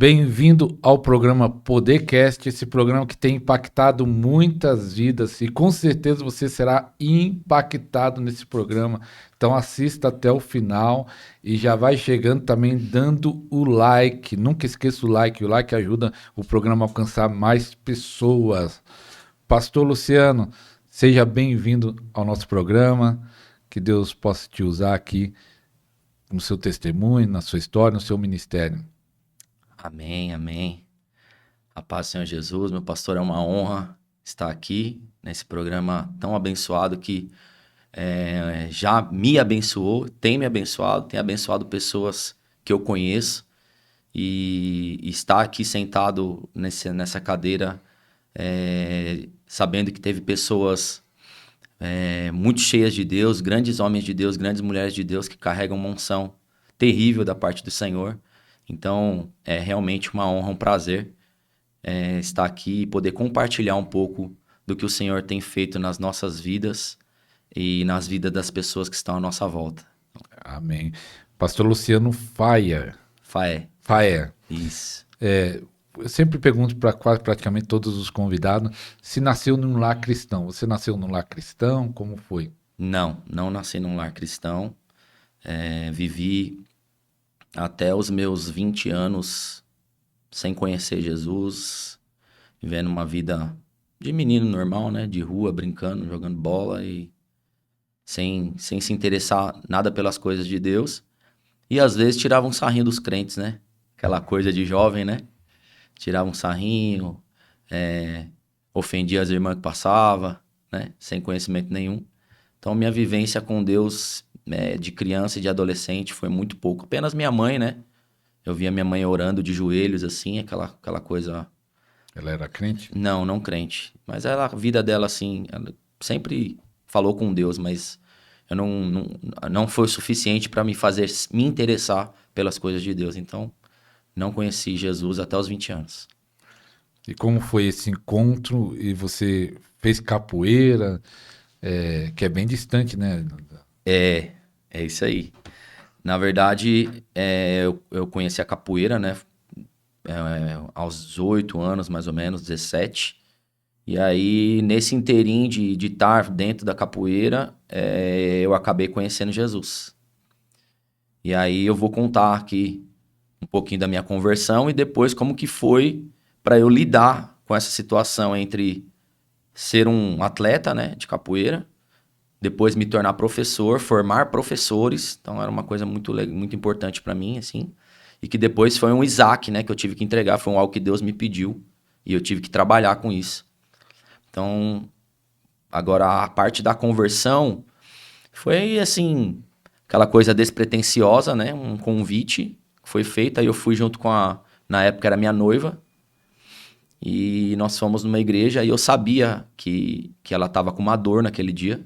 Bem-vindo ao programa Podercast, esse programa que tem impactado muitas vidas e com certeza você será impactado nesse programa. Então assista até o final e já vai chegando também dando o like. Nunca esqueça o like ajuda o programa a alcançar mais pessoas. Pastor Luciano, seja bem-vindo ao nosso programa, que Deus possa te usar aqui no seu testemunho, na sua história, no seu ministério. Amém, amém. A paz do Senhor Jesus, meu pastor, é uma honra estar aqui nesse programa tão abençoado que já me abençoou, tem me abençoado, tem abençoado pessoas que eu conheço e estar aqui sentado nessa cadeira, sabendo que teve pessoas muito cheias de Deus, grandes homens de Deus, grandes mulheres de Deus que carregam uma unção terrível da parte do Senhor. Então, é realmente uma honra, um prazer estar aqui e poder compartilhar um pouco do que o Senhor tem feito nas nossas vidas e nas vidas das pessoas que estão à nossa volta. Amém. Pastor Luciano Faia. Faé. Isso. Eu sempre pergunto para quase praticamente todos os convidados se nasceu num lar cristão. Você nasceu num lar cristão? Como foi? Não nasci num lar cristão. Vivi até os meus 20 anos sem conhecer Jesus, vivendo uma vida de menino normal, né? De rua, brincando, jogando bola e sem se interessar nada pelas coisas de Deus. E às vezes tirava um sarrinho dos crentes, né? Aquela coisa de jovem, né? Tirava um sarrinho, ofendia as irmãs que passavam, né? Sem conhecimento nenhum. Então minha vivência com Deus de criança e de adolescente foi muito pouco. Apenas minha mãe, né? Eu via minha mãe orando de joelhos, assim, aquela coisa... Ela era crente? Não crente. Mas a vida dela, assim, ela sempre falou com Deus, mas eu não foi o suficiente para me fazer me interessar pelas coisas de Deus. Então, não conheci Jesus até os 20 anos. E como foi esse encontro? E você fez capoeira, que é bem distante, né? É isso aí. Na verdade, eu conheci a capoeira, né? Aos 18 anos, mais ou menos, 17. E aí, nesse inteirinho de estar dentro da capoeira, eu acabei conhecendo Jesus. E aí eu vou contar aqui um pouquinho da minha conversão e depois como que foi para eu lidar com essa situação entre ser um atleta, né, de capoeira, depois me tornar professor, formar professores. Então era uma coisa muito importante para mim, assim. E que depois foi um Isaac, né, que eu tive que entregar, foi algo que Deus me pediu e eu tive que trabalhar com isso. Então, agora a parte da conversão foi assim, aquela coisa despretensiosa, né, um convite que foi feito, aí eu fui junto com na época era minha noiva, e nós fomos numa igreja e eu sabia que ela estava com uma dor naquele dia,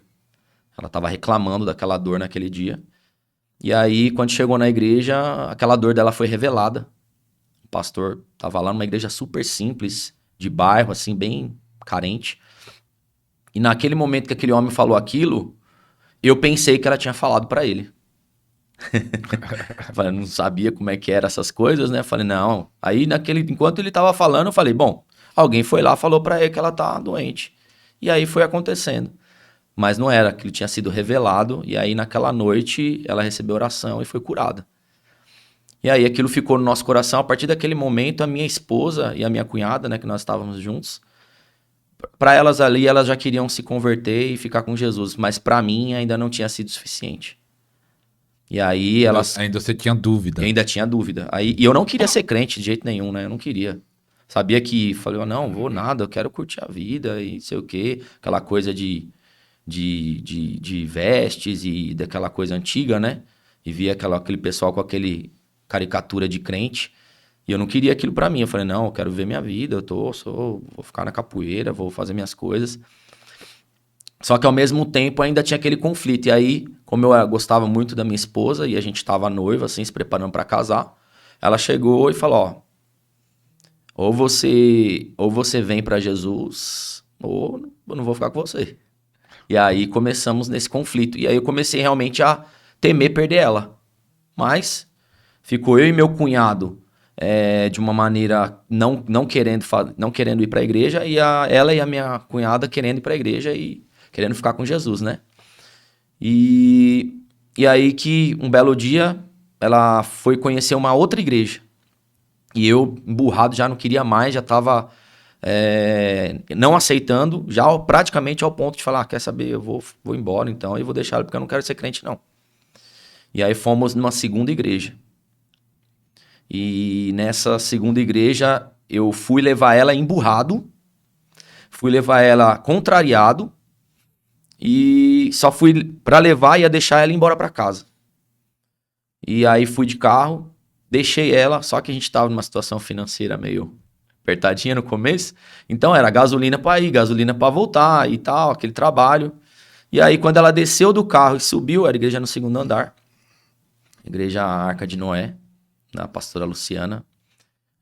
ela estava reclamando daquela dor naquele dia. E aí, quando chegou na igreja, aquela dor dela foi revelada. O pastor estava lá numa igreja super simples, de bairro, assim, bem carente. E naquele momento que aquele homem falou aquilo, eu pensei que ela tinha falado para ele. Eu não sabia como é que eram essas coisas, né? Eu falei, não. Aí, enquanto ele estava falando, eu falei, bom, alguém foi lá, falou para ele que ela tá doente. E aí foi acontecendo. Mas não era, aquilo tinha sido revelado, e aí naquela noite ela recebeu oração e foi curada. E aí aquilo ficou no nosso coração. A partir daquele momento, a minha esposa e a minha cunhada, né, que nós estávamos juntos, para elas ali, elas já queriam se converter e ficar com Jesus, mas para mim ainda não tinha sido suficiente. E aí elas... Ainda você tinha dúvida. Eu ainda tinha dúvida. E eu não queria ser crente de jeito nenhum, né? Eu não queria. Sabia que... Falei, não vou nada, eu quero curtir a vida e sei o quê. Aquela coisa de vestes e daquela coisa antiga, né? E via aquele pessoal com aquele caricatura de crente. E eu não queria aquilo pra mim. Eu falei, não, eu quero viver minha vida, vou ficar na capoeira, vou fazer minhas coisas. Só que ao mesmo tempo ainda tinha aquele conflito. E aí, como eu gostava muito da minha esposa e a gente tava noiva, assim, se preparando pra casar, ela chegou e falou, ou você vem pra Jesus, ou eu não vou ficar com você. E aí começamos nesse conflito. E aí eu comecei realmente a temer perder ela. Mas ficou eu e meu cunhado de uma maneira não querendo ir para a igreja, e ela e a minha cunhada querendo ir para a igreja e querendo ficar com Jesus, né? E aí que um belo dia ela foi conhecer uma outra igreja. E eu, emburrado, já não queria mais, já estava não aceitando, já praticamente ao ponto de falar, quer saber, eu vou embora então, e vou deixar ela porque eu não quero ser crente não. E aí fomos numa segunda igreja. E nessa segunda igreja eu fui levar ela emburrado, fui levar ela contrariado, e só fui para levar e ia deixar ela ir embora para casa. E aí fui de carro, deixei ela, só que a gente estava numa situação financeira meio apertadinha no começo, então era gasolina para ir, gasolina para voltar e tal, aquele trabalho. E aí quando ela desceu do carro e subiu, era a igreja no segundo andar, igreja Arca de Noé, da pastora Luciana.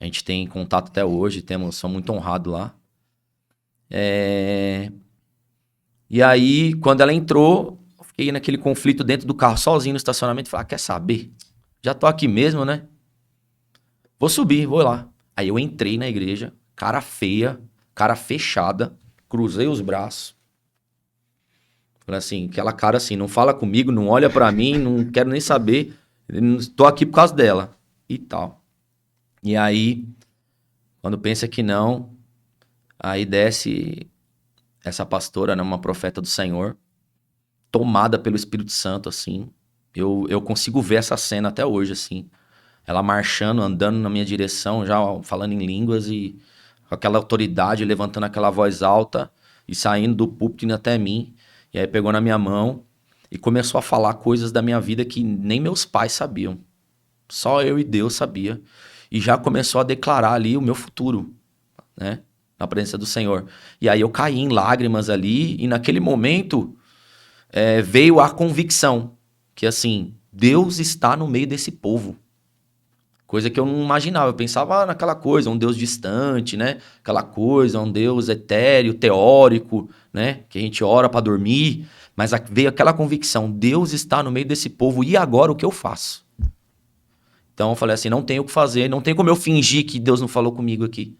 A gente tem contato até hoje, sou muito honrado lá. E aí, quando ela entrou, eu fiquei naquele conflito dentro do carro, sozinho no estacionamento. Falei, quer saber? Já tô aqui mesmo, né? Vou subir, vou lá. Aí eu entrei na igreja, cara feia, cara fechada, cruzei os braços. Falei assim, aquela cara assim, não fala comigo, não olha pra mim, não quero nem saber. Tô aqui por causa dela. E tal. E aí, quando pensa que não, aí desce essa pastora, né, uma profeta do Senhor, tomada pelo Espírito Santo, assim. Eu consigo ver essa cena até hoje, assim. Ela marchando, andando na minha direção, já falando em línguas e com aquela autoridade, levantando aquela voz alta e saindo do púlpito indo até mim. E aí pegou na minha mão e começou a falar coisas da minha vida que nem meus pais sabiam. Só eu e Deus sabia. E já começou a declarar ali o meu futuro, né? Na presença do Senhor. E aí eu caí em lágrimas ali, e naquele momento veio a convicção que, assim, Deus está no meio desse povo. Coisa que eu não imaginava. Eu pensava naquela coisa, um Deus distante, né? Aquela coisa, um Deus etéreo, teórico, né? Que a gente ora para dormir. Mas veio aquela convicção, Deus está no meio desse povo, e agora o que eu faço? Então eu falei assim, não tenho o que fazer, não tem como eu fingir que Deus não falou comigo aqui.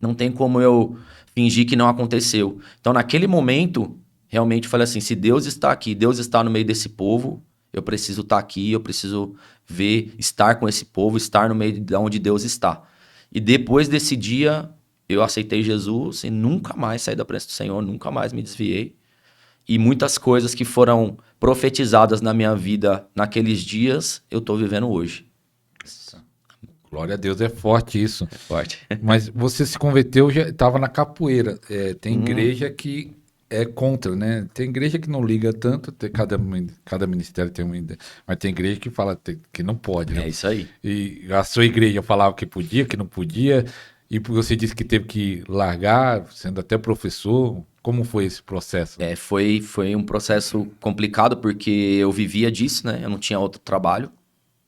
Não tem como eu fingir que não aconteceu. Então naquele momento, realmente eu falei assim, se Deus está aqui, Deus está no meio desse povo, eu preciso estar aqui, eu preciso ver, estar com esse povo, estar no meio de onde Deus está. E depois desse dia, eu aceitei Jesus e nunca mais saí da presença do Senhor, nunca mais me desviei. E muitas coisas que foram profetizadas na minha vida naqueles dias, eu estou vivendo hoje. Glória a Deus, é forte isso. É forte. Mas você se converteu, já estava na capoeira. Tem igreja que é contra, né? Tem igreja que não liga tanto, cada ministério tem uma ideia, mas tem igreja que fala que não pode, né? É isso aí. E a sua igreja falava que podia, que não podia, e você disse que teve que largar, sendo até professor. Como foi esse processo? Foi um processo complicado, porque eu vivia disso, né? Eu não tinha outro trabalho.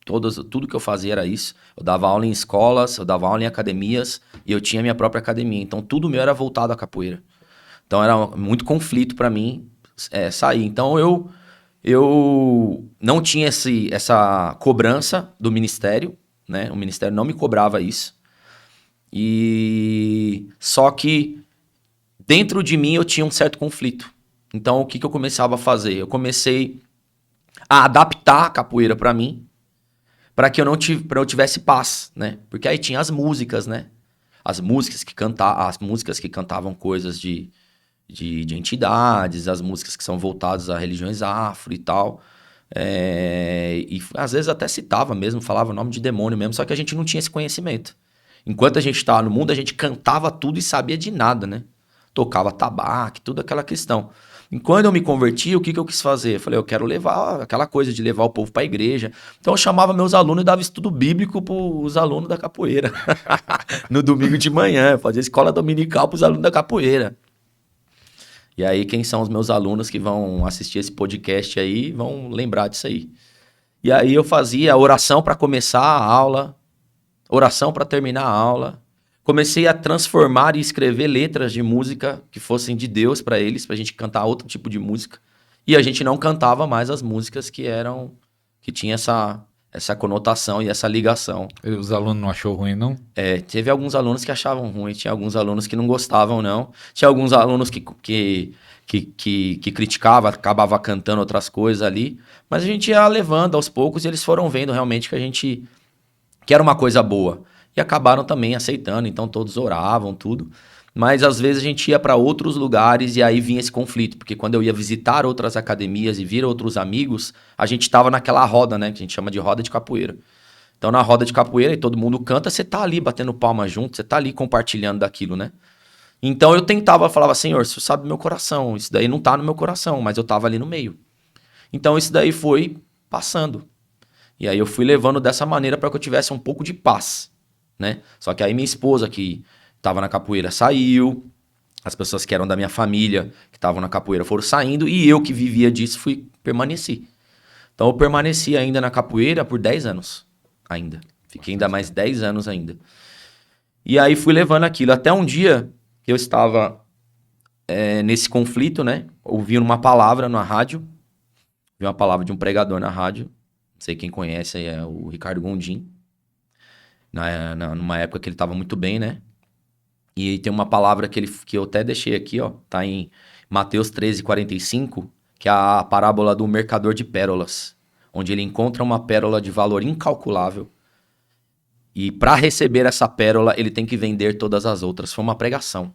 Tudo que eu fazia era isso. Eu dava aula em escolas, eu dava aula em academias, e eu tinha minha própria academia. Então, tudo meu era voltado à capoeira. Então, era muito conflito para mim sair. Então, eu não tinha essa cobrança do ministério, né? O ministério não me cobrava isso. E só que dentro de mim eu tinha um certo conflito. Então, o que eu começava a fazer? Eu comecei a adaptar a capoeira para mim, para que eu tivesse paz, né? Porque aí tinha as músicas, né? As músicas que cantavam coisas de entidades, as músicas que são voltadas a religiões afro e tal. E às vezes até citava mesmo, falava o nome de demônio mesmo, só que a gente não tinha esse conhecimento. Enquanto a gente estava no mundo, a gente cantava tudo e sabia de nada, né? Tocava tabaco, tudo aquela questão. E quando eu me converti, o que eu quis fazer? Eu falei, eu quero levar aquela coisa de levar o povo para a igreja. Então eu chamava meus alunos e dava estudo bíblico para os alunos da capoeira. No domingo de manhã, eu fazia escola dominical para os alunos da capoeira. E aí, quem são os meus alunos que vão assistir esse podcast aí, vão lembrar disso aí. E aí eu fazia oração para começar a aula, oração para terminar a aula. Comecei a transformar e escrever letras de música que fossem de Deus para eles, para a gente cantar outro tipo de música. E a gente não cantava mais as músicas que tinha essa conotação e essa ligação. Os alunos não achou ruim, não? Teve alguns alunos que achavam ruim, tinha alguns alunos que não gostavam, não. Tinha alguns alunos que criticava, acabava cantando outras coisas ali. Mas a gente ia levando aos poucos e eles foram vendo realmente que era uma coisa boa. E acabaram também aceitando, então todos oravam, tudo. Mas às vezes a gente ia para outros lugares e aí vinha esse conflito, porque quando eu ia visitar outras academias e vir outros amigos, a gente estava naquela roda, né, que a gente chama de roda de capoeira. Então na roda de capoeira e todo mundo canta, você tá ali batendo palma junto, você tá ali compartilhando daquilo, né? Então eu falava, Senhor, você sabe meu coração, isso daí não tá no meu coração, mas eu tava ali no meio. Então isso daí foi passando. E aí eu fui levando dessa maneira para que eu tivesse um pouco de paz, né? Só que aí minha esposa, que estava na capoeira, saiu. As pessoas que eram da minha família, que estavam na capoeira, foram saindo. E eu, que vivia disso, permaneci. Então eu permaneci ainda na capoeira por 10 anos. Ainda. Fiquei ainda mais 10 anos ainda. E aí fui levando aquilo. Até um dia que eu estava nesse conflito, né? Ouvi uma palavra na rádio. Vi uma palavra de um pregador na rádio. Não sei quem conhece, é o Ricardo Gondim. Numa época que ele estava muito bem, né? E tem uma palavra que eu até deixei aqui, ó. Tá em Mateus 13:45, que é a parábola do mercador de pérolas. Onde ele encontra uma pérola de valor incalculável. E para receber essa pérola, ele tem que vender todas as outras. Foi uma pregação.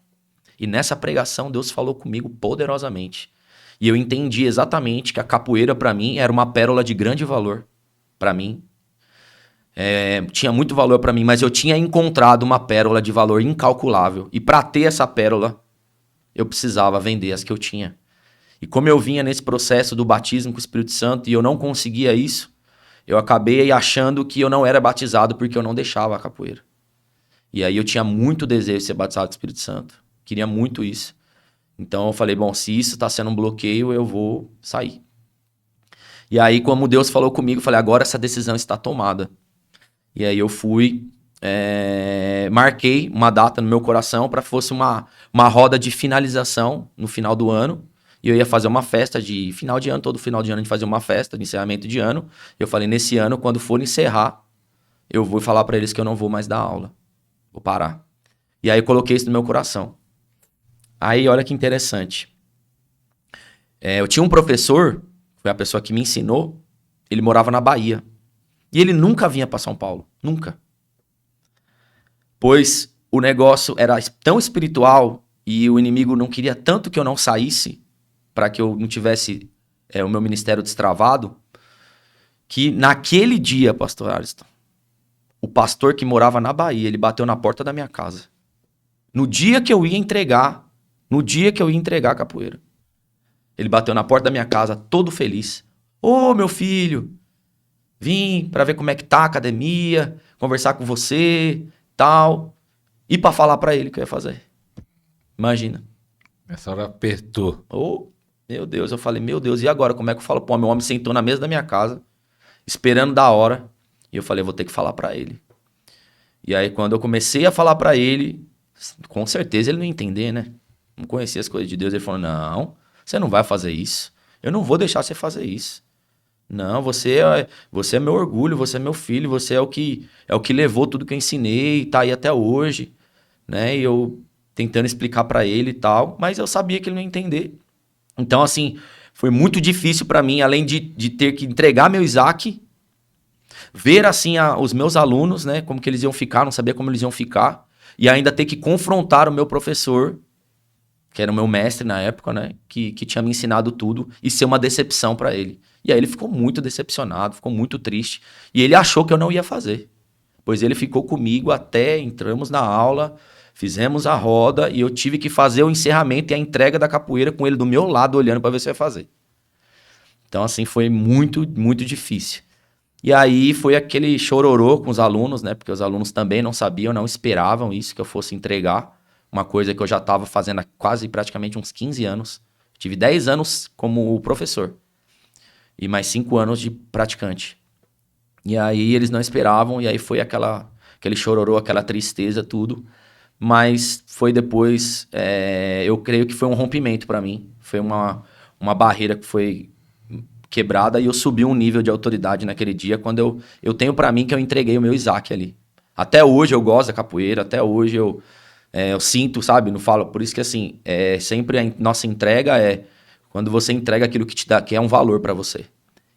E nessa pregação, Deus falou comigo poderosamente. E eu entendi exatamente que a capoeira, para mim, era uma pérola de grande valor. Para mim, tinha muito valor para mim, mas eu tinha encontrado uma pérola de valor incalculável. E para ter essa pérola, eu precisava vender as que eu tinha. E como eu vinha nesse processo do batismo com o Espírito Santo e eu não conseguia isso, eu acabei achando que eu não era batizado porque eu não deixava a capoeira. E aí eu tinha muito desejo de ser batizado com o Espírito Santo. Queria muito isso. Então eu falei, bom, se isso está sendo um bloqueio, eu vou sair. E aí, como Deus falou comigo, eu falei, agora essa decisão está tomada. E aí eu fui, marquei uma data no meu coração para que fosse uma roda de finalização no final do ano. E eu ia fazer uma festa de final de ano, todo final de ano a gente fazia uma festa de encerramento de ano. Eu falei, nesse ano, quando for encerrar, eu vou falar para eles que eu não vou mais dar aula. Vou parar. E aí eu coloquei isso no meu coração. Aí olha que interessante. Eu tinha um professor, foi a pessoa que me ensinou, ele morava na Bahia. E ele nunca vinha para São Paulo. Nunca. Pois o negócio era tão espiritual e o inimigo não queria tanto que eu não saísse para que eu não tivesse o meu ministério destravado, que naquele dia, pastor Ariston, o pastor que morava na Bahia, ele bateu na porta da minha casa. No dia que eu ia entregar a capoeira. Ele bateu na porta da minha casa, todo feliz. Ô, meu filho, vim para ver como é que tá a academia, conversar com você, tal. E para falar para ele o que eu ia fazer. Imagina. Essa hora apertou. Oh, meu Deus, eu falei, meu Deus, e agora? Como é que eu falo? Pô, meu homem sentou na mesa da minha casa, esperando da hora. E eu falei, vou ter que falar para ele. E aí, quando eu comecei a falar para ele, com certeza ele não ia entender, né? Não conhecia as coisas de Deus. Ele falou, não, você não vai fazer isso. Eu não vou deixar você fazer isso. Não, você é meu orgulho, você é meu filho, você é o que levou tudo que eu ensinei e tá aí até hoje, né? E eu tentando explicar para ele e tal, mas eu sabia que ele não ia entender. Então, assim, foi muito difícil para mim, além de ter que entregar meu Isaac, ver, assim, os meus alunos, né? Como que eles iam ficar, não sabia como eles iam ficar, e ainda ter que confrontar o meu professor, que era o meu mestre na época, né? Que tinha me ensinado tudo, e ser uma decepção para ele. E aí ele ficou muito decepcionado, ficou muito triste. E ele achou que eu não ia fazer. Pois ele ficou comigo até entramos na aula, fizemos a roda e eu tive que fazer o encerramento e a entrega da capoeira com ele do meu lado, olhando para ver se eu ia fazer. Então, assim, foi muito, muito difícil. E aí foi aquele chororô com os alunos, né? Porque os alunos também não sabiam, não esperavam isso, que eu fosse entregar. Uma coisa que eu já estava fazendo há quase praticamente uns 15 anos. Tive 10 anos como professor. E mais 5 anos de praticante. E aí eles não esperavam, e aí foi aquele chororô, aquela tristeza, tudo. Mas foi depois, eu creio que foi um rompimento para mim. Foi uma barreira quebrada e eu subi um nível de autoridade naquele dia quando eu tenho pra mim que eu entreguei o meu Isaac ali. Até hoje eu gosto da capoeira, até hoje eu sinto, sabe? Não falo. Por isso que assim, sempre a nossa entrega é quando você entrega aquilo que te dá, que é um valor pra você.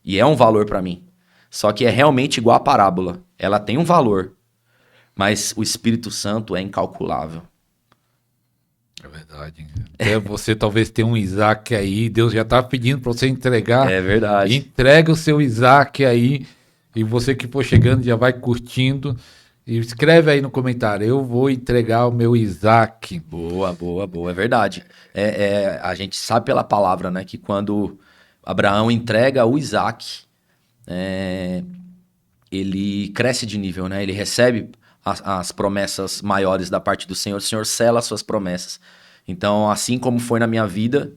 E é um valor pra mim. Só que é realmente igual a parábola. Ela tem um valor, mas o Espírito Santo é incalculável. É verdade. Até você talvez tenha um Isaac aí, Deus já tá pedindo para você entregar. É verdade. Entrega o seu Isaac aí, e você que for chegando já vai curtindo. E escreve aí no comentário, eu vou entregar o meu Isaac. Boa, boa, boa. É verdade. A gente sabe pela palavra, né, que quando Abraão entrega o Isaac, ele cresce de nível, né? Ele recebe as promessas maiores da parte do Senhor. O Senhor sela as suas promessas. Então, assim como foi na minha vida,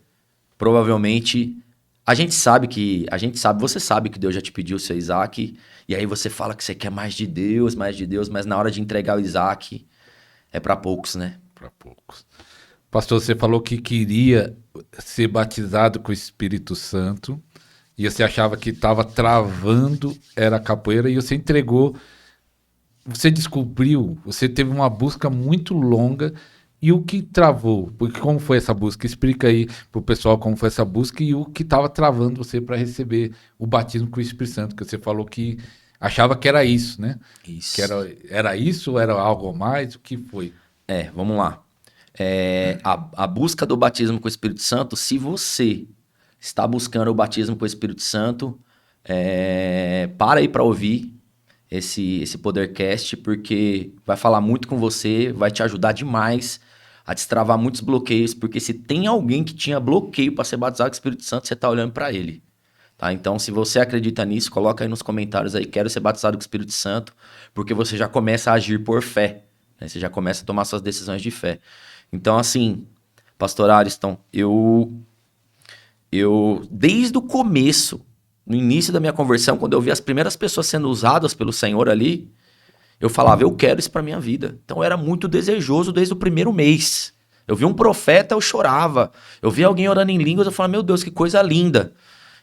provavelmente você sabe que Deus já te pediu o seu Isaac, e aí você fala que você quer mais de Deus, mas na hora de entregar o Isaac é para poucos, né? Para poucos. Pastor, você falou que queria ser batizado com o Espírito Santo e você achava que estava travando era a capoeira e você entregou. Você descobriu, você teve uma busca muito longa e o que travou? Porque como foi essa busca? Explica aí pro pessoal como foi essa busca e o que estava travando você para receber o batismo com o Espírito Santo, que você falou que achava que era isso, né? Isso. Que era isso ou era algo a mais? O que foi? Vamos lá. A busca do batismo com o Espírito Santo, se você está buscando o batismo com o Espírito Santo, para aí para ouvir esse Podercast, porque vai falar muito com você, vai te ajudar demais a destravar muitos bloqueios, porque se tem alguém que tinha bloqueio para ser batizado com o Espírito Santo, você está olhando para ele. Tá? Então, se você acredita nisso, coloca aí nos comentários aí, quero ser batizado com o Espírito Santo, porque você já começa a agir por fé, né? Você já começa a tomar suas decisões de fé. Então, assim, Pastor Ariston, eu desde o começo, no início da minha conversão, quando eu vi as primeiras pessoas sendo usadas pelo Senhor ali, eu falava, eu quero isso para minha vida. Então eu era muito desejoso desde o primeiro mês. Eu vi um profeta, eu chorava. Eu vi alguém orando em línguas, eu falava, meu Deus, que coisa linda.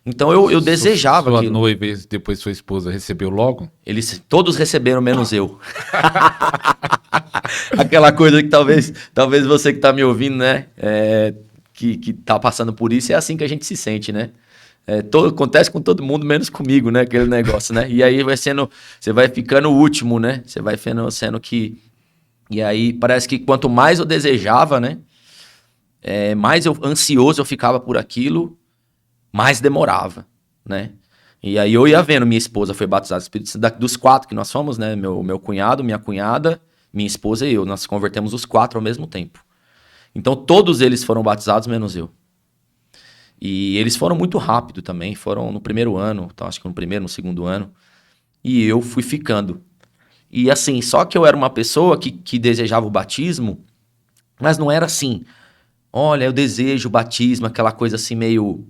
Então eu desejava sua aquilo. Sua noiva e depois sua esposa recebeu logo? Eles todos receberam, menos eu. Aquela coisa que talvez você que tá me ouvindo, né, que tá passando por isso, é assim que a gente se sente, né? Acontece com todo mundo, menos comigo, né? Aquele negócio, né? E aí você vai ficando o último, né? Você vai sendo que... E aí parece que quanto mais eu desejava, né? Mais ansioso eu ficava por aquilo, mais demorava, né? E aí eu ia vendo, minha esposa foi batizada no Espírito Santo, dos 4 que nós fomos, né? Meu cunhado, minha cunhada, minha esposa e eu. Nós convertemos os 4 ao mesmo tempo. Então todos eles foram batizados, menos eu. E eles foram muito rápido também, foram no primeiro ano, então acho que no primeiro, no segundo ano. E eu fui ficando. E assim, só que eu era uma pessoa que desejava o batismo, mas não era assim, olha, eu desejo o batismo, aquela coisa assim meio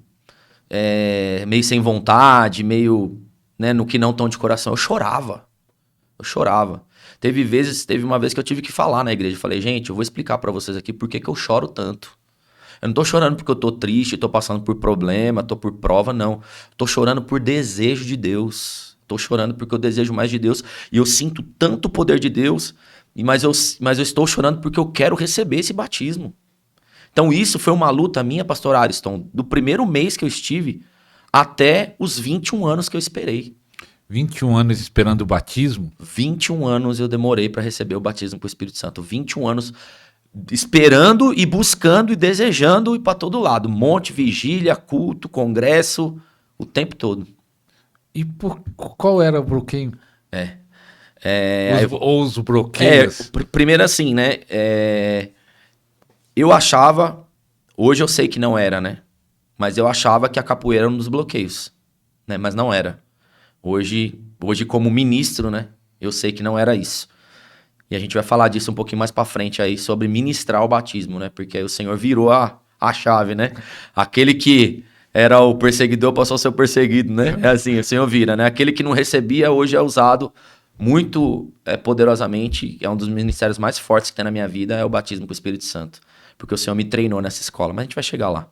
sem vontade, meio, né, no que não tão de coração. Eu chorava. Teve uma vez que eu tive que falar na igreja. Eu falei, gente, eu vou explicar pra vocês aqui por que eu choro tanto. Eu não tô chorando porque eu tô triste, tô passando por problema, tô por prova, não. Tô chorando por desejo de Deus. Tô chorando porque eu desejo mais de Deus. E eu sinto tanto o poder de Deus, mas eu estou chorando porque eu quero receber esse batismo. Então isso foi uma luta minha, pastor Ariston, do primeiro mês que eu estive até os 21 anos que eu esperei. 21 anos esperando o batismo? 21 anos eu demorei para receber o batismo com o Espírito Santo. 21 anos esperando e buscando e desejando ir para todo lado. Monte, vigília, culto, congresso, o tempo todo. E qual era o bloqueio? Os bloqueios? Primeiro assim, né? Eu achava, hoje eu sei que não era, né? Mas eu achava que a capoeira era um dos bloqueios, né? Mas não era. Hoje como ministro, né? Eu sei que não era isso. E a gente vai falar disso um pouquinho mais pra frente aí, sobre ministrar o batismo, né? Porque aí o Senhor virou a chave, né? Aquele que era o perseguidor passou a ser o perseguido, né? É assim, o Senhor vira, né? Aquele que não recebia hoje é usado muito poderosamente. É um dos ministérios mais fortes que tem na minha vida, é o batismo com o Espírito Santo. Porque o Senhor me treinou nessa escola, mas a gente vai chegar lá.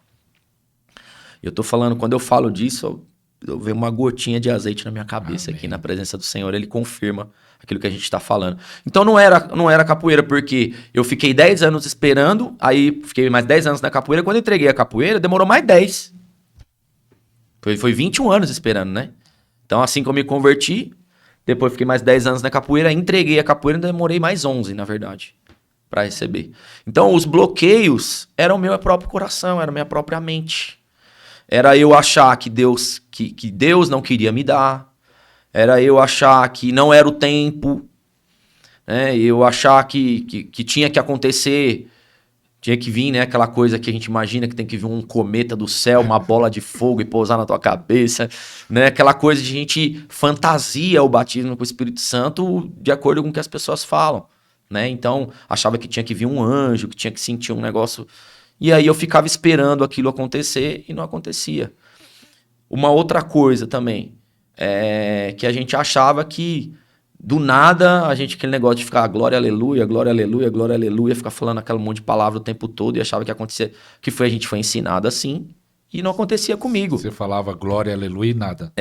Eu tô falando, quando eu falo disso, veio uma gotinha de azeite na minha cabeça. Amém. Aqui na presença do Senhor, ele confirma aquilo que a gente está falando. Então não era capoeira, porque eu fiquei 10 anos esperando, aí fiquei mais 10 anos na capoeira. Quando eu entreguei a capoeira, demorou mais 10. Foi 21 anos esperando, né? Então assim que eu me converti, depois fiquei mais 10 anos na capoeira, entreguei a capoeira e demorei mais 11, na verdade, para receber. Então os bloqueios eram o meu próprio coração, era a minha própria mente. Era eu achar que Deus não queria me dar. Era eu achar que não era o tempo. Né? Eu achar que tinha que acontecer. Tinha que vir, né? Aquela coisa que a gente imagina que tem que vir um cometa do céu, uma bola de fogo e pousar na tua cabeça. Né? Aquela coisa de a gente fantasia o batismo com o Espírito Santo de acordo com o que as pessoas falam. Né? Então, achava que tinha que vir um anjo, que tinha que sentir um negócio... E aí eu ficava esperando aquilo acontecer e não acontecia. Uma outra coisa também, é que a gente achava que do nada, aquele negócio de ficar glória, aleluia, glória, aleluia, glória, aleluia, ficar falando aquele monte de palavra o tempo todo e achava que acontecia, a gente foi ensinado assim e não acontecia comigo. Você falava glória, aleluia e nada.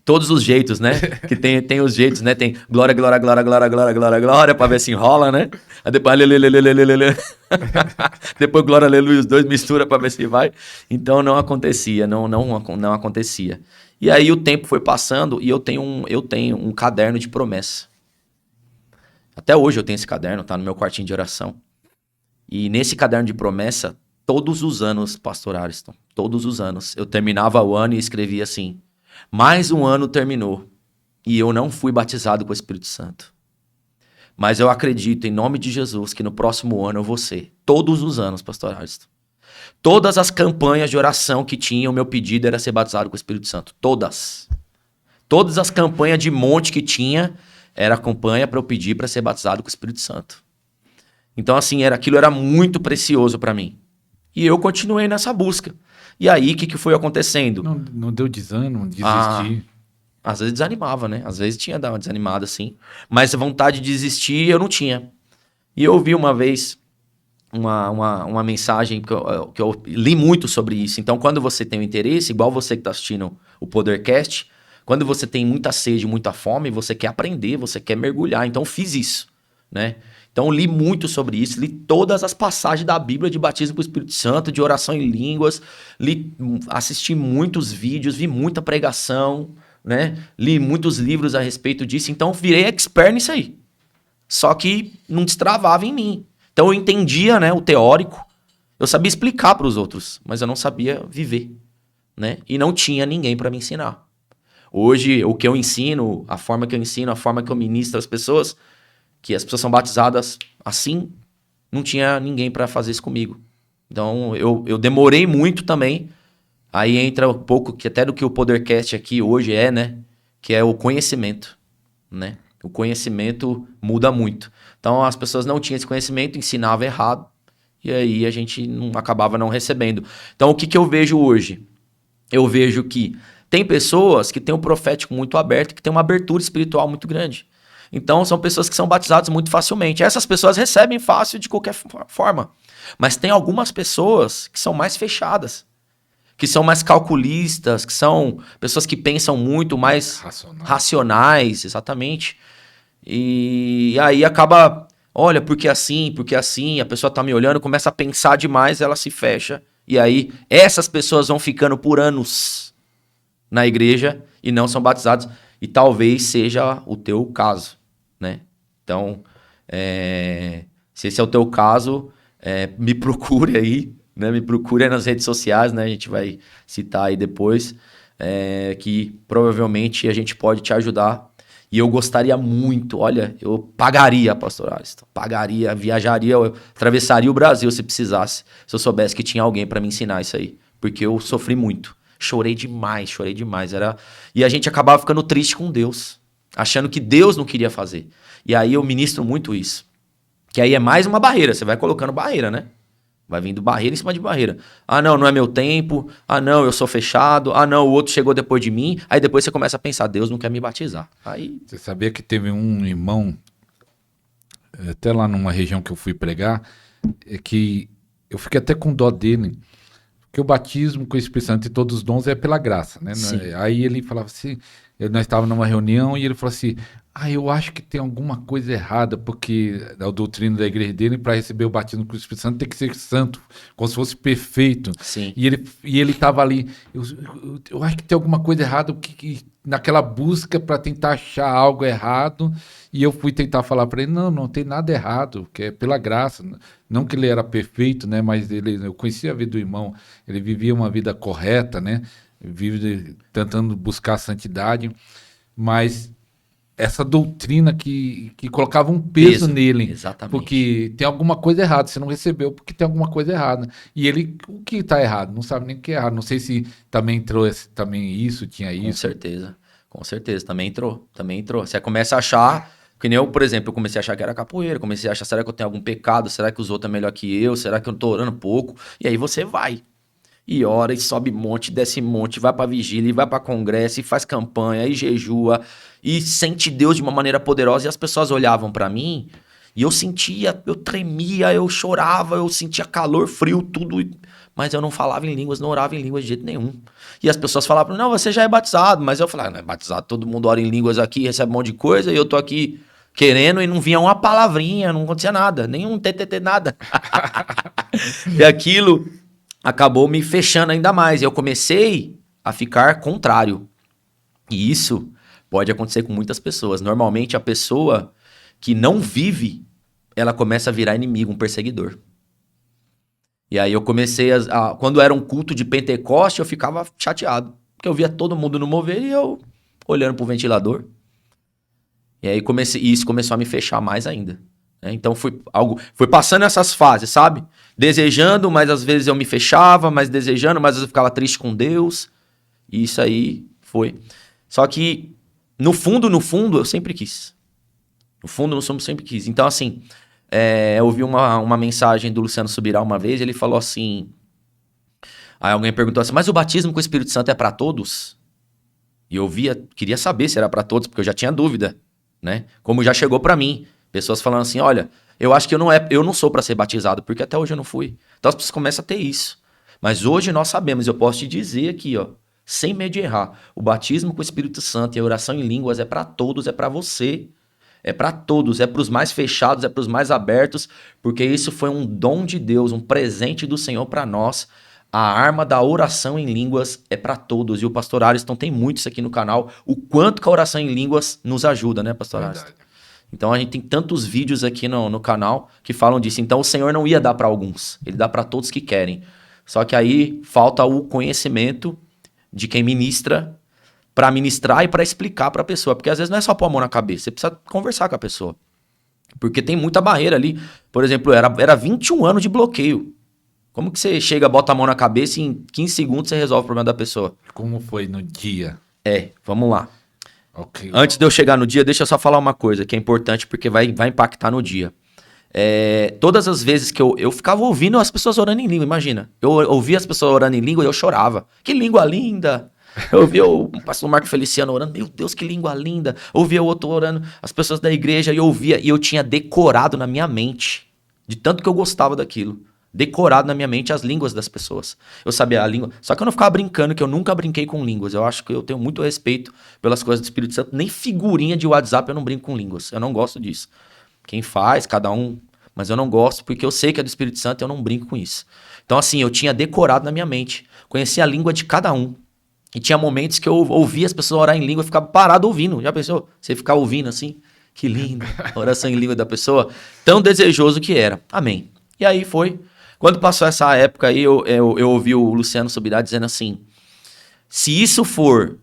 Todos os jeitos, né? Que tem os jeitos, né? Tem glória, glória, glória, glória, glória, glória, glória, pra ver se enrola, né? Aí depois aleluia, aleluia, aleluia. Depois glória, aleluia, os dois mistura pra ver se vai. Então não acontecia, não acontecia. E aí o tempo foi passando e eu tenho um caderno de promessa. Até hoje eu tenho esse caderno, tá no meu quartinho de oração. E nesse caderno de promessa, todos os anos, pastor Ariston, todos os anos, eu terminava o ano e escrevia assim: mais um ano terminou e eu não fui batizado com o Espírito Santo. Mas eu acredito, em nome de Jesus, que no próximo ano eu vou ser. Todos os anos, pastor Ariston. Todas as campanhas de oração que tinha, o meu pedido era ser batizado com o Espírito Santo. Todas. Todas as campanhas de monte que tinha, era a campanha para eu pedir para ser batizado com o Espírito Santo. Então, assim, aquilo era muito precioso para mim. E eu continuei nessa busca. E aí, o que foi acontecendo? Não deu desânimo, desistir? Às vezes desanimava, né? Às vezes tinha dado uma desanimada, assim. Mas a vontade de desistir, eu não tinha. E eu ouvi uma vez uma mensagem que eu li muito sobre isso. Então, quando você tem um interesse, igual você que está assistindo o Podercast, quando você tem muita sede, muita fome, você quer aprender, você quer mergulhar. Então, fiz isso, né? Então, li muito sobre isso, li todas as passagens da Bíblia de batismo com o Espírito Santo, de oração em línguas, assisti muitos vídeos, vi muita pregação, né? Li muitos livros a respeito disso, então virei expert nisso aí. Só que não destravava em mim. Então eu entendia, né, o teórico, eu sabia explicar para os outros, mas eu não sabia viver, né? E não tinha ninguém para me ensinar. Hoje, o que eu ensino, a forma que eu ensino, a forma que eu ministro às pessoas, que as pessoas são batizadas assim, não tinha ninguém para fazer isso comigo. Então, eu demorei muito também. Aí entra um pouco que até do que o Podercast aqui hoje é, né? Que é o conhecimento, né? O conhecimento muda muito. Então, as pessoas não tinham esse conhecimento, ensinavam errado, e aí a gente acabava não recebendo. Então, o que eu vejo hoje? Eu vejo que tem pessoas que têm o profético muito aberto, que tem uma abertura espiritual muito grande. Então, são pessoas que são batizadas muito facilmente. Essas pessoas recebem fácil de qualquer forma. Mas tem algumas pessoas que são mais fechadas, que são mais calculistas, que são pessoas que pensam muito mais racionais, exatamente. E aí acaba, olha, porque assim, a pessoa tá me olhando, começa a pensar demais, ela se fecha. E aí essas pessoas vão ficando por anos na igreja e não são batizados. E talvez seja o teu caso, né? Então, se esse é o teu caso, me procure aí, né? Me procure aí nas redes sociais, né? A gente vai citar aí depois, que provavelmente a gente pode te ajudar. E eu gostaria muito, olha, eu pagaria, pastor Ariston, pagaria, viajaria, eu atravessaria o Brasil se precisasse, se eu soubesse que tinha alguém para me ensinar isso aí. Porque eu sofri muito. Chorei demais. E a gente acabava ficando triste com Deus, achando que Deus não queria fazer. E aí eu ministro muito isso. Que aí é mais uma barreira, você vai colocando barreira, né? Vai vindo barreira em cima de barreira. Ah, não é meu tempo. Ah, não, eu sou fechado. Ah, não, o outro chegou depois de mim. Aí depois você começa a pensar, Deus não quer me batizar. Aí... Você sabia que teve um irmão, até lá numa região que eu fui pregar, que eu fiquei até com dó dele, Porque o batismo com o Espírito Santo e todos os dons é pela graça, né? Sim. Aí ele falava assim, nós estávamos numa reunião e ele falou assim, eu acho que tem alguma coisa errada, porque a doutrina da igreja dele, para receber o batismo com o Espírito Santo, tem que ser santo, como se fosse perfeito. Sim. E ele estava ali, eu acho que tem alguma coisa errada, naquela busca para tentar achar algo errado, e eu fui tentar falar para ele, não tem nada errado, que é pela graça, não que ele era perfeito, né, mas eu conhecia a vida do irmão, ele vivia uma vida correta, né, vive tentando buscar a santidade, mas essa doutrina que colocava um peso nele, exatamente. porque tem alguma coisa errada, você não recebeu porque tem alguma coisa errada. E ele, o que está errado? Não sabe nem o que é errado. Não sei se também entrou também isso, tinha isso. Com certeza, também entrou. Você começa a achar, que nem eu, por exemplo, eu comecei a achar que era capoeira, comecei a achar, será que eu tenho algum pecado? Será que os outros é melhor que eu? Será que eu tô orando pouco? E aí você vai. E ora, e sobe monte, desce monte, vai pra vigília, e vai pra congresso, e faz campanha, e jejua, e sente Deus de uma maneira poderosa. E as pessoas olhavam pra mim, e eu sentia, eu tremia, eu chorava, eu sentia calor, frio, tudo. Mas eu não falava em línguas, não orava em línguas de jeito nenhum. E as pessoas falavam, não, você já é batizado. Mas eu falava, não é batizado, todo mundo ora em línguas aqui, recebe um monte de coisa, e eu tô aqui querendo, e não vinha uma palavrinha, não acontecia nada, nenhum ttt, nada. E aquilo acabou me fechando ainda mais. Eu comecei a ficar contrário. E isso pode acontecer com muitas pessoas. Normalmente, a pessoa que não vive, ela começa a virar inimigo, um perseguidor. E aí eu comecei quando era um culto de Pentecoste, eu ficava chateado. Porque eu via todo mundo no mover e eu olhando pro ventilador. E aí isso começou a me fechar mais ainda. Então foi passando essas fases, sabe? Desejando, mas às vezes eu me fechava, mas desejando, mas às vezes eu ficava triste com Deus. E isso aí foi. Só que, no fundo, eu sempre quis. No fundo, eu sempre quis. Então, assim, eu ouvi uma mensagem do Luciano Subirá uma vez, ele falou assim... Aí alguém perguntou assim, mas o batismo com o Espírito Santo é para todos? E eu queria saber se era para todos, porque eu já tinha dúvida, né? Como já chegou para mim. Pessoas falando assim, olha, eu acho que eu não sou para ser batizado, porque até hoje eu não fui. Então as pessoas começam a ter isso. Mas hoje nós sabemos, eu posso te dizer aqui, ó, sem medo de errar, o batismo com o Espírito Santo e a oração em línguas é para todos, é para você. É para todos, é para os mais fechados, é para os mais abertos, porque isso foi um dom de Deus, um presente do Senhor para nós. A arma da oração em línguas é para todos. E o Pastor Ariston tem muito isso aqui no canal, o quanto que a oração em línguas nos ajuda, né, Pastor Ariston? Então a gente tem tantos vídeos aqui no canal que falam disso. Então o Senhor não ia dar para alguns, ele dá para todos que querem. Só que aí falta o conhecimento de quem ministra para ministrar e para explicar para a pessoa. Porque às vezes não é só pôr a mão na cabeça, você precisa conversar com a pessoa. Porque tem muita barreira ali. Por exemplo, era 21 anos de bloqueio. Como que você chega, bota a mão na cabeça e em 15 segundos você resolve o problema da pessoa? Como foi no dia? Vamos lá. Okay. Antes de eu chegar no dia, deixa eu só falar uma coisa que é importante porque vai impactar no dia. Todas as vezes que eu ficava ouvindo as pessoas orando em língua, imagina. Eu ouvia as pessoas orando em língua e eu chorava. Que língua linda! Eu ouvia o pastor Marco Feliciano orando, meu Deus, que língua linda. Eu ouvia o outro orando, as pessoas da igreja, e eu ouvia, e eu tinha decorado na minha mente, de tanto que eu gostava daquilo. Decorado na minha mente as línguas das pessoas. Eu sabia a língua. Só que eu não ficava brincando, que eu nunca brinquei com línguas. Eu acho que eu tenho muito respeito pelas coisas do Espírito Santo. Nem figurinha de WhatsApp eu não brinco com línguas. Eu não gosto disso. Quem faz, cada um. Mas eu não gosto, porque eu sei que é do Espírito Santo e eu não brinco com isso. Então, assim, eu tinha decorado na minha mente. Conhecia a língua de cada um. E tinha momentos que eu ouvia as pessoas orar em língua e ficava parado ouvindo. Já pensou? Você ficar ouvindo assim? Que lindo. A oração em língua da pessoa. Tão desejoso que era. Amém. E aí foi... Quando passou essa época aí, eu ouvi o Luciano Subirá dizendo assim, se isso for,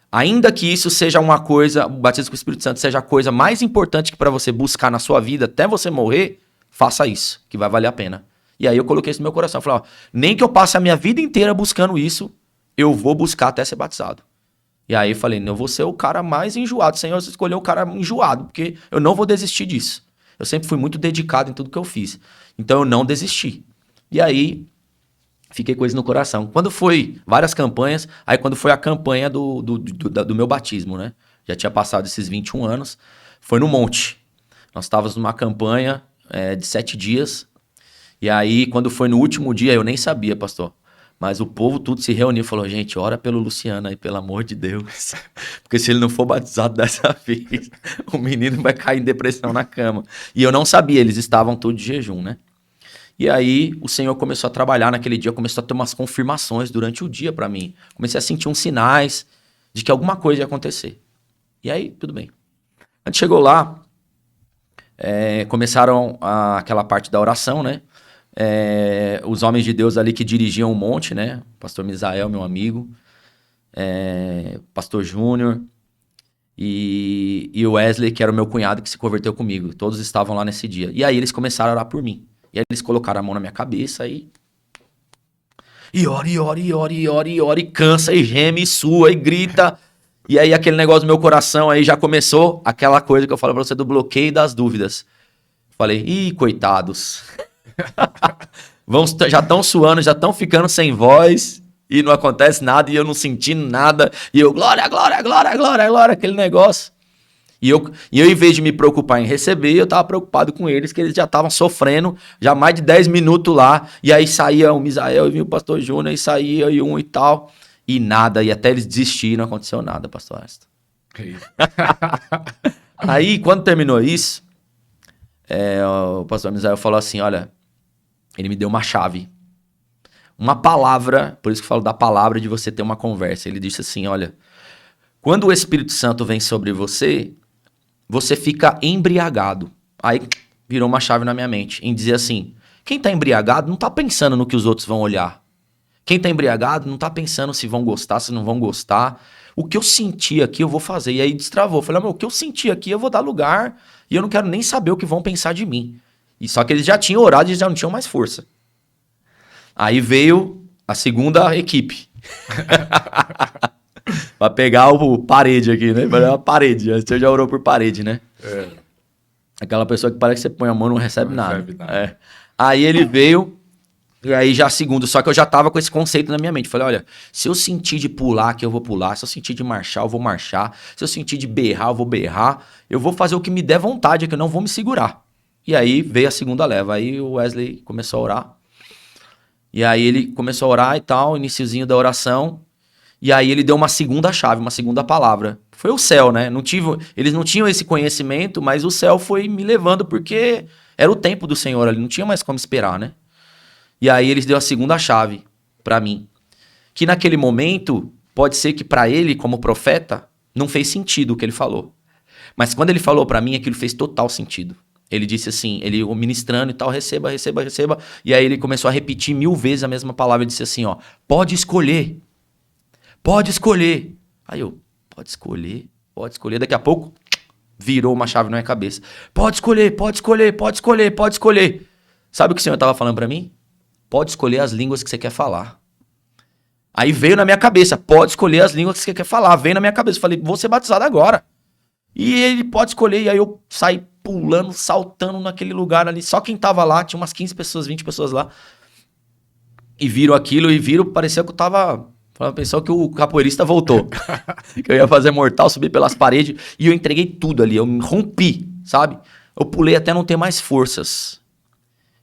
ainda que isso seja uma coisa, o batismo com o Espírito Santo seja a coisa mais importante que para você buscar na sua vida, até você morrer, faça isso, que vai valer a pena. E aí eu coloquei isso no meu coração, falei, ó, nem que eu passe a minha vida inteira buscando isso, eu vou buscar até ser batizado. E aí eu falei, eu vou ser o cara mais enjoado, o Senhor escolheu o cara enjoado, porque eu não vou desistir disso. Eu sempre fui muito dedicado em tudo que eu fiz. Então eu não desisti. E aí, fiquei com isso no coração. Quando foi várias campanhas, aí quando foi a campanha do meu batismo, né? Já tinha passado esses 21 anos. Foi no Monte. Nós estávamos numa campanha de 7 dias. E aí, quando foi no último dia, eu nem sabia, pastor. Mas o povo tudo se reuniu e falou, gente, ora pelo Luciano aí, pelo amor de Deus. Porque se ele não for batizado dessa vez, o menino vai cair em depressão na cama. E eu não sabia, eles estavam todos de jejum, né? E aí, o Senhor começou a trabalhar naquele dia, começou a ter umas confirmações durante o dia pra mim. Comecei a sentir uns sinais de que alguma coisa ia acontecer. E aí, tudo bem. A gente chegou lá, começaram aquela parte da oração, né? Os homens de Deus ali que dirigiam um monte, né? Pastor Misael, meu amigo, Pastor Júnior e o Wesley, que era o meu cunhado que se converteu comigo. Todos estavam lá nesse dia. E aí eles começaram a orar por mim. E aí eles colocaram a mão na minha cabeça e ora, e ora, e ora, e ora, e ora, e cansa, e geme, e sua, e grita. E aí aquele negócio do meu coração aí já começou aquela coisa que eu falo pra você do bloqueio das dúvidas. Falei, ih, coitados. Já estão suando, já estão ficando sem voz e não acontece nada e eu não sentindo nada. E eu, glória, glória, glória, glória, glória, aquele negócio. E eu, em vez de me preocupar em receber, eu tava preocupado com eles, que eles já estavam sofrendo, já mais de 10 minutos lá. E aí saía o Misael e vinha o pastor Júnior, e saía e um e tal. E nada, e até eles desistirem, não aconteceu nada, pastor Asta. Aí, quando terminou isso, o pastor Misael falou assim, olha, ele me deu uma chave. Uma palavra, por isso que eu falo da palavra de você ter uma conversa. Ele disse assim, olha, quando o Espírito Santo vem sobre você, você fica embriagado. Aí virou uma chave na minha mente, em dizer assim, quem tá embriagado não tá pensando no que os outros vão olhar. Quem tá embriagado não tá pensando se vão gostar, se não vão gostar. O que eu senti aqui eu vou fazer. E aí destravou. Eu falei, o que eu senti aqui eu vou dar lugar e eu não quero nem saber o que vão pensar de mim. E só que eles já tinham orado e já não tinham mais força. Aí veio a segunda equipe. Pra pegar o parede aqui, né? Pra a parede. Você já orou por parede, né? Aquela pessoa que parece que você põe a mão e não recebe nada. Aí ele veio, e aí já segundo, só que eu já tava com esse conceito na minha mente. Falei, olha, se eu sentir de pular aqui, eu vou pular. Se eu sentir de marchar, eu vou marchar. Se eu sentir de berrar, eu vou berrar. Eu vou fazer o que me der vontade, que eu não vou me segurar. E aí veio a segunda leva. Aí o Wesley começou a orar. E aí ele começou a orar e tal, iniciozinho da oração. E aí ele deu uma segunda chave, uma segunda palavra. Foi o céu, né? Eles não tinham esse conhecimento, mas o céu foi me levando porque era o tempo do Senhor ali, não tinha mais como esperar, né? E aí eles deu a segunda chave pra mim. Que naquele momento, pode ser que pra ele, como profeta, não fez sentido o que ele falou. Mas quando ele falou pra mim, aquilo fez total sentido. Ele disse assim, ele ministrando e tal, receba, receba, receba. E aí ele começou a repetir 1000 vezes a mesma palavra. Ele disse assim, ó, pode escolher. Pode escolher. Aí eu, pode escolher, pode escolher. Daqui a pouco, virou uma chave na minha cabeça. Pode escolher, pode escolher, pode escolher, pode escolher. Sabe o que o Senhor estava falando pra mim? Pode escolher as línguas que você quer falar. Aí veio na minha cabeça, pode escolher as línguas que você quer falar. Veio na minha cabeça, falei, vou ser batizado agora. E ele pode escolher, e aí eu saí pulando, saltando naquele lugar ali. Só quem tava lá, tinha umas 15 pessoas, 20 pessoas lá. E viram aquilo, parecia que eu tava... Pensou que o capoeirista voltou. Que eu ia fazer mortal, subir pelas paredes. E eu entreguei tudo ali, eu me rompi, sabe? Eu pulei até não ter mais forças.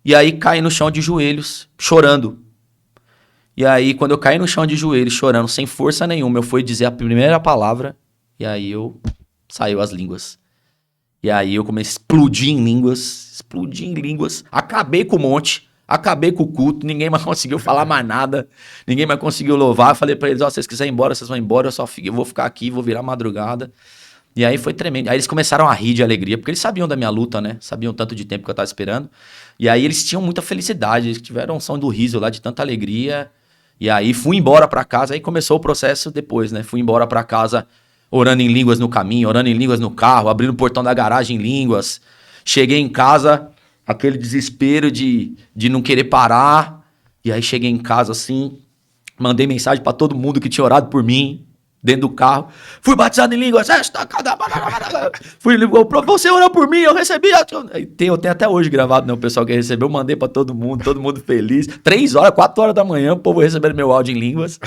E aí caí no chão de joelhos, chorando. E aí, quando eu caí no chão de joelhos, chorando, sem força nenhuma, eu fui dizer a primeira palavra. E aí saiu as línguas. E aí eu comecei a explodir em línguas. Acabei com o monte, acabei com o culto, ninguém mais conseguiu falar mais nada, ninguém mais conseguiu louvar. Eu falei pra eles, ó, se vocês quiserem ir embora, vocês vão embora, eu vou ficar aqui, vou virar madrugada. E aí foi tremendo. Aí eles começaram a rir de alegria, porque eles sabiam da minha luta, né? Sabiam tanto de tempo que eu tava esperando. E aí eles tinham muita felicidade, eles tiveram um som do riso lá de tanta alegria. E aí fui embora pra casa, aí começou o processo depois, né? Fui embora pra casa orando em línguas no caminho, orando em línguas no carro, abrindo o portão da garagem em línguas. Cheguei em casa, aquele desespero de não querer parar. E aí cheguei em casa assim, mandei mensagem pra todo mundo que tinha orado por mim, dentro do carro. Fui batizado em línguas. Você orou por mim, eu recebi. Eu tenho até hoje gravado, né? O pessoal que recebeu, eu mandei pra todo mundo feliz. 3 horas, 4 horas da manhã, o povo recebendo meu áudio em línguas.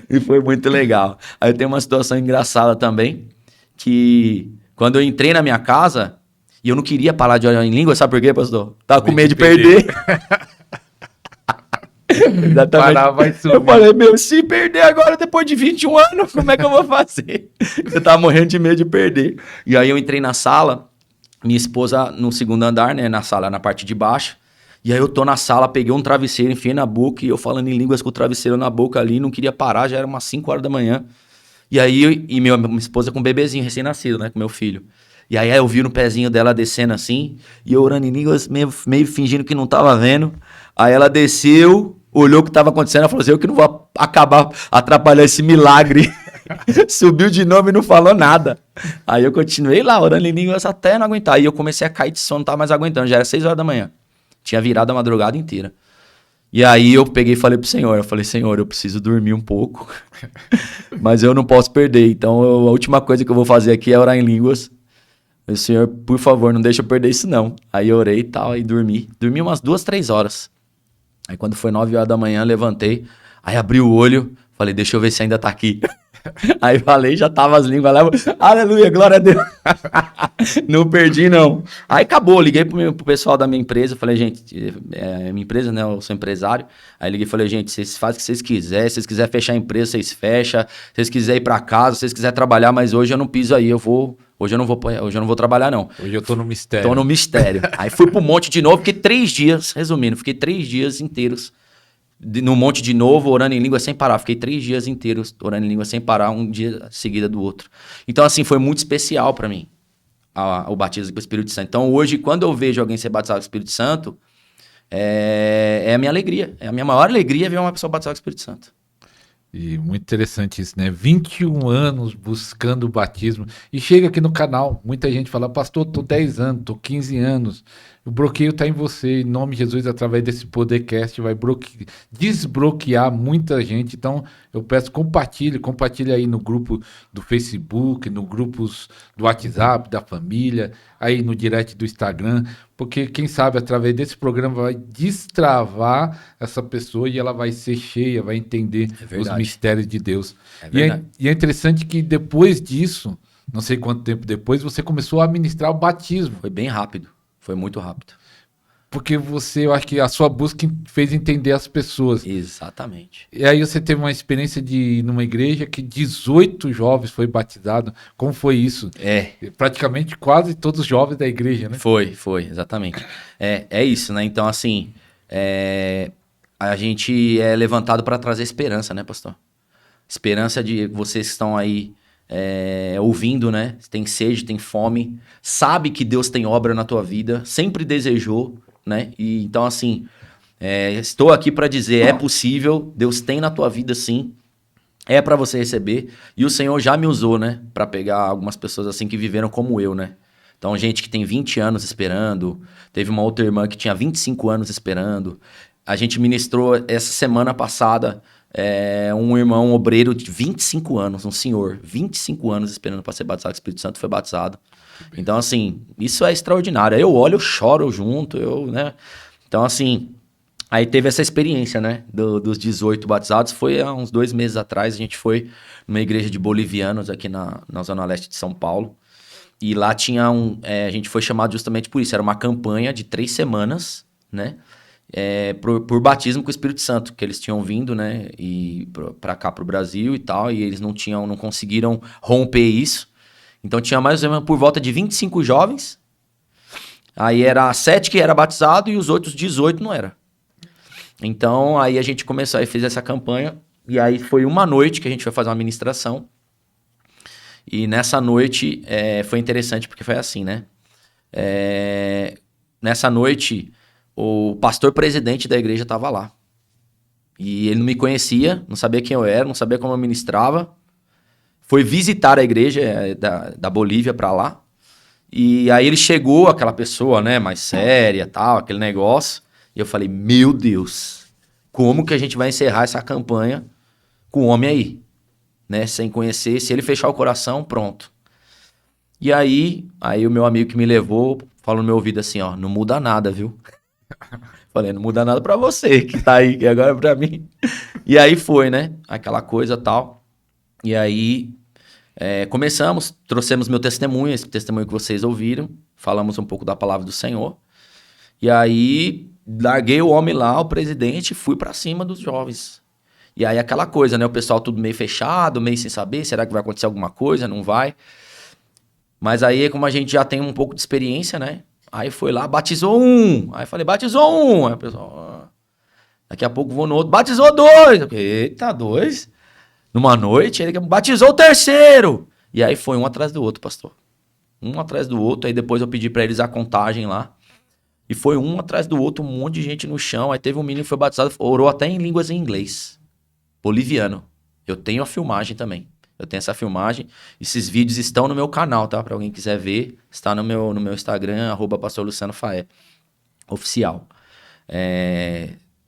E foi muito legal. Aí tem uma situação engraçada também, que quando eu entrei na minha casa, E eu não queria parar de orar em língua, sabe por quê, pastor? Tava com medo de perder. perder. Exatamente. Parar, vai subir. Eu falei, se perder agora, depois de 21 anos, como é que eu vou fazer? Eu tava morrendo de medo de perder. E aí eu entrei na sala, minha esposa no segundo andar, né? Na sala, na parte de baixo. E aí eu tô na sala, peguei um travesseiro, enfiei na boca, e eu falando em línguas com o travesseiro na boca ali, não queria parar, já era umas 5 horas da manhã. E aí, minha esposa com um bebezinho recém-nascido, né? Com meu filho. E aí eu vi no pezinho dela descendo assim, e eu orando em línguas, meio fingindo que não tava vendo. Aí ela desceu, olhou o que tava acontecendo, ela falou assim, eu que não vou acabar atrapalhar esse milagre. Subiu de novo e não falou nada. Aí eu continuei lá, orando em línguas até não aguentar. Aí eu comecei a cair de sono, não tava mais aguentando, já era 6 horas da manhã. Tinha virado a madrugada inteira. E aí eu peguei e falei pro Senhor, Senhor, eu preciso dormir um pouco, mas eu não posso perder. Então a última coisa que eu vou fazer aqui é orar em línguas. O Senhor, por favor, não deixa eu perder isso não. Aí eu orei e tal, aí dormi. Dormi umas 2, 3 horas. Aí quando foi 9 horas da manhã, levantei, aí abri o olho, falei, deixa eu ver se ainda tá aqui. Aí falei, já tava as línguas lá, aleluia, glória a Deus. Não perdi, não. Aí acabou, liguei pro pessoal da minha empresa, falei, gente, minha empresa, né, eu sou empresário. Aí liguei e falei, gente, vocês fazem o que vocês quiserem, se vocês quiserem fechar a empresa, vocês fecham. Se vocês quiserem ir pra casa, se vocês quiserem trabalhar, mas hoje eu não piso aí, hoje eu não vou trabalhar, não. Hoje eu tô no mistério. Tô no mistério. Aí fui pro monte de novo, fiquei 3 dias, resumindo, fiquei 3 dias inteiros no monte de novo, orando em língua sem parar. Fiquei 3 dias inteiros orando em língua sem parar, um dia seguida do outro. Então, assim, foi muito especial para mim, o batismo com o Espírito Santo. Então, hoje, quando eu vejo alguém ser batizado com o Espírito Santo, é a minha alegria. É a minha maior alegria ver uma pessoa batizada com o Espírito Santo. E muito interessante isso, né? 21 anos buscando o batismo. E chega aqui no canal, muita gente fala, pastor, tô 10 anos, tô 15 anos. O bloqueio tá em você. Em nome de Jesus, através desse podcast, vai desbloquear muita gente. Então, eu peço, compartilhe aí no grupo do Facebook, no grupos do WhatsApp, da família, aí no direct do Instagram, porque quem sabe através desse programa vai destravar essa pessoa e ela vai ser cheia, vai entender os mistérios de Deus. E é interessante que depois disso, não sei quanto tempo depois, você começou a ministrar o batismo. Foi bem rápido, foi muito rápido. Porque eu acho que a sua busca fez entender as pessoas. Exatamente. E aí você teve uma experiência de ir numa igreja que 18 jovens foi batizado. Como foi isso? Praticamente quase todos os jovens da igreja, né? Foi, exatamente. É isso, né? Então, assim, a gente é levantado para trazer esperança, né, pastor? Esperança de vocês que estão aí ouvindo, né? Tem sede, tem fome, sabe que Deus tem obra na tua vida, sempre desejou, né? E então, assim, estou aqui para dizer, é possível, Deus tem na tua vida, sim, é para você receber. E o Senhor já me usou, né? Para pegar algumas pessoas assim que viveram como eu, né? Então, gente que tem 20 anos esperando, teve uma outra irmã que tinha 25 anos esperando. A gente ministrou essa semana passada um irmão obreiro de 25 anos, um senhor, 25 anos esperando para ser batizado com o Espírito Santo, foi batizado. Então, assim, isso é extraordinário. Aí eu olho, eu choro junto, né? Então, assim, aí teve essa experiência, né? Dos 18 batizados. Foi há uns 2 meses atrás, a gente foi numa igreja de bolivianos aqui na Zona Leste de São Paulo. E lá tinha a gente foi chamado justamente por isso. Era uma campanha de 3 semanas, né? Por batismo com o Espírito Santo, que eles tinham vindo, né? E para cá, pro Brasil e tal. E eles não conseguiram romper isso. Então tinha mais ou menos por volta de 25 jovens. Aí era 7 que era batizado e os outros 18 não era. Então aí a gente começou, aí fez essa campanha. E aí foi uma noite que a gente foi fazer uma ministração. E nessa noite foi interessante porque foi assim, né? Nessa noite o pastor presidente da igreja estava lá. E ele não me conhecia, não sabia quem eu era, não sabia como eu ministrava. Foi visitar a igreja da Bolívia para lá. E aí ele chegou, aquela pessoa, né, mais séria, tal, aquele negócio. E eu falei, meu Deus, como que a gente vai encerrar essa campanha com o homem aí? Né, sem conhecer, se ele fechar o coração, pronto. E aí o meu amigo que me levou falou no meu ouvido assim, ó, não muda nada, viu? Falei, não muda nada pra você que tá aí, que agora é pra mim. E aí foi, né, aquela coisa tal. E aí começamos, trouxemos meu testemunho, esse testemunho que vocês ouviram. falamos um pouco da palavra do Senhor. E aí, larguei o homem lá, o presidente, e fui pra cima dos jovens. E aí, aquela coisa, né? O pessoal tudo meio fechado, meio sem saber, será que vai acontecer alguma coisa? Não vai. Mas aí, como a gente já tem um pouco de experiência, né? Aí foi lá, batizou um. Aí falei, batizou um. Aí o pessoal, daqui a pouco vou no outro, batizou dois. Eita, dois? Numa noite, ele batizou o terceiro. E aí foi um atrás do outro, pastor. Um atrás do outro. Aí depois eu pedi pra eles a contagem lá. E foi um atrás do outro, um monte de gente no chão. Aí teve um menino que foi batizado, orou até em línguas em inglês. Boliviano. Eu tenho a filmagem também. Eu tenho essa filmagem. Esses vídeos estão no meu canal, tá? Pra alguém quiser ver. Está no meu Instagram, @pastorlucianofaé. Oficial.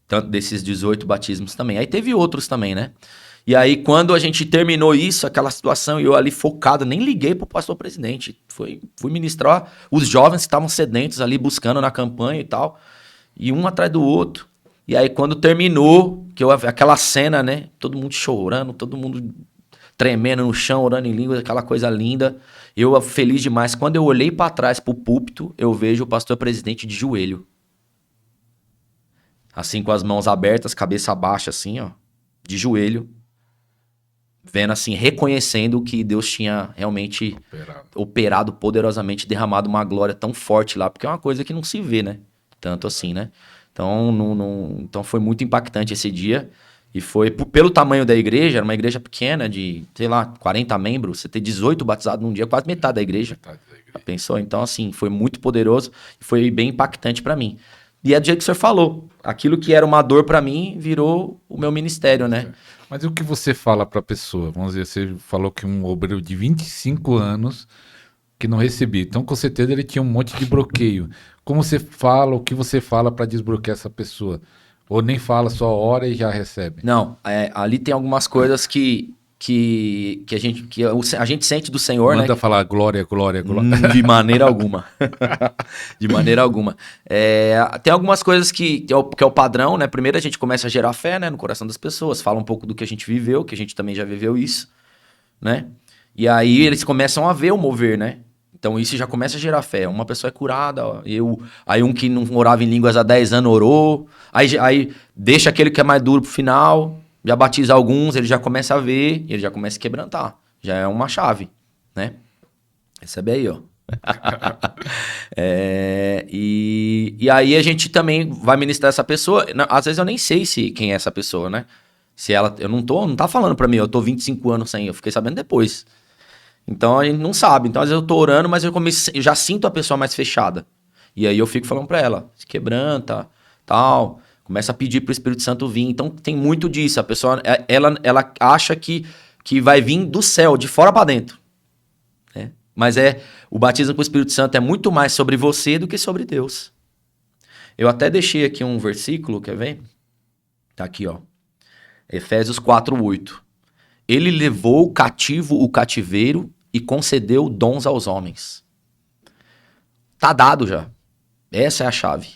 Tanto desses 18 batismos também. Aí teve outros também, né? E aí, quando a gente terminou isso, aquela situação, e eu ali focado, nem liguei pro pastor presidente. Fui ministrar os jovens que estavam sedentos ali, buscando na campanha e tal. E um atrás do outro. E aí, quando terminou, aquela cena, né? Todo mundo chorando, todo mundo tremendo no chão, orando em línguas, aquela coisa linda. Eu feliz demais. Quando eu olhei para trás pro púlpito, eu vejo o pastor presidente de joelho. Assim, com as mãos abertas, cabeça baixa, assim, ó. De joelho. Vendo assim, reconhecendo que Deus tinha realmente operado poderosamente, derramado uma glória tão forte lá, porque é uma coisa que não se vê, né? Tanto assim, né? Então, então foi muito impactante esse dia. E foi, pelo tamanho da igreja, era uma igreja pequena, de, sei lá, 40 membros, você ter 18 batizados num dia, quase metade da igreja. Pensou? Então, assim, foi muito poderoso e foi bem impactante para mim. E é do jeito que o senhor falou. Aquilo que era uma dor para mim virou o meu ministério, né? Mas o que você fala para a pessoa? Vamos dizer, você falou que um obreiro de 25 anos que não recebia. Então, com certeza, ele tinha um monte de bloqueio. Como você fala, o que você fala para desbloquear essa pessoa? Ou nem fala, só ora e já recebe? Não, ali tem algumas coisas que a gente sente do Senhor, né? Manda falar glória, glória, glória. De maneira alguma. De maneira alguma. Tem algumas coisas que é o padrão, né? Primeiro a gente começa a gerar fé, né, no coração das pessoas. Fala um pouco do que a gente viveu, que a gente também já viveu isso, né? E aí eles começam a ver o mover, né? Então isso já começa a gerar fé. Uma pessoa é curada, ó, aí um que não orava em línguas há 10 anos orou, aí deixa aquele que é mais duro pro final, já batiza alguns, ele já começa a ver, ele já começa a se quebrantar. Já é uma chave, né? Recebe aí, ó. E aí a gente também vai ministrar essa pessoa. Às vezes eu nem sei quem é essa pessoa, né? Se ela, não tá falando pra mim, eu tô 25 anos sem, eu fiquei sabendo depois. Então a gente não sabe. Então às vezes eu tô orando, mas eu já sinto a pessoa mais fechada. E aí eu fico falando pra ela, se quebranta, tal. Começa a pedir pro Espírito Santo vir. Então tem muito disso. A pessoa, ela acha que vai vir do céu, de fora pra dentro. Né? Mas o batismo com o Espírito Santo é muito mais sobre você do que sobre Deus. Eu até deixei aqui um versículo, quer ver? Tá aqui, ó. Efésios 4:8. Ele levou cativo o cativeiro e concedeu dons aos homens. Tá dado já. Essa é a chave.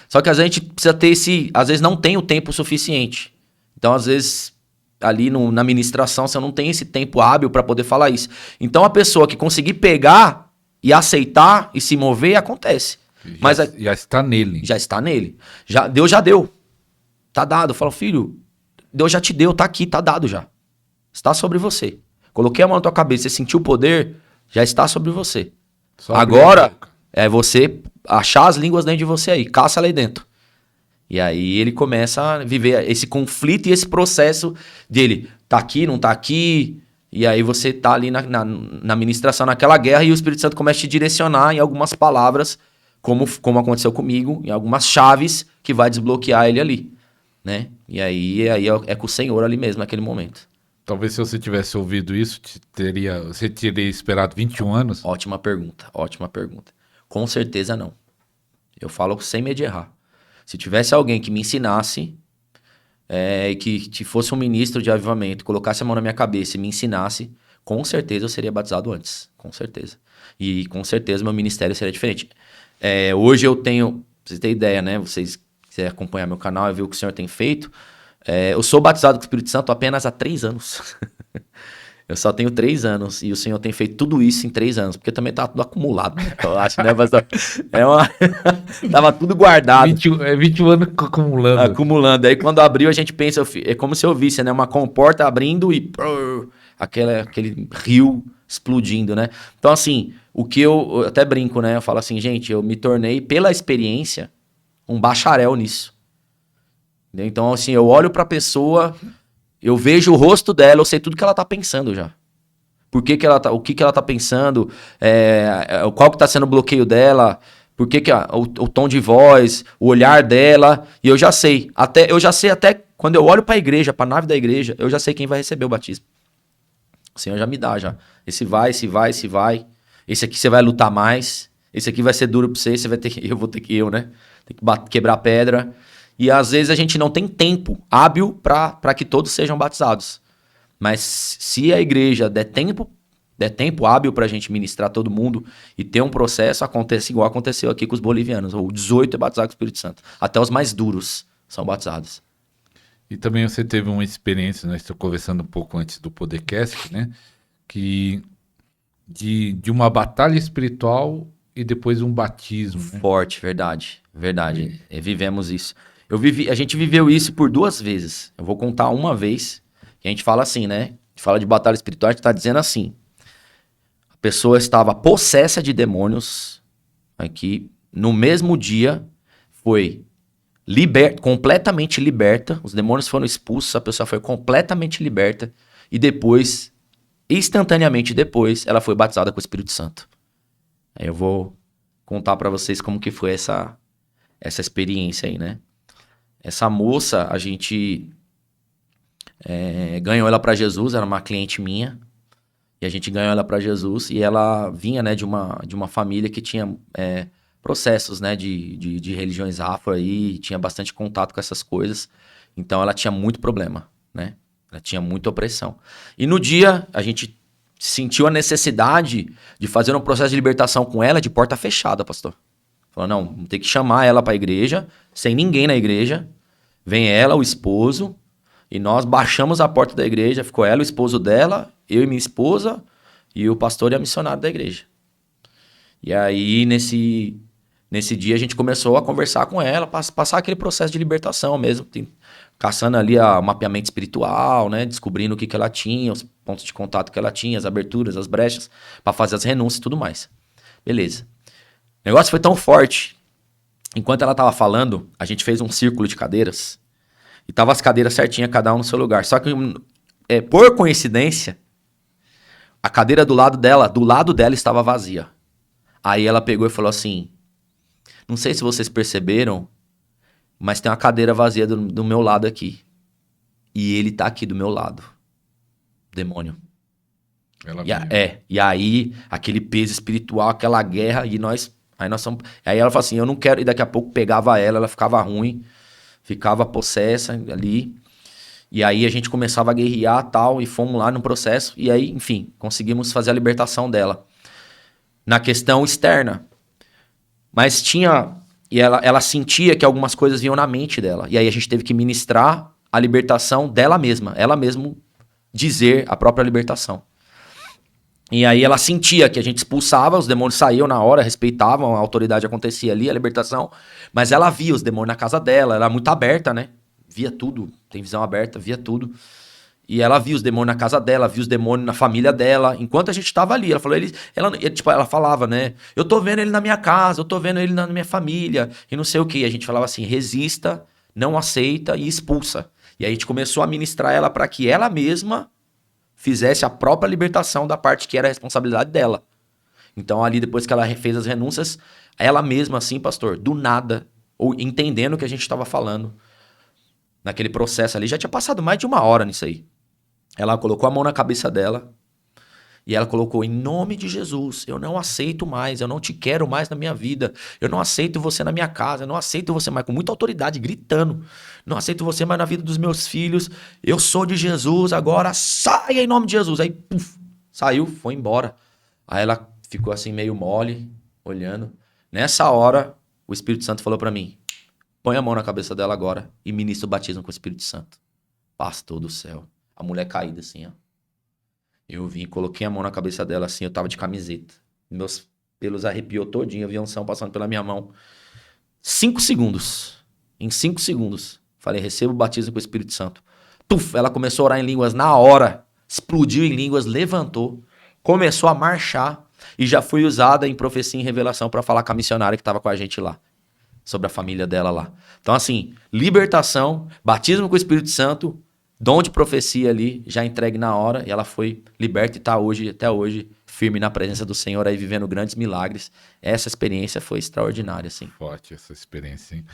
Só que às vezes a gente precisa ter às vezes não tem o tempo suficiente. Então, às vezes, ali na ministração, você não tem esse tempo hábil para poder falar isso. Então, a pessoa que conseguir pegar e aceitar e se mover, acontece. Já está nele. Já está nele. Deus já deu. Tá dado. Fala, filho, Deus já te deu, tá aqui, tá dado já. Está sobre você. Coloquei a mão na tua cabeça, você sentiu o poder, já está sobre você. Agora, é você achar as línguas dentro de você aí, caça ela aí dentro. E aí ele começa a viver esse conflito e esse processo dele, tá aqui, não tá aqui, e aí você tá ali na ministração, naquela guerra, e o Espírito Santo começa a te direcionar em algumas palavras, como aconteceu comigo, em algumas chaves que vai desbloquear ele ali, né? E aí é com o Senhor ali mesmo, naquele momento. Talvez se você tivesse ouvido isso, você teria esperado 21 anos? Ótima pergunta, ótima pergunta. Com certeza não. Eu falo sem medo de errar. Se tivesse alguém que me ensinasse, que fosse um ministro de avivamento, colocasse a mão na minha cabeça e me ensinasse, com certeza eu seria batizado antes. Com certeza. E com certeza meu ministério seria diferente. Hoje eu tenho, pra vocês terem ideia, né? Vocês quiserem acompanhar meu canal e ver o que o senhor tem feito. Eu sou batizado com o Espírito Santo apenas há 3 anos. Eu só tenho 3 anos e o Senhor tem feito tudo isso em 3 anos, porque também tá tudo acumulado, né? Eu acho, né, pastor? É uma... Tava tudo guardado. 21 anos acumulando. Acumulando. Aí quando abriu, a gente pensa, é como se eu visse, né? Uma comporta abrindo e aquele rio explodindo, né? Então, assim, o que eu até brinco, né? Eu falo assim, gente, eu me tornei, pela experiência, um bacharel nisso. Entendeu? Então, assim, eu olho pra pessoa, eu vejo o rosto dela, eu sei tudo que ela tá pensando já. Por que que ela tá, o que que ela tá pensando, qual que tá sendo o bloqueio dela, por que que o tom de voz, o olhar dela, e eu já sei. Eu já sei até quando eu olho pra igreja, pra nave da igreja, eu já sei quem vai receber o batismo. O Senhor já me dá, já. Esse vai, esse vai, esse vai. Esse aqui você vai lutar mais. Esse aqui vai ser duro pra você, você vai ter que, né? Tem que quebrar pedra. E às vezes a gente não tem tempo hábil para que todos sejam batizados. Mas se a igreja der tempo hábil pra gente ministrar todo mundo e ter um processo, acontece igual aconteceu aqui com os bolivianos. O 18 é batizado com o Espírito Santo. Até os mais duros são batizados. E também você teve uma experiência, nós estou conversando um pouco antes do podcast, né? Que de uma batalha espiritual e depois um batismo, né? Forte, verdade. Verdade. Vivemos isso. A gente viveu isso por 2 vezes. Eu vou contar uma vez. Que a gente fala assim, né? A gente fala de batalha espiritual, a gente tá dizendo assim. A pessoa estava possessa de demônios. Aqui, no mesmo dia, foi completamente liberta. Os demônios foram expulsos, a pessoa foi completamente liberta. E depois, instantaneamente depois, ela foi batizada com o Espírito Santo. Aí eu vou contar pra vocês como que foi essa experiência aí, né? Essa moça, a gente ganhou ela pra Jesus, era uma cliente minha. E a gente ganhou ela pra Jesus. E ela vinha, né, de uma família que tinha processos, né, de religiões afro aí. Tinha bastante contato com essas coisas. Então ela tinha muito problema, né? Ela tinha muita opressão. E no dia, a gente sentiu a necessidade de fazer um processo de libertação com ela de porta fechada, pastor. Falou, não, vamos ter que chamar ela pra igreja, sem ninguém na igreja. Vem ela, o esposo, e nós baixamos a porta da igreja. Ficou ela, o esposo dela, eu e minha esposa, e o pastor e a missionária da igreja. E aí, nesse dia, a gente começou a conversar com ela, passar aquele processo de libertação mesmo, caçando ali o mapeamento espiritual, né? Descobrindo o que ela tinha, os pontos de contato que ela tinha, as aberturas, as brechas, para fazer as renúncias e tudo mais. Beleza. O negócio foi tão forte. Enquanto ela tava falando, a gente fez um círculo de cadeiras. E tava as cadeiras certinhas, cada um no seu lugar. Só que, por coincidência, a cadeira do lado dela estava vazia. Aí ela pegou e falou assim, não sei se vocês perceberam, mas tem uma cadeira vazia do meu lado aqui. E ele tá aqui do meu lado. Demônio. E aí, aquele peso espiritual, aquela guerra, Aí ela falou assim, eu não quero, e daqui a pouco pegava ela ficava ruim, ficava possessa ali, e aí a gente começava a guerrear tal, e fomos lá no processo, e aí, enfim, conseguimos fazer a libertação dela. Na questão externa. Mas e ela sentia que algumas coisas vinham na mente dela, e aí a gente teve que ministrar a libertação dela mesma, ela mesma dizer a própria libertação. E aí ela sentia que a gente expulsava, os demônios saíam na hora, respeitavam, a autoridade acontecia ali, a libertação. Mas ela via os demônios na casa dela, ela era muito aberta, né? Via tudo, tem visão aberta, via tudo. E ela via os demônios na casa dela, via os demônios na família dela, enquanto a gente tava ali. Ela falou, ela falava, né? Eu tô vendo ele na minha casa, eu tô vendo ele na minha família, e não sei o quê. A gente falava assim, resista, não aceita e expulsa. E aí a gente começou a ministrar ela para que ela mesma fizesse a própria libertação da parte que era a responsabilidade dela. Então ali, depois que ela fez as renúncias, ela mesma assim, pastor, do nada, ou entendendo o que a gente estava falando, naquele processo ali, já tinha passado mais de 1 hora nisso aí. Ela colocou a mão na cabeça dela e ela colocou, em nome de Jesus, eu não aceito mais, eu não te quero mais na minha vida, eu não aceito você na minha casa, eu não aceito você mais, com muita autoridade, gritando, não aceito você mais na vida dos meus filhos, eu sou de Jesus, agora saia em nome de Jesus. Aí, puf, saiu, foi embora. Aí ela ficou assim meio mole, olhando. Nessa hora, o Espírito Santo falou pra mim, põe a mão na cabeça dela agora e ministra o batismo com o Espírito Santo. Pastor do céu. A mulher caída assim, ó. Eu vim, coloquei a mão na cabeça dela assim, eu tava de camiseta. Meus pelos arrepiou todinho, eu vi a unção passando pela minha mão. 5 segundos. Em 5 segundos. Falei, receba o batismo com o Espírito Santo. Tuf, ela começou a orar em línguas na hora. Explodiu em línguas, levantou. Começou a marchar. E já foi usada em profecia e em revelação para falar com a missionária que estava com a gente lá. Sobre a família dela lá. Então assim, libertação, batismo com o Espírito Santo, dom de profecia ali, já entregue na hora. E ela foi liberta e está hoje, até hoje, firme na presença do Senhor aí, vivendo grandes milagres. Essa experiência foi extraordinária, assim. Forte essa experiência, hein?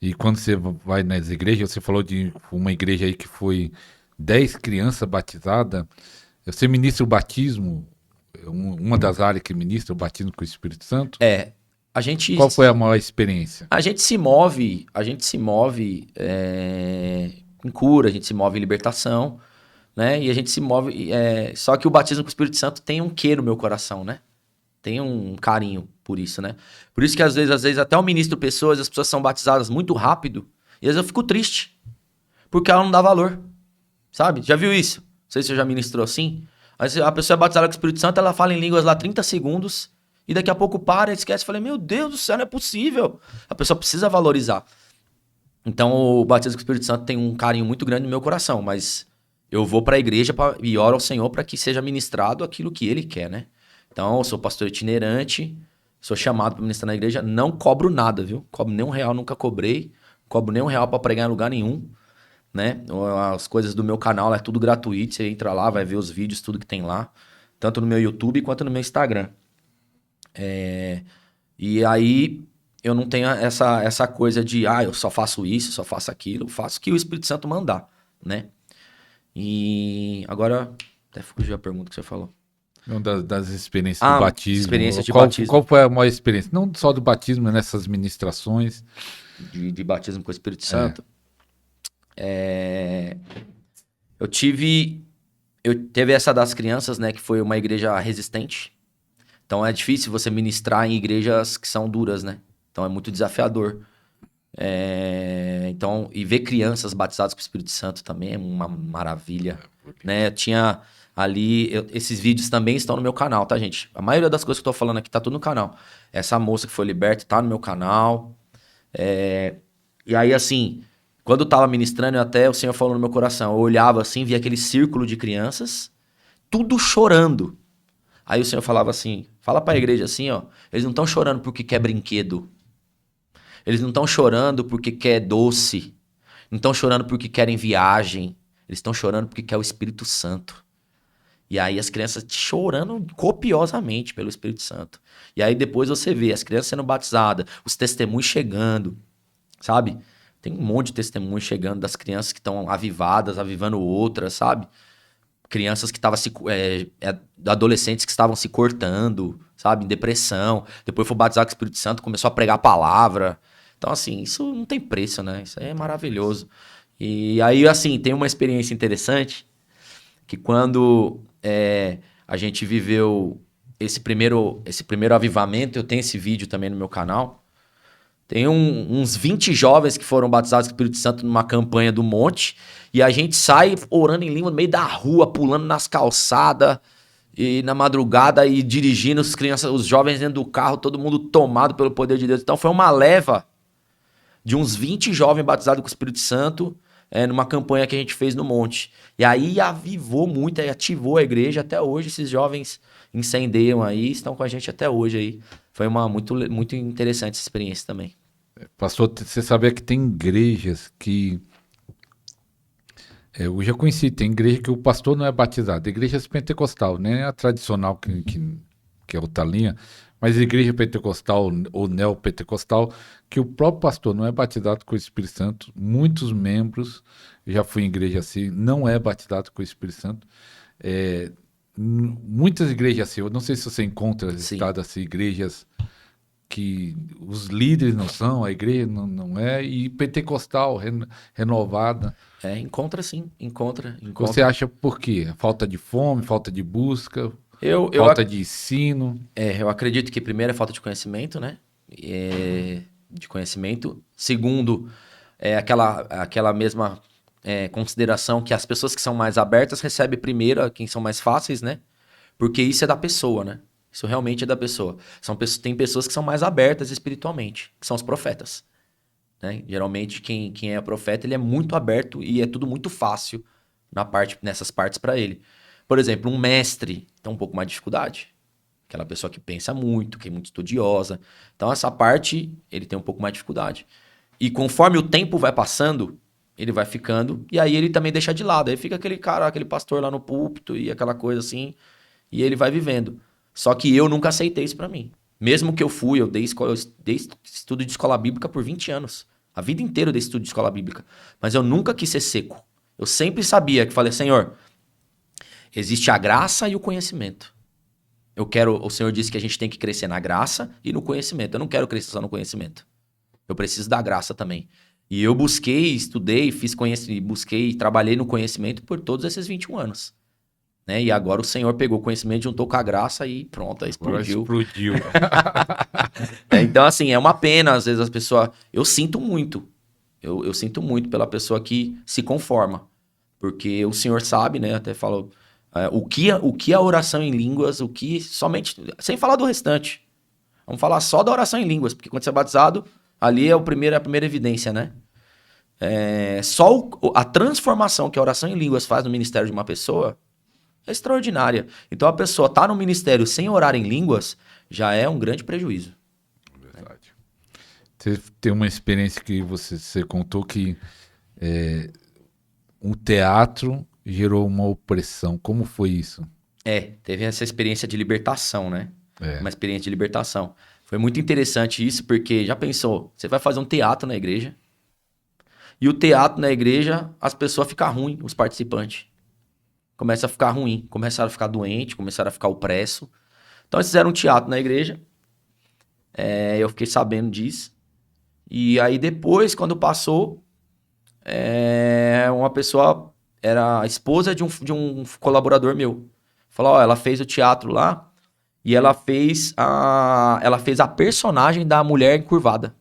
E quando você vai nas igrejas, você falou de uma igreja aí que foi 10 crianças batizadas. Você ministra o batismo, uma das áreas que ministra o batismo com o Espírito Santo. A gente, Qual foi a maior experiência? a gente se move em cura, a gente se move em libertação, né? E a gente se move. Só que o batismo com o Espírito Santo tem um quê no meu coração, né? Tem um carinho por isso, né? Por isso que às vezes até eu ministro pessoas, as pessoas são batizadas muito rápido, e às vezes eu fico triste, porque ela não dá valor, sabe? Já viu isso? Não sei se você já ministrou assim. Aí a pessoa é batizada com o Espírito Santo, ela fala em línguas lá 30 segundos, e daqui a pouco para, esquece, falei, meu Deus do céu, não é possível. A pessoa precisa valorizar. Então o batismo com o Espírito Santo tem um carinho muito grande no meu coração, mas eu vou para a igreja e oro ao Senhor para que seja ministrado aquilo que Ele quer, né? Então eu sou pastor itinerante, sou chamado para ministrar na igreja, não cobro nada, viu? Cobro nem R$1, nunca cobrei, cobro nem R$1 para pregar em lugar nenhum, né? As coisas do meu canal lá é tudo gratuito, você entra lá, vai ver os vídeos, tudo que tem lá, tanto no meu YouTube quanto no meu Instagram. E aí eu não tenho essa coisa de, eu só faço isso, só faço aquilo, eu faço o que o Espírito Santo mandar, né? E agora, até fugiu a pergunta que você falou. Uma das experiências do batismo. Experiências de qual, batismo. Qual foi a maior experiência? Não só do batismo, nessas ministrações. De batismo com o Espírito Santo. Eu teve essa das crianças, né? Que foi uma igreja resistente. Então é difícil você ministrar em igrejas que são duras, né? Então é muito desafiador. Então, e ver crianças batizadas com o Espírito Santo também é uma maravilha, né? Tinha ali, esses vídeos também estão no meu canal, tá, gente? A maioria das coisas que eu tô falando aqui tá tudo no canal. Essa moça que foi liberta tá no meu canal. E aí, assim, quando eu tava ministrando, até o Senhor falou no meu coração, eu olhava assim, via aquele círculo de crianças, tudo chorando. Aí o Senhor falava assim, fala pra igreja assim, ó, eles não estão chorando porque quer brinquedo. Eles não estão chorando porque quer doce. Não estão chorando porque querem viagem. Eles estão chorando porque quer o Espírito Santo. E aí as crianças chorando copiosamente pelo Espírito Santo. E aí depois você vê as crianças sendo batizadas, os testemunhos chegando, sabe? Tem um monte de testemunhos chegando das crianças que estão avivadas, avivando outras, sabe? Crianças que estavam adolescentes que estavam se cortando, sabe? Em depressão. Depois foi batizado com o Espírito Santo, começou a pregar a palavra. Então, assim, isso não tem preço, né? Isso aí é maravilhoso. E aí, assim, tem uma experiência interessante que quando a gente viveu esse primeiro avivamento, eu tenho esse vídeo também no meu canal. Tem uns 20 jovens que foram batizados com o Espírito Santo numa campanha do monte, e a gente sai orando em língua no meio da rua, pulando nas calçadas, e na madrugada, e dirigindo os jovens dentro do carro, todo mundo tomado pelo poder de Deus. Então foi uma leva de uns 20 jovens batizados com o Espírito Santo, numa campanha que a gente fez no monte. E aí avivou muito, aí ativou a igreja. Até hoje esses jovens incendeiam aí, estão com a gente até hoje aí. Foi uma muito, muito interessante essa experiência também. Pastor, você sabia que tem igrejas que... eu já conheci, tem igreja que o pastor não é batizado. Igrejas pentecostal, nem a tradicional que é outra linha, mas igreja pentecostal ou neopentecostal, que o próprio pastor não é batizado com o Espírito Santo. Muitos membros, já fui em igreja assim, não é batizado com o Espírito Santo. Muitas igrejas assim, eu não sei se você encontra listadas assim, igrejas que os líderes não são, a igreja não é, e pentecostal, renovada. Encontra sim, encontra. Você acha por quê? Falta de fome, falta de busca, falta de ensino? Eu acredito que primeiro é falta de conhecimento, né? De conhecimento. Segundo, aquela mesma consideração que as pessoas que são mais abertas recebem primeiro quem são mais fáceis, né? Porque isso é da pessoa, né? Isso realmente é da pessoa. Tem pessoas que são mais abertas espiritualmente, que são os profetas. Né? Geralmente, quem é profeta, ele é muito aberto e é tudo muito fácil nessas partes para ele. Por exemplo, um mestre tem um pouco mais de dificuldade. Aquela pessoa que pensa muito, que é muito estudiosa. Então, essa parte, ele tem um pouco mais de dificuldade. E conforme o tempo vai passando, ele vai ficando, e aí ele também deixa de lado. Aí fica aquele cara, aquele pastor lá no púlpito e aquela coisa assim, e ele vai vivendo. Só que eu nunca aceitei isso pra mim. Mesmo que eu dei estudo de escola bíblica por 20 anos. A vida inteira eu dei estudo de escola bíblica. Mas eu nunca quis ser seco. Eu sempre sabia que falei, Senhor, existe a graça e o conhecimento. O Senhor disse que a gente tem que crescer na graça e no conhecimento. Eu não quero crescer só no conhecimento. Eu preciso da graça também. E eu busquei, estudei, busquei e trabalhei no conhecimento por todos esses 21 anos. Né? E agora o Senhor pegou o conhecimento, juntou com a graça e pronto, aí explodiu. Explodiu. Então, assim, é uma pena, às vezes, as pessoas... Eu sinto muito. Eu sinto muito pela pessoa que se conforma. Porque o Senhor sabe, né? Até falou... o que a oração em línguas, somente... Sem falar do restante. Vamos falar só da oração em línguas, porque quando você é batizado, ali é a primeira evidência, né? Só a transformação que a oração em línguas faz no ministério de uma pessoa é extraordinária. Então, a pessoa tá no ministério sem orar em línguas, já é um grande prejuízo. Verdade. Você tem uma experiência que você contou que um teatro gerou uma opressão. Como foi isso? Teve essa experiência de libertação, né? Uma experiência de libertação. Foi muito interessante isso, porque já pensou, você vai fazer um teatro na igreja, e o teatro na igreja, as pessoas ficam ruins, os participantes. Começa a ficar ruim, começaram a ficar doentes, começaram a ficar opresso. Então eles fizeram um teatro na igreja, eu fiquei sabendo disso. E aí depois, quando passou, uma pessoa, era a esposa de um colaborador meu, falou, ela fez o teatro lá, e ela fez a personagem da mulher encurvada,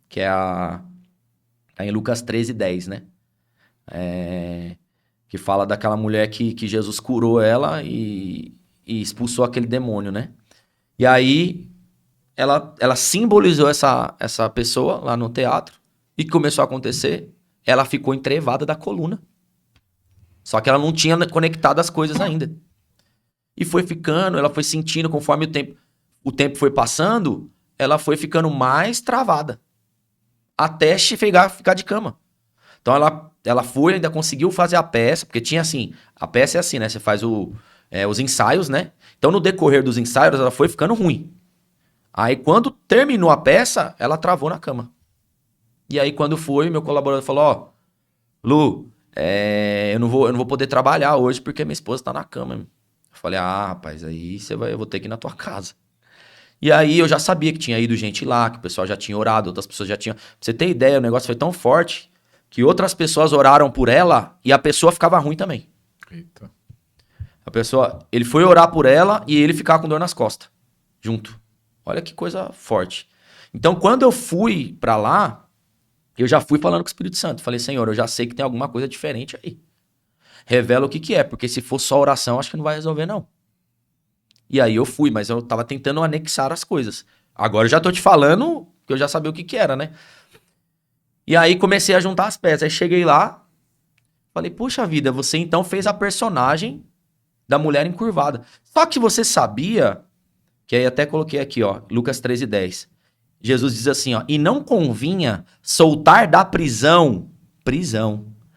que tá em Lucas 13:10, né? Que fala daquela mulher que Jesus curou ela e expulsou aquele demônio, né? E aí, ela simbolizou essa pessoa lá no teatro, e o que começou a acontecer? Ela ficou entrevada da coluna. Só que ela não tinha conectado as coisas ainda. E foi ficando, ela foi sentindo, conforme o tempo foi passando, ela foi ficando mais travada. Até ficar de cama. Então ela foi, ainda conseguiu fazer a peça, porque tinha assim, a peça é assim, né? Você faz os ensaios, né? Então no decorrer dos ensaios ela foi ficando ruim. Aí quando terminou a peça, ela travou na cama. E aí quando foi, meu colaborador falou, Lu, eu não vou poder trabalhar hoje porque minha esposa tá na cama. Eu falei, rapaz, aí eu vou ter que ir na tua casa. E aí eu já sabia que tinha ido gente lá, que o pessoal já tinha orado, outras pessoas já tinham... Pra você ter ideia, o negócio foi tão forte que outras pessoas oraram por ela e a pessoa ficava ruim também. Eita. Ele foi orar por ela e ele ficava com dor nas costas, junto. Olha que coisa forte. Então, quando eu fui pra lá, eu já fui falando com o Espírito Santo. Falei, Senhor, eu já sei que tem alguma coisa diferente aí. Revela o que é, porque se for só oração, acho que não vai resolver, não. E aí eu fui, mas eu tava tentando anexar as coisas. Agora eu já tô te falando que eu já sabia o que era, né? E aí comecei a juntar as peças. Aí cheguei lá, falei, puxa vida, você então fez a personagem da mulher encurvada. Só que você sabia, que aí até coloquei aqui, ó, Lucas 13:10. Jesus diz assim, ó, e não convinha soltar da prisão,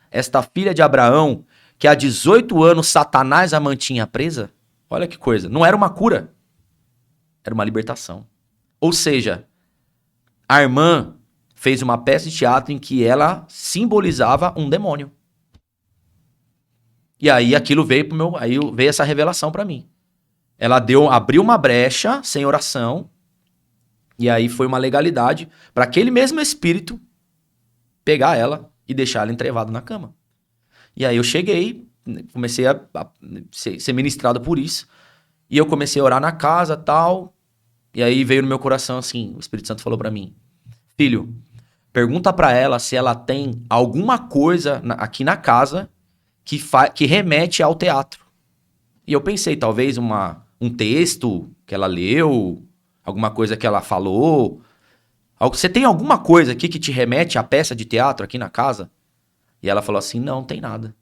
esta filha de Abraão, que há 18 anos Satanás a mantinha presa? Olha que coisa, não era uma cura, era uma libertação. Ou seja, a irmã fez uma peça de teatro em que ela simbolizava um demônio. E aí aquilo veio essa revelação pra mim. Ela abriu uma brecha sem oração, e aí foi uma legalidade para aquele mesmo espírito pegar ela e deixar ela entrevada na cama. E aí eu cheguei, comecei a ser ministrado por isso, e eu comecei a orar na casa e tal, e aí veio no meu coração assim, o Espírito Santo falou pra mim, filho, Pergunta pra ela se ela tem alguma coisa aqui na casa que remete ao teatro. E eu pensei, talvez um texto que ela leu, alguma coisa que ela falou. Você tem alguma coisa aqui que te remete à peça de teatro aqui na casa? E ela falou assim, não, tem nada.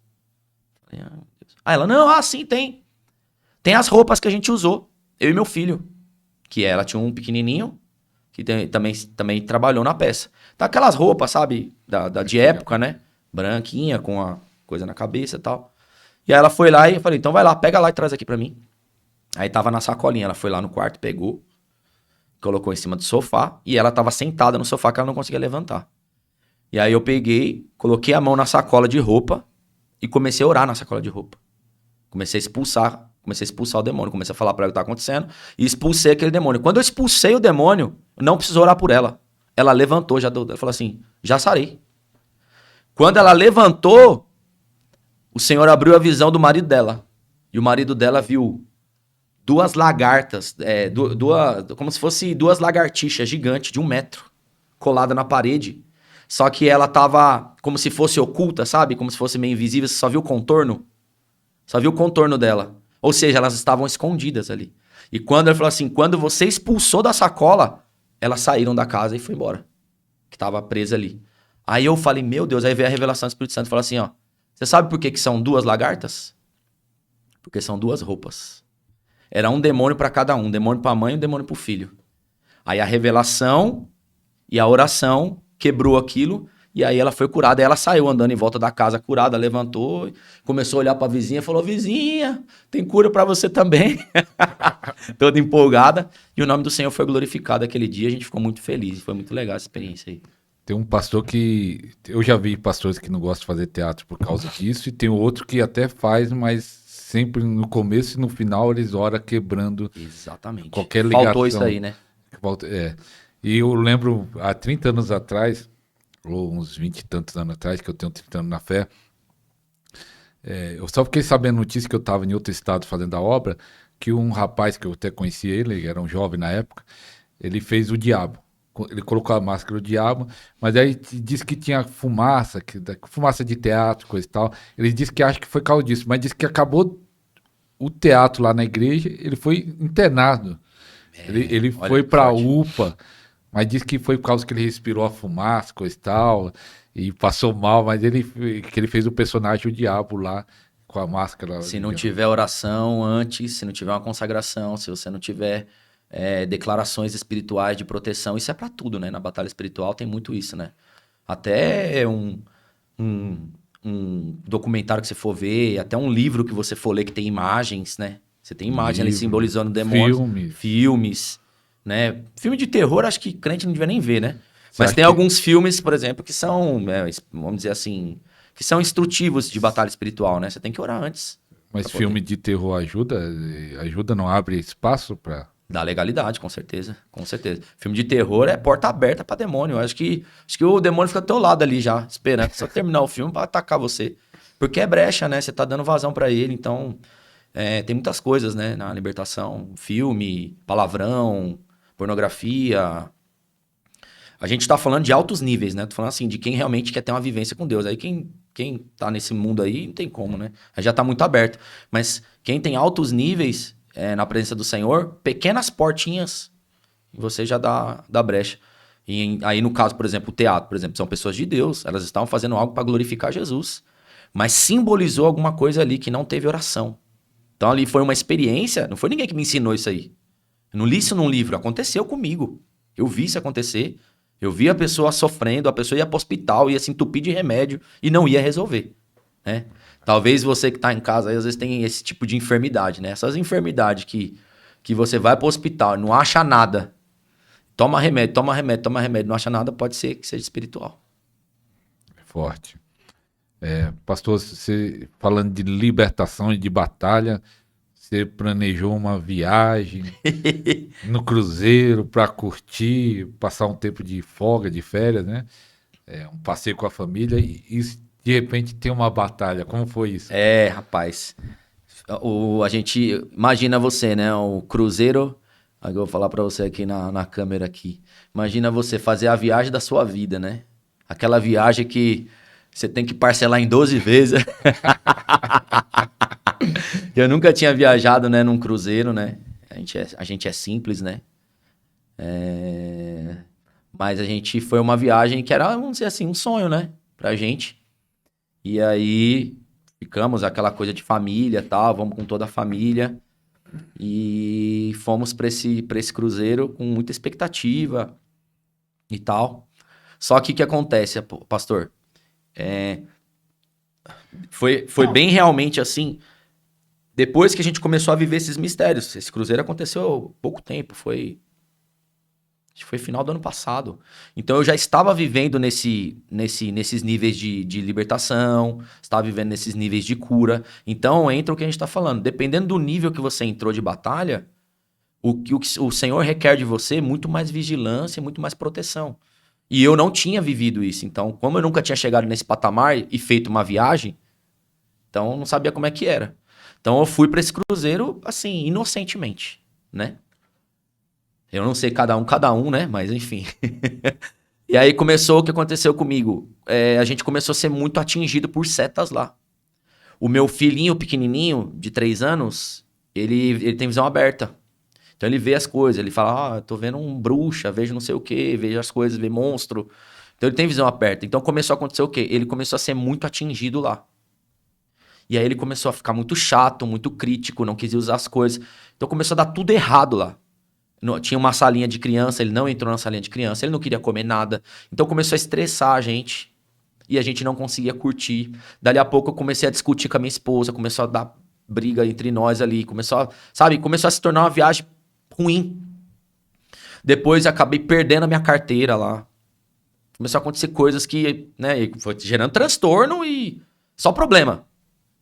Aí ela, não, sim, tem. Tem as roupas que a gente usou, eu e meu filho. Que ela tinha um pequenininho, que também trabalhou na peça. Então aquelas roupas, sabe, de época, né? Branquinha, com a coisa na cabeça e tal. E aí ela foi lá e eu falei, então vai lá, pega lá e traz aqui pra mim. Aí tava na sacolinha, ela foi lá no quarto, pegou, colocou em cima do sofá, e ela tava sentada no sofá que ela não conseguia levantar. E aí eu peguei, coloquei a mão na sacola de roupa e comecei a orar na sacola de roupa. Comecei a expulsar o demônio, comecei a falar pra ela o que tá acontecendo e expulsei aquele demônio. Quando eu expulsei o demônio, não precisou orar por ela. Ela levantou, ela falou assim, já sarei. Quando ela levantou, o Senhor abriu a visão do marido dela. E o marido dela viu duas lagartas, como se fosse duas lagartixas gigantes de 1 metro, colada na parede. Só que ela tava como se fosse oculta, sabe? Como se fosse meio invisível, você só viu o contorno. Só viu o contorno dela. Ou seja, elas estavam escondidas ali. E quando ele falou assim, quando você expulsou da sacola, elas saíram da casa e foi embora. Que tava presa ali. Aí eu falei, meu Deus, aí veio a revelação do Espírito Santo e falou assim, ó, você sabe por que são 2 lagartas? Porque são 2 roupas. Era um demônio para cada um demônio para a mãe e um demônio para o filho. Aí a revelação e a oração quebrou aquilo e aí ela foi curada. Aí ela saiu andando em volta da casa curada, levantou, começou a olhar para a vizinha e falou, vizinha, tem cura para você também. Toda empolgada. E o nome do Senhor foi glorificado aquele dia. A gente ficou muito feliz. Foi muito legal essa experiência aí. Tem um pastor que... Eu já vi pastores que não gostam de fazer teatro por causa disso, e tem outro que até faz, mas sempre no começo e no final eles oram quebrando. Exatamente. Qualquer ligação. Faltou isso aí, né? E eu lembro, há 30 anos atrás, ou uns 20 e tantos anos atrás, que eu tenho 30 anos na fé, eu só fiquei sabendo notícia que eu estava em outro estado fazendo a obra, que um rapaz, que eu até conhecia ele era um jovem na época, ele fez o diabo. Ele colocou a máscara do diabo, mas aí disse que tinha fumaça, fumaça de teatro, coisa e tal. Ele disse que acha que foi causa disso, mas disse que acabou o teatro lá na igreja, ele foi internado. Ele foi pra UPA, mas disse que foi por causa que ele respirou a fumaça, coisa e tal, e passou mal, mas que ele fez o personagem o diabo lá, com a máscara. Se não tiver oração antes, se não tiver uma consagração, se você não tiver... declarações espirituais de proteção, isso é pra tudo, né? Na batalha espiritual tem muito isso, né? Até um documentário que você for ver, até um livro que você for ler que tem imagens, né? Você tem imagens ali simbolizando demônios. Filmes, né? Filme de terror, acho que crente não devia nem ver, né? Mas tem alguns filmes, por exemplo, que são, vamos dizer assim, que são instrutivos de batalha espiritual, né? Você tem que orar antes. Mas filme de terror ajuda, não abre espaço pra... Da legalidade, com certeza, com certeza. Filme de terror é porta aberta pra demônio. Eu acho que o demônio fica do teu lado ali já, esperando só terminar o filme pra atacar você. Porque é brecha, né? Você tá dando vazão pra ele, então tem muitas coisas, né? Na libertação, filme, palavrão, pornografia. A gente tá falando de altos níveis, né? Tô falando assim, de quem realmente quer ter uma vivência com Deus. Aí quem tá nesse mundo aí, não tem como, né? Aí já tá muito aberto. Mas quem tem altos níveis... na presença do Senhor, pequenas portinhas, você já dá brecha. E aí, no caso, por exemplo, o teatro, por exemplo, são pessoas de Deus, elas estavam fazendo algo para glorificar Jesus, mas simbolizou alguma coisa ali que não teve oração. Então, ali foi uma experiência, não foi ninguém que me ensinou isso aí. Eu não li isso num livro, aconteceu comigo. Eu vi isso acontecer, eu vi a pessoa sofrendo, a pessoa ia para o hospital, ia se entupir de remédio e não ia resolver, né? Talvez você que tá em casa aí, às vezes tem esse tipo de enfermidade, né? Essas enfermidades que você vai pro hospital e não acha nada. Toma remédio, não acha nada, pode ser que seja espiritual. Forte. Pastor, você falando de libertação e de batalha, você planejou uma viagem no cruzeiro para curtir, passar um tempo de folga, de férias, né? Um passeio com a família e de repente tem uma batalha. Como foi isso? Rapaz. A gente... Imagina você, né? O cruzeiro... Agora eu vou falar pra você aqui na câmera aqui. Imagina você fazer a viagem da sua vida, né? Aquela viagem que você tem que parcelar em 12 vezes. Eu nunca tinha viajado, né, num cruzeiro, né? A gente é simples, né? Mas a gente foi uma viagem que era, vamos dizer assim, um sonho, né? Pra gente. E aí ficamos aquela coisa de família e tal, vamos com toda a família. E fomos pra esse cruzeiro com muita expectativa e tal. Só que o que acontece, pastor? Foi bem realmente assim. Depois que a gente começou a viver esses mistérios. Esse cruzeiro aconteceu há pouco tempo, acho que foi final do ano passado. Então eu já estava vivendo nesses níveis de libertação, estava vivendo nesses níveis de cura. Então entra o que a gente está falando. Dependendo do nível que você entrou de batalha, o Senhor requer de você é muito mais vigilância, muito mais proteção. E eu não tinha vivido isso. Então, como eu nunca tinha chegado nesse patamar e feito uma viagem, então eu não sabia como é que era. Então eu fui para esse cruzeiro, assim, inocentemente, né? Eu não sei cada um, né? Mas enfim. E aí começou o que aconteceu comigo. A gente começou a ser muito atingido por setas lá. O meu filhinho pequenininho, de 3 anos, ele tem visão aberta. Então ele vê as coisas, ele fala, tô vendo um bruxa, vejo não sei o quê, vejo as coisas, vê monstro. Então ele tem visão aberta. Então começou a acontecer o quê? Ele começou a ser muito atingido lá. E aí ele começou a ficar muito chato, muito crítico, não quis usar as coisas. Então começou a dar tudo errado lá. Tinha uma salinha de criança, ele não entrou na salinha de criança, ele não queria comer nada. Então começou a estressar a gente. E a gente não conseguia curtir. Dali a pouco eu comecei a discutir com a minha esposa, começou a dar briga entre nós ali, começou a se tornar uma viagem ruim. Depois acabei perdendo a minha carteira lá. Começou a acontecer coisas que, né, foi gerando transtorno e só problema.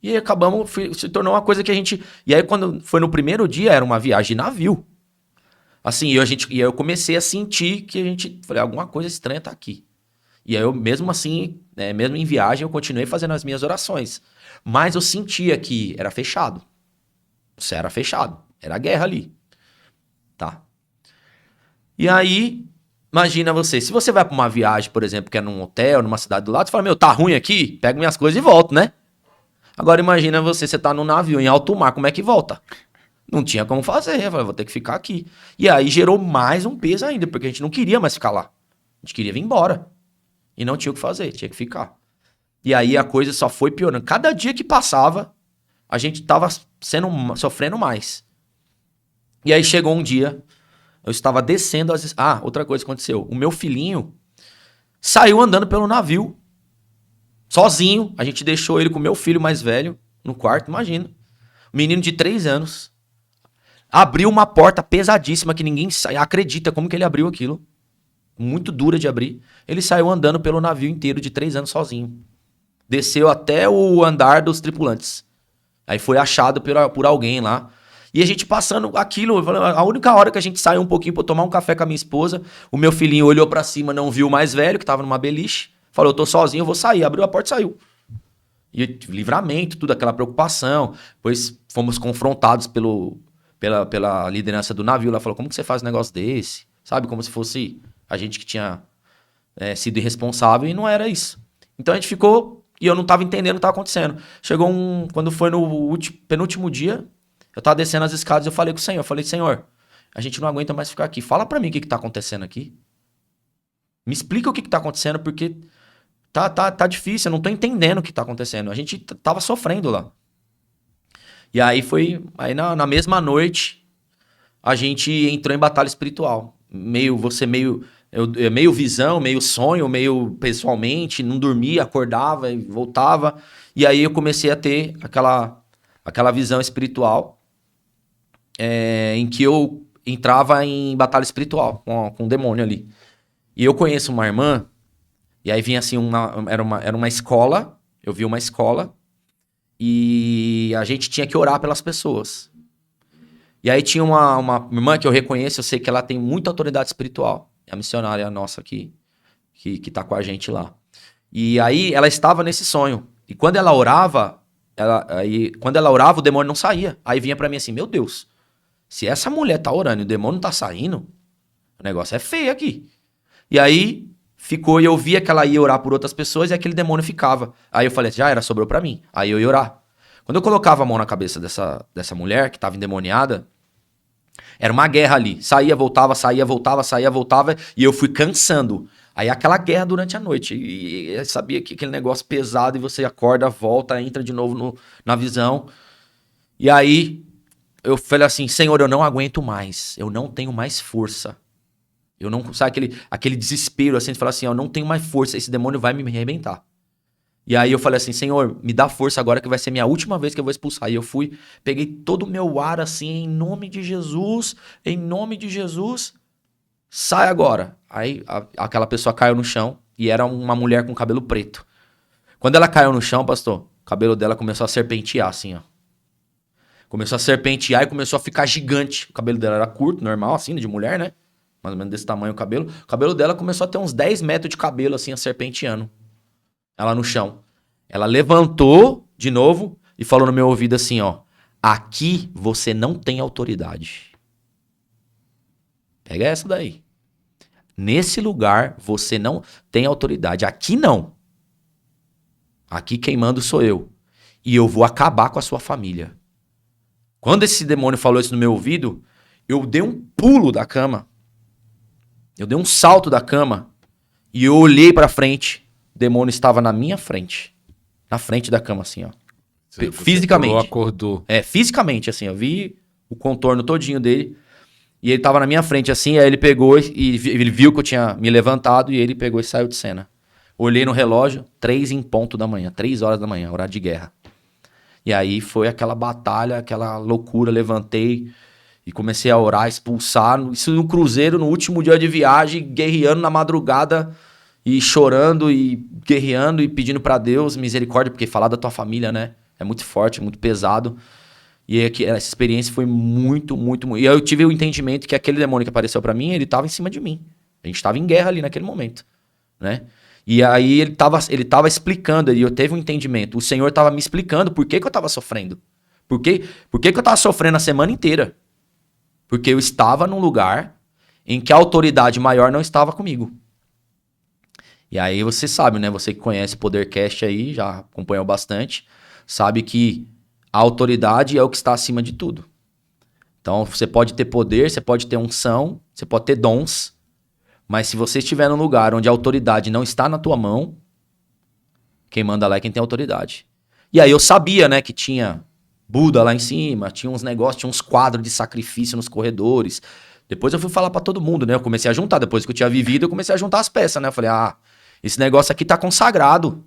E aí acabamos, se tornou uma coisa que a gente... E aí quando foi no primeiro dia, era uma viagem de navio. Assim, e aí eu comecei a sentir que a gente... Falei, alguma coisa estranha tá aqui. E aí eu, mesmo assim, né, mesmo em viagem, eu continuei fazendo as minhas orações. Mas eu sentia que era fechado. Isso era fechado. Era guerra ali. Tá? E aí, imagina você, se você vai pra uma viagem, por exemplo, que é num hotel, numa cidade do lado, você fala, meu, tá ruim aqui? Pego minhas coisas e volto, né? Agora imagina você tá num navio em alto mar, como é que volta? Não tinha como fazer, eu falei, vou ter que ficar aqui. E aí gerou mais um peso ainda, porque a gente não queria mais ficar lá. A gente queria vir embora. E não tinha o que fazer, tinha que ficar. E aí a coisa só foi piorando. Cada dia que passava, a gente tava sofrendo mais. E aí chegou um dia, eu estava descendo as... outra coisa que aconteceu. O meu filhinho saiu andando pelo navio, sozinho. A gente deixou ele com o meu filho mais velho no quarto, imagina. Menino de 3 anos. Abriu uma porta pesadíssima que ninguém acredita como que ele abriu aquilo. Muito dura de abrir. Ele saiu andando pelo navio inteiro de 3 anos sozinho. Desceu até o andar dos tripulantes. Aí foi achado por alguém lá. E a gente passando aquilo, a única hora que a gente saiu um pouquinho pra tomar um café com a minha esposa, o meu filhinho olhou pra cima, não viu o mais velho, que tava numa beliche, falou, eu tô sozinho, eu vou sair. Abriu a porta e saiu. E livramento, tudo, aquela preocupação. Depois fomos confrontados pela liderança do navio. Ela falou, como que você faz um negócio desse? Sabe, como se fosse a gente que tinha sido irresponsável, e não era isso. Então a gente ficou, e eu não tava entendendo o que tava acontecendo. Chegou quando foi no penúltimo dia, eu tava descendo as escadas, eu falei com o Senhor, Senhor, a gente não aguenta mais ficar aqui. Fala pra mim o que tá acontecendo aqui. Me explica o que tá acontecendo, porque tá difícil, eu não tô entendendo o que tá acontecendo. A gente tava sofrendo lá. E aí na mesma noite, a gente entrou em batalha espiritual. Meio visão, meio sonho, meio pessoalmente, não dormia, acordava e voltava. E aí eu comecei a ter aquela visão espiritual em que eu entrava em batalha espiritual com um demônio ali. E eu conheço uma irmã, e aí vinha assim, era uma escola, eu vi uma escola, e a gente tinha que orar pelas pessoas. E aí tinha uma irmã que eu reconheço, eu sei que ela tem muita autoridade espiritual. É a missionária nossa que tá com a gente lá. E aí ela estava nesse sonho. E quando ela orava, o demônio não saía. Aí vinha pra mim assim, meu Deus, se essa mulher tá orando e o demônio não tá saindo, o negócio é feio aqui. E aí ficou e eu via que ela ia orar por outras pessoas e aquele demônio ficava. Aí eu falei, já era, sobrou pra mim. Aí eu ia orar. Quando eu colocava a mão na cabeça dessa mulher que tava endemoniada, era uma guerra ali. Saía, voltava, saía, voltava, saía, voltava. E eu fui cansando. Aí aquela guerra durante a noite. E eu sabia que aquele negócio pesado e você acorda, volta, entra de novo na visão. E aí eu falei assim, Senhor, eu não aguento mais. Eu não tenho mais força. Eu não, sabe aquele desespero assim, de falar assim, eu não tenho mais força, esse demônio vai me arrebentar. E aí eu falei assim, Senhor, me dá força agora que vai ser minha última vez que eu vou expulsar. E eu fui, peguei todo o meu ar assim, em nome de Jesus, sai agora. Aí aquela pessoa caiu no chão e era uma mulher com cabelo preto. Quando ela caiu no chão, pastor, o cabelo dela começou a serpentear assim, ó. Começou a serpentear e começou a ficar gigante. O cabelo dela era curto, normal assim, de mulher, né? Mais ou menos desse tamanho o cabelo. O cabelo dela começou a ter uns 10 metros de cabelo, assim, a serpenteando. Ela no chão. Ela levantou de novo e falou no meu ouvido assim, ó. Aqui você não tem autoridade. Pega essa daí. Nesse lugar você não tem autoridade. Aqui não. Aqui quem manda sou eu. E eu vou acabar com a sua família. Quando esse demônio falou isso no meu ouvido, eu dei um pulo da cama. Eu dei um salto da cama e eu olhei pra frente. O demônio estava na minha frente. Na frente da cama, assim, ó. Você Fisicamente. pulou, acordou. Fisicamente, assim. Eu vi o contorno todinho dele. E ele tava na minha frente, assim. Aí ele pegou e ele viu que eu tinha me levantado e ele pegou e saiu de cena. Olhei no relógio, 3 em ponto da manhã. 3 horas da manhã, horário de guerra. E aí foi aquela batalha, aquela loucura. Levantei e comecei a orar, expulsar. Isso no cruzeiro, no último dia de viagem, guerreando na madrugada e chorando e guerreando e pedindo pra Deus misericórdia, porque falar da tua família, né? É muito forte, muito pesado. E essa experiência foi muito, muito, muito. E aí eu tive o entendimento que aquele demônio que apareceu pra mim, ele tava em cima de mim. A gente tava em guerra ali naquele momento, né? E aí ele tava explicando, e eu teve um entendimento. O Senhor tava me explicando por que eu tava sofrendo. Por que eu tava sofrendo a semana inteira. Porque eu estava num lugar em que a autoridade maior não estava comigo. E aí você sabe, né? Você que conhece o Podercast aí, já acompanhou bastante, sabe que a autoridade é o que está acima de tudo. Então você pode ter poder, você pode ter unção, você pode ter dons, mas se você estiver num lugar onde a autoridade não está na tua mão, quem manda lá é quem tem autoridade. E aí eu sabia, né, que tinha Buda lá em cima, tinha uns negócios, tinha uns quadros de sacrifício nos corredores. Depois eu fui falar pra todo mundo, né? Eu comecei a juntar, depois que eu tinha vivido, eu comecei a juntar as peças, né? Eu falei, esse negócio aqui tá consagrado.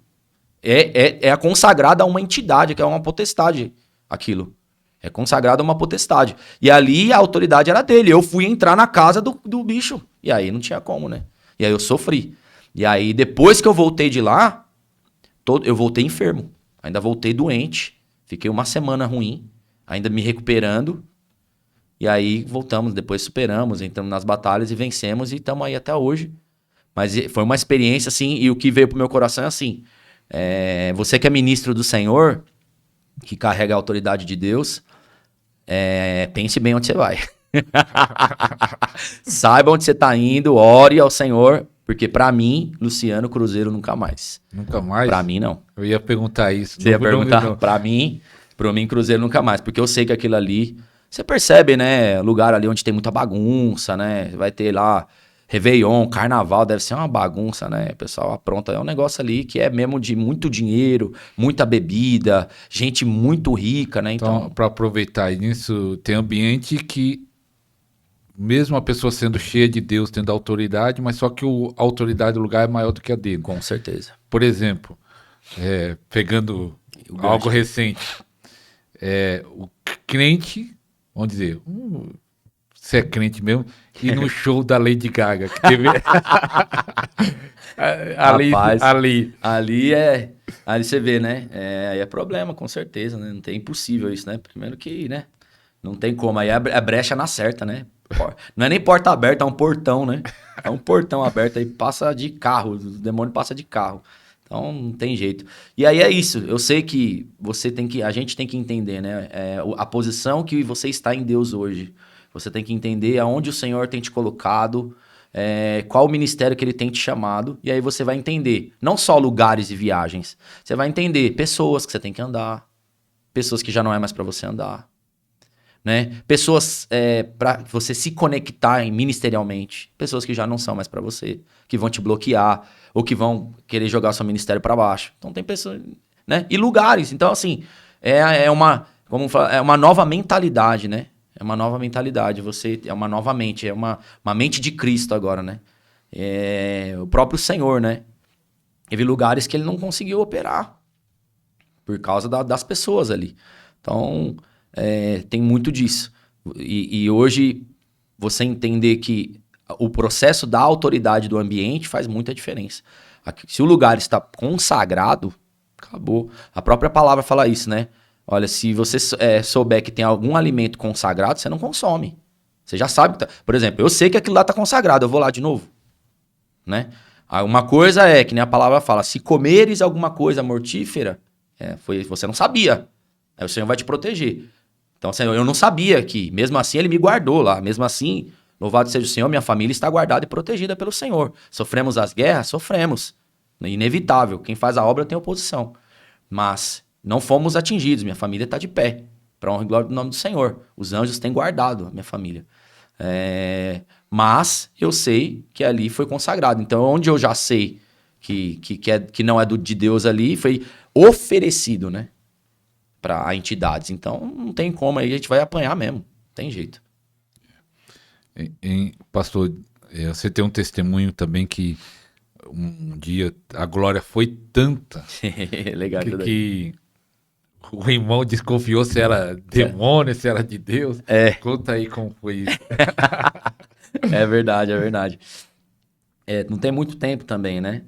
É consagrado a uma entidade, que é uma potestade, aquilo. É consagrado a uma potestade. E ali a autoridade era dele. Eu fui entrar na casa do bicho. E aí não tinha como, né? E aí eu sofri. E aí depois que eu voltei de lá, eu voltei enfermo. Ainda voltei doente. Fiquei uma semana ruim, ainda me recuperando. E aí voltamos, depois superamos, entramos nas batalhas e vencemos e estamos aí até hoje. Mas foi uma experiência assim, e o que veio pro meu coração é assim, você que é ministro do Senhor, que carrega a autoridade de Deus, pense bem onde você vai. Saiba onde você tá indo, ore ao Senhor, porque pra mim, Luciano, Cruzeiro nunca mais. Nunca mais? Pra mim, não. Eu ia perguntar isso. Você ia perguntar? Pra mim, Cruzeiro nunca mais, porque eu sei que aquilo ali... Você percebe, né? Lugar ali onde tem muita bagunça, né? Vai ter lá Réveillon, Carnaval, deve ser uma bagunça, né? O pessoal apronta. É um negócio ali que é mesmo de muito dinheiro, muita bebida, gente muito rica, né? Então, para aproveitar isso, tem ambiente que, mesmo a pessoa sendo cheia de Deus, tendo autoridade, mas só que a autoridade do lugar é maior do que a dele. Com certeza. Por exemplo, pegando algo recente, o crente, vamos dizer, você é crente mesmo, e no show da Lady Gaga, que teve... Rapaz, ali você vê, né? Aí é problema, com certeza, né? Não tem impossível isso, né? Primeiro que, né? Não tem como. Aí é a brecha na certa, né? Não é nem porta aberta, é um portão, né? É um portão aberto, aí passa de carro, o demônio passa de carro. Então não tem jeito. E aí é isso. Eu sei que a gente tem que entender, né? A posição que você está em Deus hoje. Você tem que entender aonde o Senhor tem te colocado, qual o ministério que ele tem te chamado, e aí você vai entender, não só lugares e viagens, você vai entender pessoas que você tem que andar, pessoas que já não é mais para você andar, né? Pessoas para você se conectar ministerialmente, pessoas que já não são mais para você, que vão te bloquear, ou que vão querer jogar seu ministério para baixo. Então tem pessoas, né? E lugares, então assim, é uma nova mentalidade, né? É uma nova mentalidade, você é uma nova mente, é uma mente de Cristo agora, né? O próprio Senhor, né? Teve lugares que ele não conseguiu operar por causa das pessoas ali. Então, tem muito disso. E hoje, você entender que o processo da autoridade do ambiente faz muita diferença. Se o lugar está consagrado, acabou. A própria palavra fala isso, né? Olha, se você souber que tem algum alimento consagrado, você não consome. Você já sabe que tá... Por exemplo, eu sei que aquilo lá está consagrado, eu vou lá de novo, né? Uma coisa é, que nem a palavra fala, se comeres alguma coisa mortífera, você não sabia. Aí o Senhor vai te proteger. Então, Senhor, eu não sabia que, mesmo assim, ele me guardou lá. Mesmo assim, louvado seja o Senhor, minha família está guardada e protegida pelo Senhor. Sofremos as guerras? Sofremos. Inevitável. Quem faz a obra tem oposição. Mas não fomos atingidos. Minha família está de pé. Para honra e glória do nome do Senhor. Os anjos têm guardado a minha família. Mas eu sei que ali foi consagrado. Então, onde eu já sei que não é de Deus ali, foi oferecido, né? Para entidades. Então, não tem como, aí a gente vai apanhar mesmo. Não tem jeito. Pastor, você tem um testemunho também que um dia a glória foi tanta Legal, que o irmão desconfiou se era demônio, se era de Deus. Conta aí como foi isso. É verdade, é verdade. Não tem muito tempo também, né?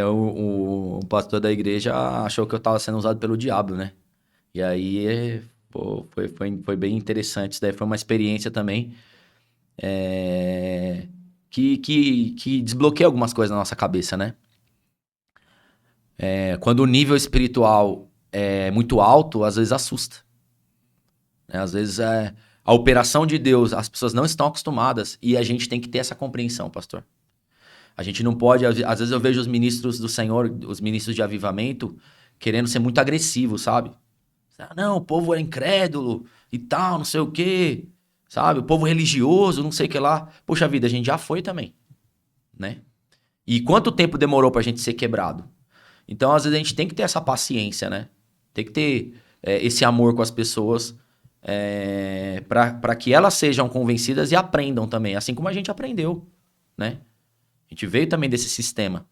O pastor da igreja achou que eu estava sendo usado pelo diabo, né? E aí, pô, foi bem interessante. Isso daí foi uma experiência também que desbloqueia algumas coisas na nossa cabeça, né? Quando o nível espiritual é muito alto, às vezes assusta, né? Às vezes a operação de Deus, as pessoas não estão acostumadas e a gente tem que ter essa compreensão, pastor. A gente não pode... Às vezes eu vejo os ministros do Senhor, os ministros de avivamento, querendo ser muito agressivos, sabe? Não, o povo é incrédulo e tal, não sei o quê, sabe? O povo religioso, não sei o que lá. Poxa vida, a gente já foi também, né? E quanto tempo demorou pra gente ser quebrado? Então, às vezes, a gente tem que ter essa paciência, né? Tem que ter esse amor com as pessoas para que elas sejam convencidas e aprendam também, assim como a gente aprendeu, né? A gente veio também desse sistema.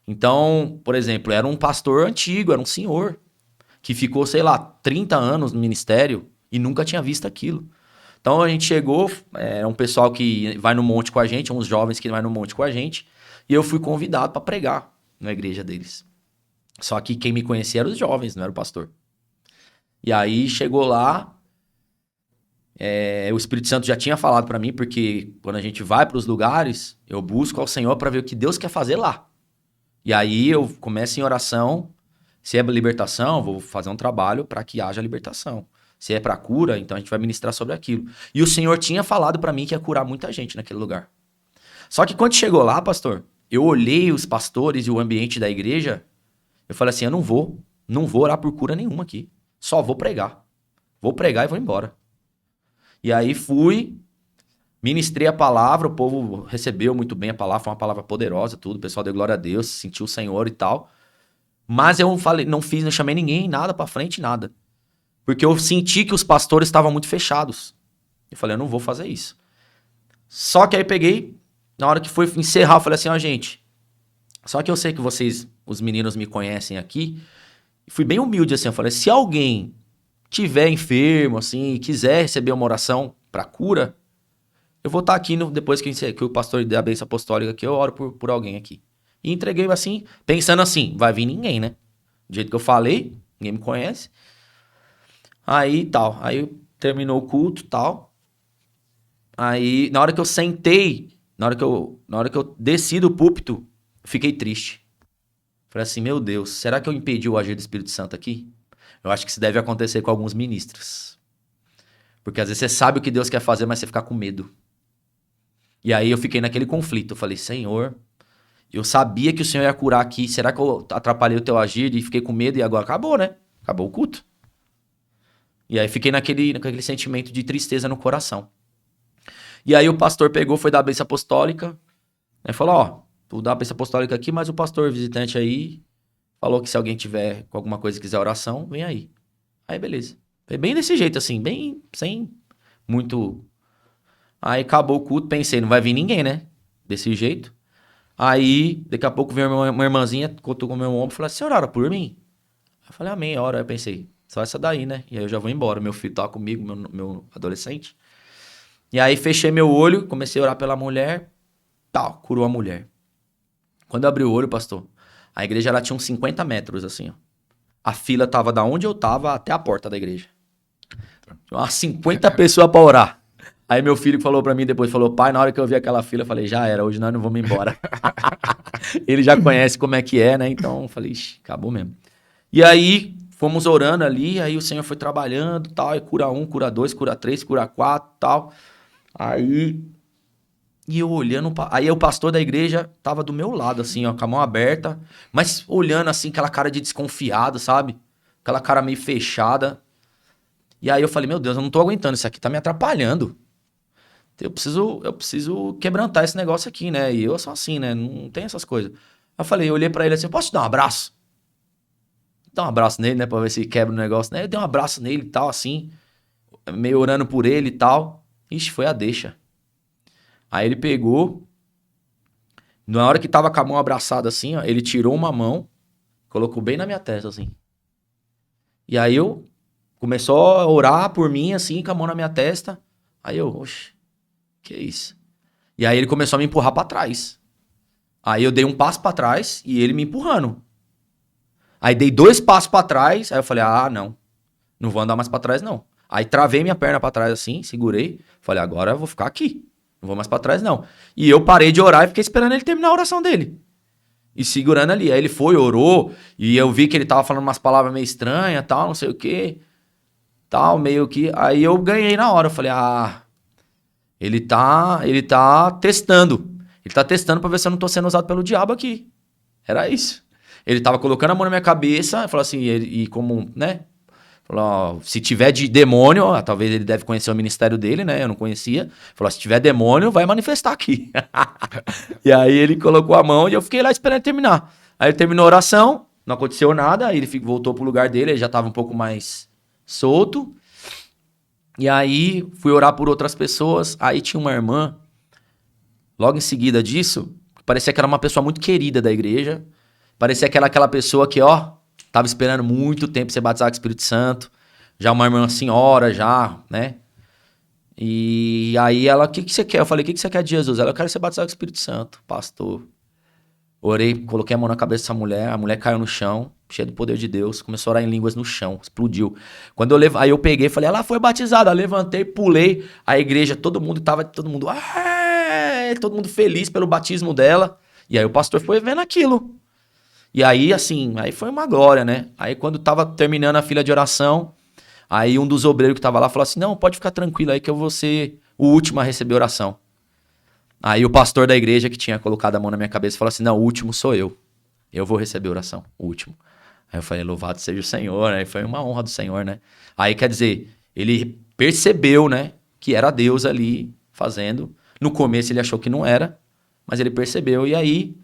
Então, por exemplo, era um pastor antigo, era um senhor, que ficou, sei lá, 30 anos no ministério e nunca tinha visto aquilo. Então a gente chegou, um pessoal que vai no monte com a gente, uns jovens que vai no monte com a gente, e eu fui convidado para pregar na igreja deles. Só que quem me conhecia eram os jovens, não era o pastor. E aí chegou lá, o Espírito Santo já tinha falado para mim, porque quando a gente vai para os lugares, eu busco ao Senhor para ver o que Deus quer fazer lá. E aí eu começo em oração. Se é libertação, vou fazer um trabalho para que haja libertação. Se é para cura, então a gente vai ministrar sobre aquilo. E o Senhor tinha falado para mim que ia curar muita gente naquele lugar. Só que quando chegou lá, pastor, eu olhei os pastores e o ambiente da igreja, eu falei assim, eu não vou orar por cura nenhuma aqui. Só vou pregar. Vou pregar e vou embora. E aí fui, ministrei a palavra, o povo recebeu muito bem a palavra, foi uma palavra poderosa, tudo, o pessoal deu glória a Deus, sentiu o Senhor e tal. Mas eu falei, não chamei ninguém, nada pra frente, nada. Porque eu senti que os pastores estavam muito fechados. Eu falei, eu não vou fazer isso. Só que aí peguei, na hora que foi encerrar, eu falei assim, ó, gente, só que eu sei que vocês, os meninos me conhecem aqui, e fui bem humilde assim, eu falei, se alguém tiver enfermo, assim, e quiser receber uma oração pra cura, eu vou estar aqui depois que o pastor der a bênção apostólica aqui, eu oro por alguém aqui. E entreguei assim, pensando assim, vai vir ninguém, né? Do jeito que eu falei, ninguém me conhece. Aí tal, aí terminou o culto tal. Aí, na hora que eu sentei, na hora que eu desci do púlpito, fiquei triste. Falei assim, meu Deus, será que eu impedi o agir do Espírito Santo aqui? Eu acho que isso deve acontecer com alguns ministros. Porque às vezes você sabe o que Deus quer fazer, mas você fica com medo. E aí eu fiquei naquele conflito. Eu falei, Senhor, eu sabia que o Senhor ia curar aqui. Será que eu atrapalhei o teu agir e fiquei com medo e agora acabou, né? Acabou o culto. E aí fiquei naquele sentimento de tristeza no coração. E aí o pastor pegou, foi dar a bênção apostólica. Aí falou, ó, vou dar a bênção apostólica aqui, mas o pastor visitante aí falou que se alguém tiver com alguma coisa e quiser oração, vem aí. Aí beleza. Foi bem desse jeito assim, bem sem muito... Aí acabou o culto, pensei, não vai vir ninguém, né? Desse jeito. Aí, daqui a pouco veio uma irmãzinha, contou com o meu ombro e falou, senhora, ora por mim? Aí eu falei, amém, ora. Aí eu pensei, só essa daí, né? E aí eu já vou embora, meu filho tá comigo, meu adolescente. E aí fechei meu olho, comecei a orar pela mulher, tal, curou a mulher. Quando eu abri o olho, pastor, a igreja ela tinha uns 50 metros, assim, ó. A fila tava da onde eu tava até a porta da igreja. Tinha umas 50 pessoas pra orar. Aí meu filho falou pra mim depois, falou, pai, na hora que eu vi aquela fila, eu falei, já era, hoje nós não vamos embora. Ele já conhece como é que é, né? Então, eu falei, ixi, acabou mesmo. E aí, fomos orando ali, aí o Senhor foi trabalhando, tal, e cura 1, cura 2, cura 3, cura 4, tal. Aí, e eu olhando, aí o pastor da igreja tava do meu lado, assim, ó, com a mão aberta, mas olhando, assim, aquela cara de desconfiado, sabe? Aquela cara meio fechada. E aí eu falei, meu Deus, eu não tô aguentando, isso aqui tá me atrapalhando. Eu preciso quebrantar esse negócio aqui, né? E eu sou assim, né? Não tem essas coisas. Eu falei, eu olhei pra ele assim, posso te dar um abraço? Dar um abraço nele, né? Pra ver se quebra o negócio, né? Eu dei um abraço nele e tal, assim, meio orando por ele e tal. Ixi, foi a deixa. Aí ele pegou, na hora que tava com a mão abraçada assim, ó, ele tirou uma mão, colocou bem na minha testa, assim. E aí eu começou a orar por mim, assim, com a mão na minha testa. Aí eu, oxe, que isso? E aí ele começou a me empurrar pra trás. Aí eu dei um passo pra trás e ele me empurrando. Aí dei 2 passos pra trás, aí eu falei, ah, não vou andar mais pra trás, não. Aí travei minha perna pra trás assim, segurei, falei, agora eu vou ficar aqui. Não vou mais pra trás, não. E eu parei de orar e fiquei esperando ele terminar a oração dele. E segurando ali. Aí ele foi, orou, e eu vi que ele tava falando umas palavras meio estranhas, tal, não sei o quê. Tal, meio que... Aí eu ganhei na hora. Eu falei, ele tá testando. Ele tá testando pra ver se eu não tô sendo usado pelo diabo aqui. Era isso. Ele tava colocando a mão na minha cabeça, falou assim, e como, né? Falou, ó, se tiver de demônio, ó, talvez ele deve conhecer o ministério dele, né? Eu não conhecia. Falou, se tiver demônio, vai manifestar aqui. E aí ele colocou a mão e eu fiquei lá esperando ele terminar. Aí ele terminou a oração, não aconteceu nada, aí ele voltou pro lugar dele, ele já tava um pouco mais solto. E aí fui orar por outras pessoas, aí tinha uma irmã, logo em seguida disso, parecia que era uma pessoa muito querida da igreja, parecia que era aquela pessoa que, ó, tava esperando muito tempo ser batizado com o Espírito Santo, já uma irmã senhora, já, né? E aí ela, o que você quer? Eu falei, o que você quer de Jesus? Ela, eu quero ser batizado com o Espírito Santo, pastor. Orei, coloquei a mão na cabeça dessa mulher, a mulher caiu no chão, cheia do poder de Deus, começou a orar em línguas no chão, explodiu. Aí eu peguei e falei, ela foi batizada, levantei, pulei, a igreja, todo mundo, todo mundo feliz pelo batismo dela. E aí o pastor foi vendo aquilo. E aí, assim, aí foi uma glória, né? Aí quando tava terminando a fila de oração, aí um dos obreiros que tava lá falou assim, não, pode ficar tranquilo aí que eu vou ser o último a receber oração. Aí o pastor da igreja que tinha colocado a mão na minha cabeça falou assim, não, o último sou eu. Eu vou receber oração, o último. Aí eu falei, louvado seja o Senhor, né? Foi uma honra do Senhor, né? Aí quer dizer, ele percebeu, né, que era Deus ali fazendo. No começo ele achou que não era, mas ele percebeu e aí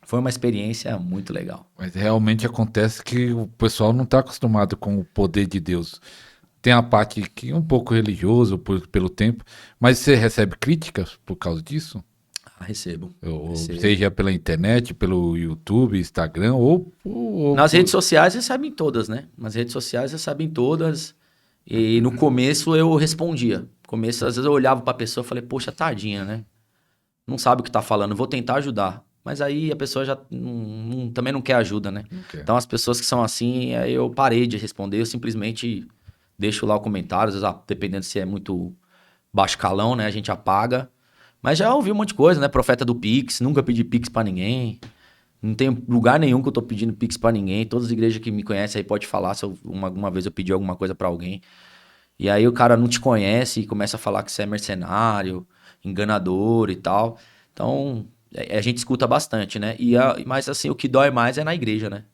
foi uma experiência muito legal. Mas realmente acontece que o pessoal não está acostumado com o poder de Deus. Tem a parte que é um pouco religioso pelo tempo, mas você recebe críticas por causa disso? Recebo. Seja pela internet, pelo YouTube, Instagram ou nas redes sociais recebem todas, né? Nas redes sociais recebem todas. E no começo eu respondia. No começo, às vezes eu olhava pra pessoa e falei, poxa, tadinha, né? Não sabe o que tá falando, vou tentar ajudar. Mas aí a pessoa já também não quer ajuda, né? Okay. Então as pessoas que são assim, aí eu parei de responder, eu simplesmente deixo lá o comentário, às vezes, dependendo se é muito baixo calão, né? A gente apaga. Mas já ouvi um monte de coisa, né? Profeta do Pix, nunca pedi Pix pra ninguém. Não tem lugar nenhum que eu tô pedindo Pix pra ninguém. Todas as igrejas que me conhecem aí podem falar se alguma vez eu pedi alguma coisa pra alguém. E aí o cara não te conhece e começa a falar que você é mercenário. enganador e tal. Então, a gente escuta bastante, né? Mas assim, o que dói mais é na igreja, né?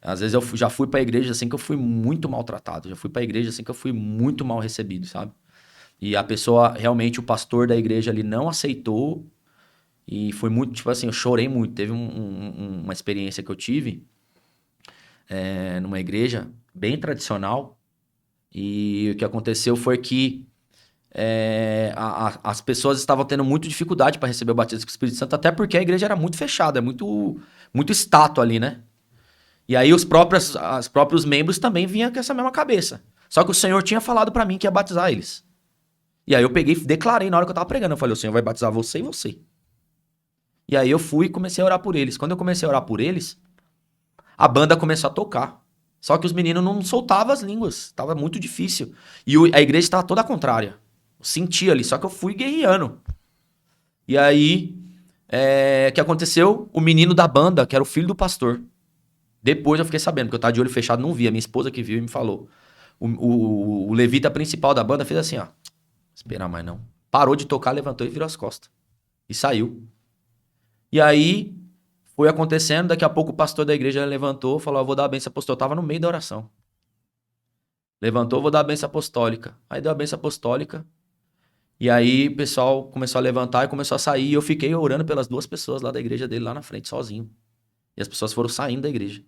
Às vezes eu já fui pra igreja assim que eu fui muito maltratado. Já fui pra igreja assim que eu fui muito mal recebido, sabe? E a pessoa, realmente, o pastor da igreja ali não aceitou. E foi muito, tipo assim, eu chorei muito. Teve uma experiência que eu tive numa igreja bem tradicional. E o que aconteceu foi que as pessoas estavam tendo muita dificuldade para receber o batismo com o Espírito Santo, até porque a igreja era muito fechada, muito estátua ali, né? E aí os próprios membros também vinham com essa mesma cabeça. Só que o Senhor tinha falado para mim que ia batizar eles. E aí eu peguei e declarei na hora que eu tava pregando. Eu falei, o Senhor vai batizar você e você. E aí eu fui e comecei a orar por eles. Quando eu comecei a orar por eles, a banda começou a tocar. Só que os meninos não soltavam as línguas. Tava muito difícil. E a igreja estava toda contrária. Eu senti ali, só que eu fui guerreando. E aí, o que aconteceu? O menino da banda, que era o filho do pastor. Depois eu fiquei sabendo, porque eu tava de olho fechado, não vi. A minha esposa que viu e me falou. O levita principal da banda fez assim, ó. Esperar mais não. Parou de tocar, levantou e virou as costas. E saiu. E aí, foi acontecendo. Daqui a pouco o pastor da igreja levantou, falou, vou dar a bênção apostólica. Eu tava no meio da oração. Levantou, vou dar a bênção apostólica. Aí deu a bênção apostólica. E aí o pessoal começou a levantar e começou a sair. E eu fiquei orando pelas 2 pessoas lá da igreja dele, lá na frente, sozinho. E as pessoas foram saindo da igreja.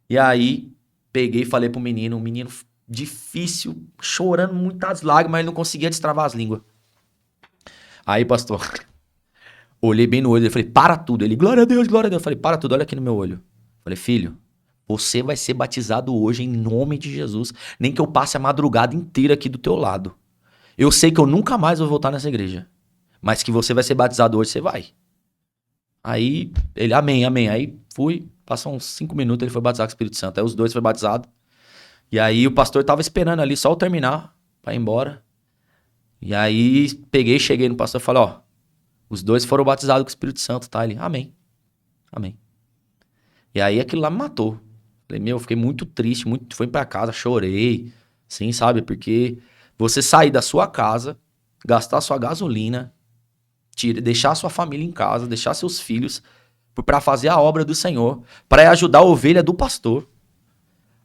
E aí, peguei e falei pro menino, um menino difícil, chorando muitas lágrimas, ele não conseguia destravar as línguas. Aí, pastor, olhei bem no olho, ele falei, para tudo. Ele, glória a Deus, glória a Deus. Eu falei, para tudo, olha aqui no meu olho. Eu falei, filho, você vai ser batizado hoje em nome de Jesus. Nem que eu passe a madrugada inteira aqui do teu lado. Eu sei que eu nunca mais vou voltar nessa igreja. Mas que você vai ser batizado hoje, você vai. Aí, ele, amém, amém. Aí, fui, passou uns 5 minutos, ele foi batizado com o Espírito Santo. Aí os 2 foram batizados. E aí, o pastor tava esperando ali, só eu terminar, pra ir embora. E aí, peguei, cheguei no pastor e falei, ó, os 2 foram batizados com o Espírito Santo, tá? Ele, amém, amém. E aí, aquilo lá me matou. Falei, eu fiquei muito triste, fui pra casa, chorei, sim, sabe? Porque você sair da sua casa, gastar sua gasolina, deixar sua família em casa, deixar seus filhos pra fazer a obra do Senhor, pra ajudar a ovelha do pastor.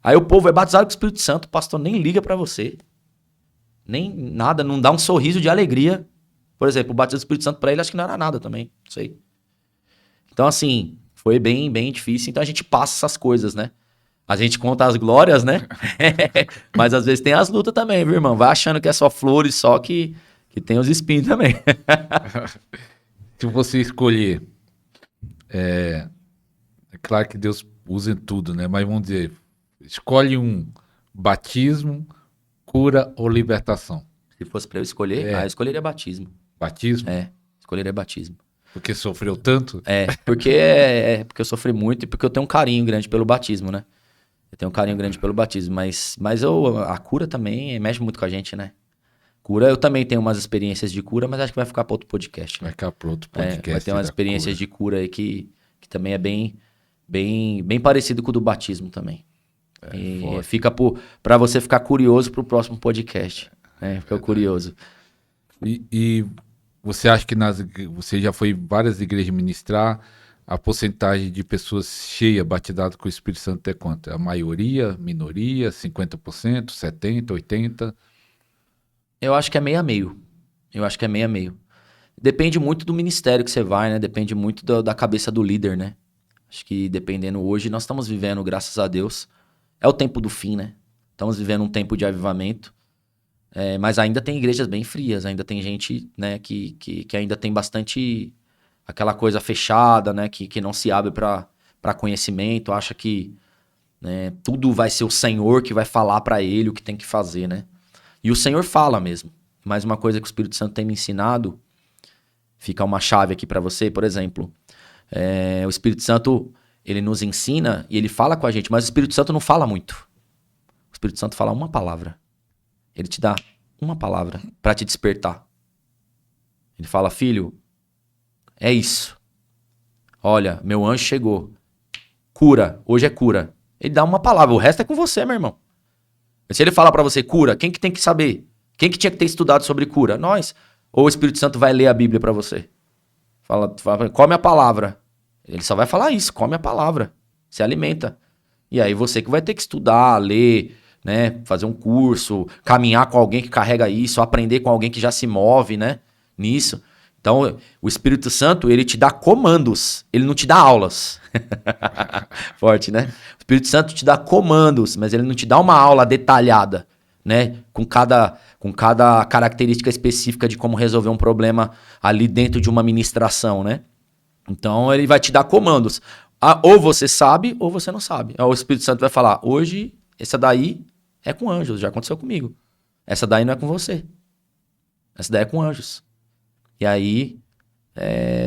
Aí o povo é batizado com o Espírito Santo, o pastor nem liga pra você, nem nada, não dá um sorriso de alegria. Por exemplo, o batismo do Espírito Santo pra ele acho que não era nada também, não sei. Então assim, foi bem, bem difícil, então a gente passa essas coisas, né? A gente conta as glórias, né? Mas às vezes tem as lutas também, viu, irmão? Vai achando que é só flores, só que tem os espinhos também. Se você escolher, é claro que Deus usa em tudo, né? Mas vamos dizer, escolhe um: batismo, cura ou libertação. Se fosse pra eu escolher, eu escolheria batismo. Batismo? Escolheria batismo. Porque sofreu tanto? Porque eu sofri muito e porque eu tenho um carinho grande pelo batismo, né? Eu tenho um carinho grande pelo batismo, mas a cura também mexe muito com a gente, né? Cura, eu também tenho umas experiências de cura, mas acho que vai ficar para outro podcast. Né? Vai ficar para outro podcast. Vai ter umas experiências de cura aí que também é bem parecido com o do batismo também. E fica para você ficar curioso pro próximo podcast. Fica curioso. E você acha que você já foi em várias igrejas ministrar, a porcentagem de pessoas cheias, batizadas com o Espírito Santo é quanto? A maioria, minoria, 50%, 70%, 80%? Eu acho que é meio a meio. Depende muito do ministério que você vai, né? Depende muito da cabeça do líder, né? Acho que dependendo hoje, nós estamos vivendo, graças a Deus, é o tempo do fim, né? Estamos vivendo um tempo de avivamento, mas ainda tem igrejas bem frias, ainda tem gente, né, que ainda tem bastante aquela coisa fechada, né, que não se abre para conhecimento, acha que, né, tudo vai ser o Senhor que vai falar para ele o que tem que fazer, né? E o Senhor fala mesmo. Mas uma coisa que o Espírito Santo tem me ensinado, fica uma chave aqui para você, por exemplo, o Espírito Santo, ele nos ensina e ele fala com a gente, mas o Espírito Santo não fala muito. O Espírito Santo fala uma palavra. Ele te dá uma palavra para te despertar. Ele fala, filho, é isso. Olha, meu anjo chegou. Cura, hoje é cura. Ele dá uma palavra, o resto é com você, meu irmão. Se ele falar para você cura, quem que tem que saber? Quem que tinha que ter estudado sobre cura? Nós. Ou o Espírito Santo vai ler a Bíblia para você? Fala, come a palavra. Ele só vai falar isso, come a palavra. Se alimenta. E aí você que vai ter que estudar, ler, né? Fazer um curso, caminhar com alguém que carrega isso, aprender com alguém que já se move, né? Nisso. Então, o Espírito Santo, ele te dá comandos, ele não te dá aulas. Forte, né? O Espírito Santo te dá comandos, mas ele não te dá uma aula detalhada, né? Com cada característica específica de como resolver um problema ali dentro de uma ministração, né? Então, ele vai te dar comandos. Ou você sabe, ou você não sabe. O Espírito Santo vai falar, hoje, essa daí é com anjos, já aconteceu comigo. Essa daí não é com você. Essa daí é com anjos. E aí,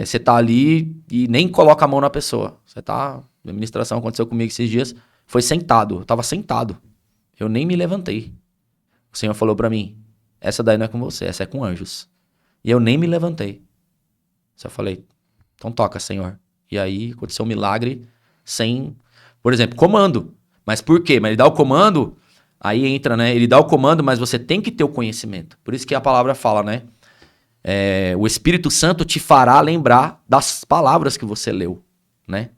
você tá ali e nem coloca a mão na pessoa. Você tá... A administração aconteceu comigo esses dias. Foi sentado. Eu tava sentado. Eu nem me levantei. O Senhor falou pra mim, essa daí não é com você, essa é com anjos. E eu nem me levantei. Só falei, então toca, Senhor. E aí, aconteceu um milagre sem... Por exemplo, comando. Mas por quê? Mas ele dá o comando, aí entra, né? Ele dá o comando, mas você tem que ter o conhecimento. Por isso que a palavra fala, né? O Espírito Santo te fará lembrar das palavras que você leu, né?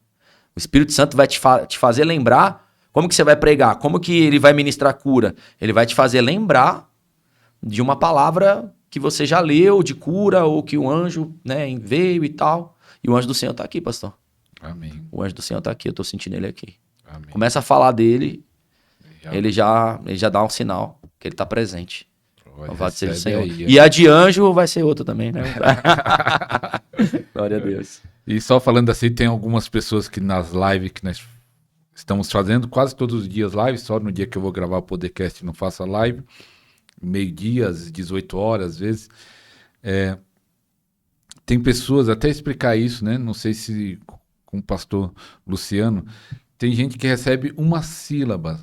O Espírito Santo vai te fazer lembrar como que você vai pregar, como que ele vai ministrar cura. Ele vai te fazer lembrar de uma palavra que você já leu de cura ou que o anjo, né, veio e tal. E o anjo do Senhor tá aqui, pastor. Amém. O anjo do Senhor tá aqui, eu tô sentindo ele aqui. Amém. Começa a falar dele, ele já dá um sinal que ele tá presente. Louvado seja o Senhor. Aí, e a de anjo vai ser outra também, né? Glória a Deus. E só falando assim, tem algumas pessoas que nas lives que nós estamos fazendo, quase todos os dias live, só no dia que eu vou gravar o podcast não faço a live, meio-dia, às 18 horas, às vezes. Tem pessoas, até explicar isso, né? Não sei se com o pastor Luciano, tem gente que recebe uma sílaba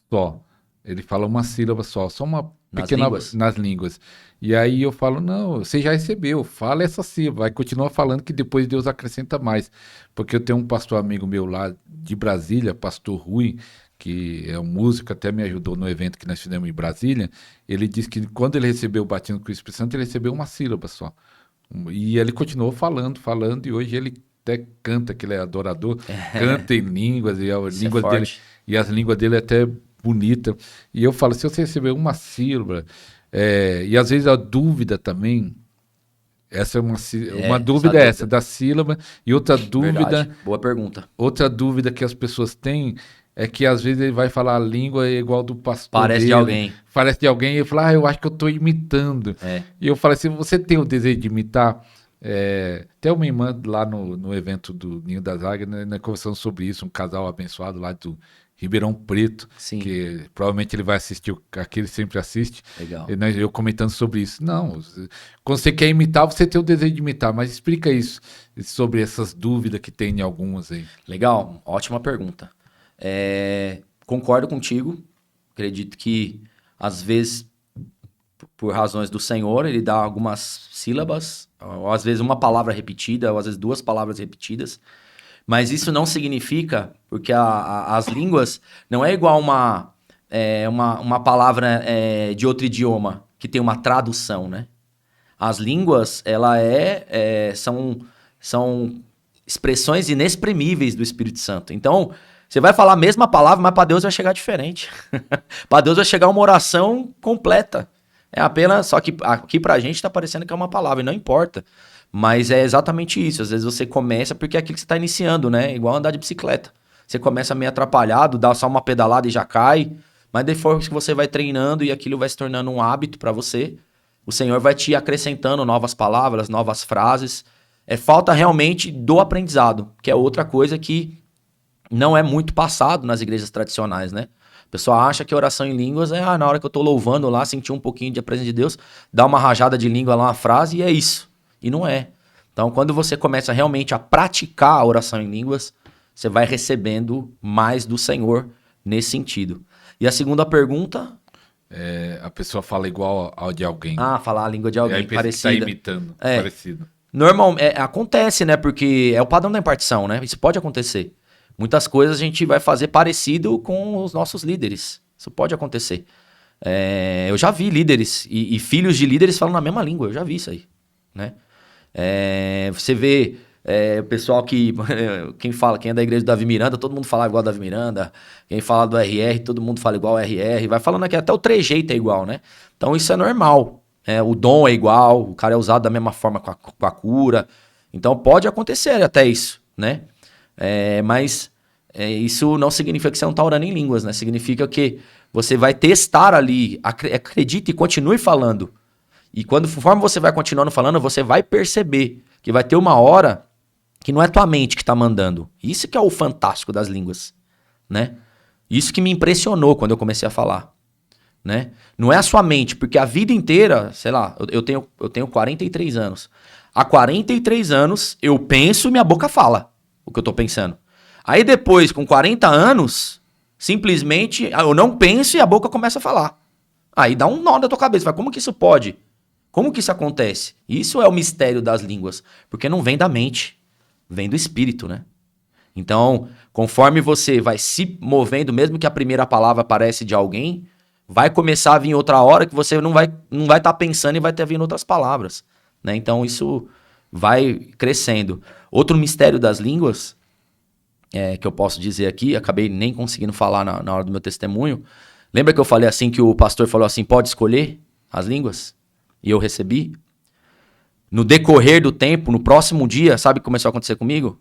só. Ele fala uma sílaba só uma pequena nas línguas. E aí eu falo, não, você já recebeu, fala essa sílaba, vai continuar falando que depois Deus acrescenta mais. Porque eu tenho um pastor amigo meu lá de Brasília, pastor Rui, que é um músico, até me ajudou no evento que nós fizemos em Brasília. Ele disse que quando ele recebeu o batismo com o Espírito Santo, ele recebeu uma sílaba só. E ele continuou falando, e hoje ele até canta, que ele é adorador, canta em línguas, e as línguas dele é até bonita. E eu falo, se você receber uma sílaba, e às vezes a dúvida também, essa é uma dúvida essa, da sílaba, e outra dúvida... Verdade. Boa pergunta. Outra dúvida que as pessoas têm é que às vezes ele vai falar a língua igual do pastor Parece de alguém. Parece de alguém, e ele fala, eu acho que eu estou imitando. E eu falo assim, você tem o desejo de imitar? Tem uma irmã lá no evento do Ninho das Águias, né, nós conversamos sobre isso, um casal abençoado lá do Ribeirão Preto, Sim. Que provavelmente ele vai assistir, aqui ele sempre assiste. Legal. Eu comentando sobre isso. Não, quando você quer imitar, você tem o desejo de imitar, mas explica isso, sobre essas dúvidas que tem em algumas aí. Legal, ótima pergunta. Concordo contigo, acredito que às vezes, por razões do Senhor, ele dá algumas sílabas, ou às vezes uma palavra repetida, ou às vezes duas palavras repetidas. Mas isso não significa, porque as línguas não é igual uma palavra de outro idioma, que tem uma tradução, né? As línguas, são expressões inexprimíveis do Espírito Santo. Então, você vai falar a mesma palavra, mas para Deus vai chegar diferente. Para Deus vai chegar uma oração completa. É apenas, só que aqui pra gente está parecendo que é uma palavra, e não importa. Mas é exatamente isso. Às vezes você começa porque é aquilo que você está iniciando, né? Igual andar de bicicleta. Você começa meio atrapalhado, dá só uma pedalada e já cai. Mas depois que você vai treinando e aquilo vai se tornando um hábito para você, o Senhor vai te acrescentando novas palavras, novas frases. Falta realmente do aprendizado, que é outra coisa que não é muito passado nas igrejas tradicionais, né? O pessoal acha que oração em línguas é na hora que eu tô louvando lá, sentir um pouquinho de presença de Deus, dá uma rajada de língua lá, uma frase e é isso. E não é. Então, quando você começa realmente a praticar a oração em línguas, você vai recebendo mais do Senhor nesse sentido. E a segunda pergunta... A pessoa fala igual ao de alguém. Falar a língua de alguém parecida. Tá imitando, parecido. Acontece, né? Porque é o padrão da impartição, né? Isso pode acontecer. Muitas coisas a gente vai fazer parecido com os nossos líderes. Isso pode acontecer. Eu já vi líderes e filhos de líderes falando na mesma língua. Eu já vi isso aí. né? Você vê o pessoal que... quem é da igreja do Davi Miranda, todo mundo fala igual Davi Miranda. Quem fala do RR, todo mundo fala igual RR. Vai falando aqui, até o trejeito é igual, né? Então isso é normal. O dom é igual, o cara é usado da mesma forma com a cura. Então pode acontecer até isso, né? Mas isso não significa que você não está orando em línguas, né? Significa que você vai testar ali, acredite e continue falando. E conforme você vai continuando falando, você vai perceber que vai ter uma hora que não é tua mente que está mandando. Isso que é o fantástico das línguas, né? Isso que me impressionou quando eu comecei a falar, né? Não é a sua mente, porque a vida inteira, sei lá, eu tenho 43 anos. Há 43 anos eu penso e minha boca fala o que eu tô pensando. Aí depois, com 40 anos, simplesmente eu não penso e a boca começa a falar. Aí dá um nó na tua cabeça. Fala, como que isso pode? Como que isso acontece? Isso é o mistério das línguas. Porque não vem da mente, vem do espírito, né? Então, conforme você vai se movendo, mesmo que a primeira palavra aparece de alguém, vai começar a vir outra hora que você não vai estar pensando e vai ter vindo outras palavras, né? Então, isso vai crescendo. Outro mistério das línguas, que eu posso dizer aqui, acabei nem conseguindo falar na hora do meu testemunho. Lembra que eu falei assim, que o pastor falou assim, pode escolher as línguas? E eu recebi. No decorrer do tempo, no próximo dia, sabe o que começou a acontecer comigo?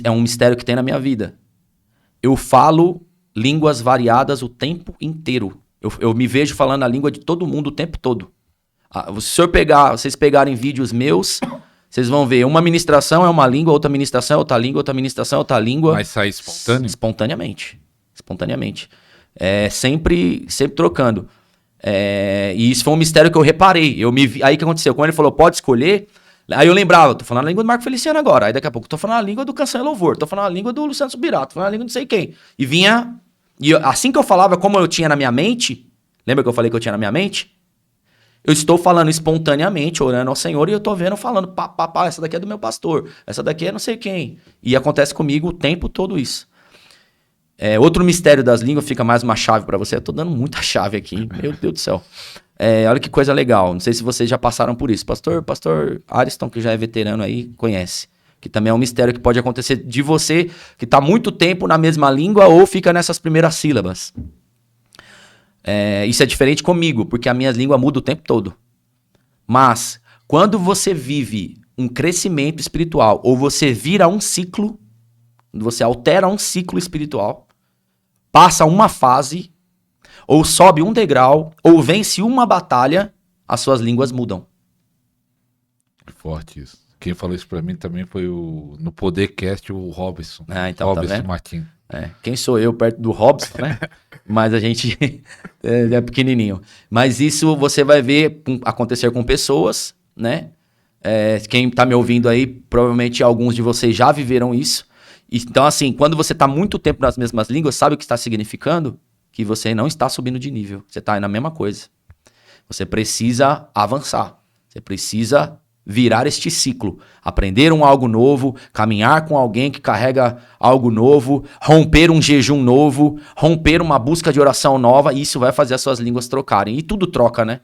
É um mistério que tem na minha vida. Eu falo línguas variadas o tempo inteiro. Eu me vejo falando a língua de todo mundo o tempo todo. Se vocês pegarem vídeos meus, vocês vão ver, uma ministração é uma língua, outra ministração é outra língua, outra ministração é outra língua. Mas sai espontâneo? Espontaneamente. Sempre trocando. E isso foi um mistério que eu reparei. Aí o que aconteceu? Quando ele falou, pode escolher, aí eu lembrava, tô falando a língua do Marco Feliciano agora. Aí daqui a pouco tô falando a língua do Canção e Louvor, tô falando a língua do Luciano Subirato, tô falando a língua de não sei quem. E vinha... assim que eu falava como eu tinha na minha mente, lembra que eu falei que eu tinha na minha mente? Eu estou falando espontaneamente, orando ao Senhor, e eu tô vendo, falando, pá, essa daqui é do meu pastor, essa daqui é não sei quem. E acontece comigo o tempo todo isso. Outro mistério das línguas, fica mais uma chave para você. Eu tô dando muita chave aqui, hein? Meu Deus do céu. Olha que coisa legal. Não sei se vocês já passaram por isso. Pastor Ariston, que já é veterano aí, conhece. Que também é um mistério que pode acontecer de você que tá muito tempo na mesma língua ou fica nessas primeiras sílabas. Isso é diferente comigo, porque a minha língua muda o tempo todo. Mas, quando você vive um crescimento espiritual ou você vira um ciclo, você altera um ciclo espiritual, passa uma fase, ou sobe um degrau, ou vence uma batalha, as suas línguas mudam. Forte isso. Quem falou isso pra mim também foi no Podercast o Robson. Então, Robson tá vendo? Martins. Quem sou eu perto do Robson, né? Mas a gente é pequenininho. Mas isso você vai ver acontecer com pessoas, né? Quem tá me ouvindo aí, provavelmente alguns de vocês já viveram isso. Então, assim, quando você tá muito tempo nas mesmas línguas, sabe o que está significando? Que você não está subindo de nível. Você tá aí na mesma coisa. Você precisa avançar. Você precisa virar este ciclo. Aprender algo novo, caminhar com alguém que carrega algo novo, romper um jejum novo, romper uma busca de oração nova, e isso vai fazer as suas línguas trocarem. E tudo troca, né?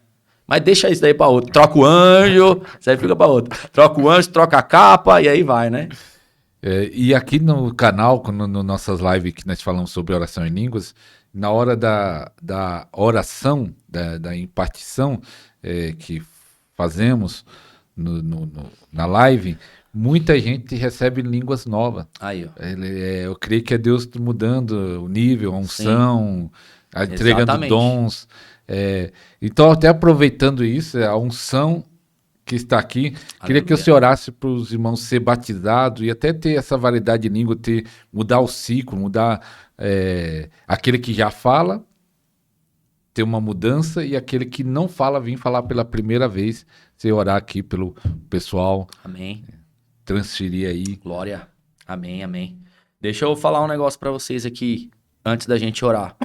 Mas deixa isso daí pra outro. Troca o anjo, isso aí fica pra outro. Troca o anjo, troca a capa, e aí vai, né? E aqui no canal, no nossas lives que nós falamos sobre oração em línguas, na hora da oração, da impartição que fazemos na live, muita gente recebe línguas novas. Aí, ó. Eu creio que é Deus mudando o nível, a unção, entregando Exatamente. dons. Então, até aproveitando isso, a unção que está aqui, queria que você orasse para os irmãos ser batizados e até ter essa variedade de língua, mudar o ciclo, mudar aquele que já fala, ter uma mudança, e aquele que não fala, vir falar pela primeira vez, você orar aqui pelo pessoal. Amém. Transferir aí. Glória. Amém, amém. Deixa eu falar um negócio para vocês aqui, antes da gente orar.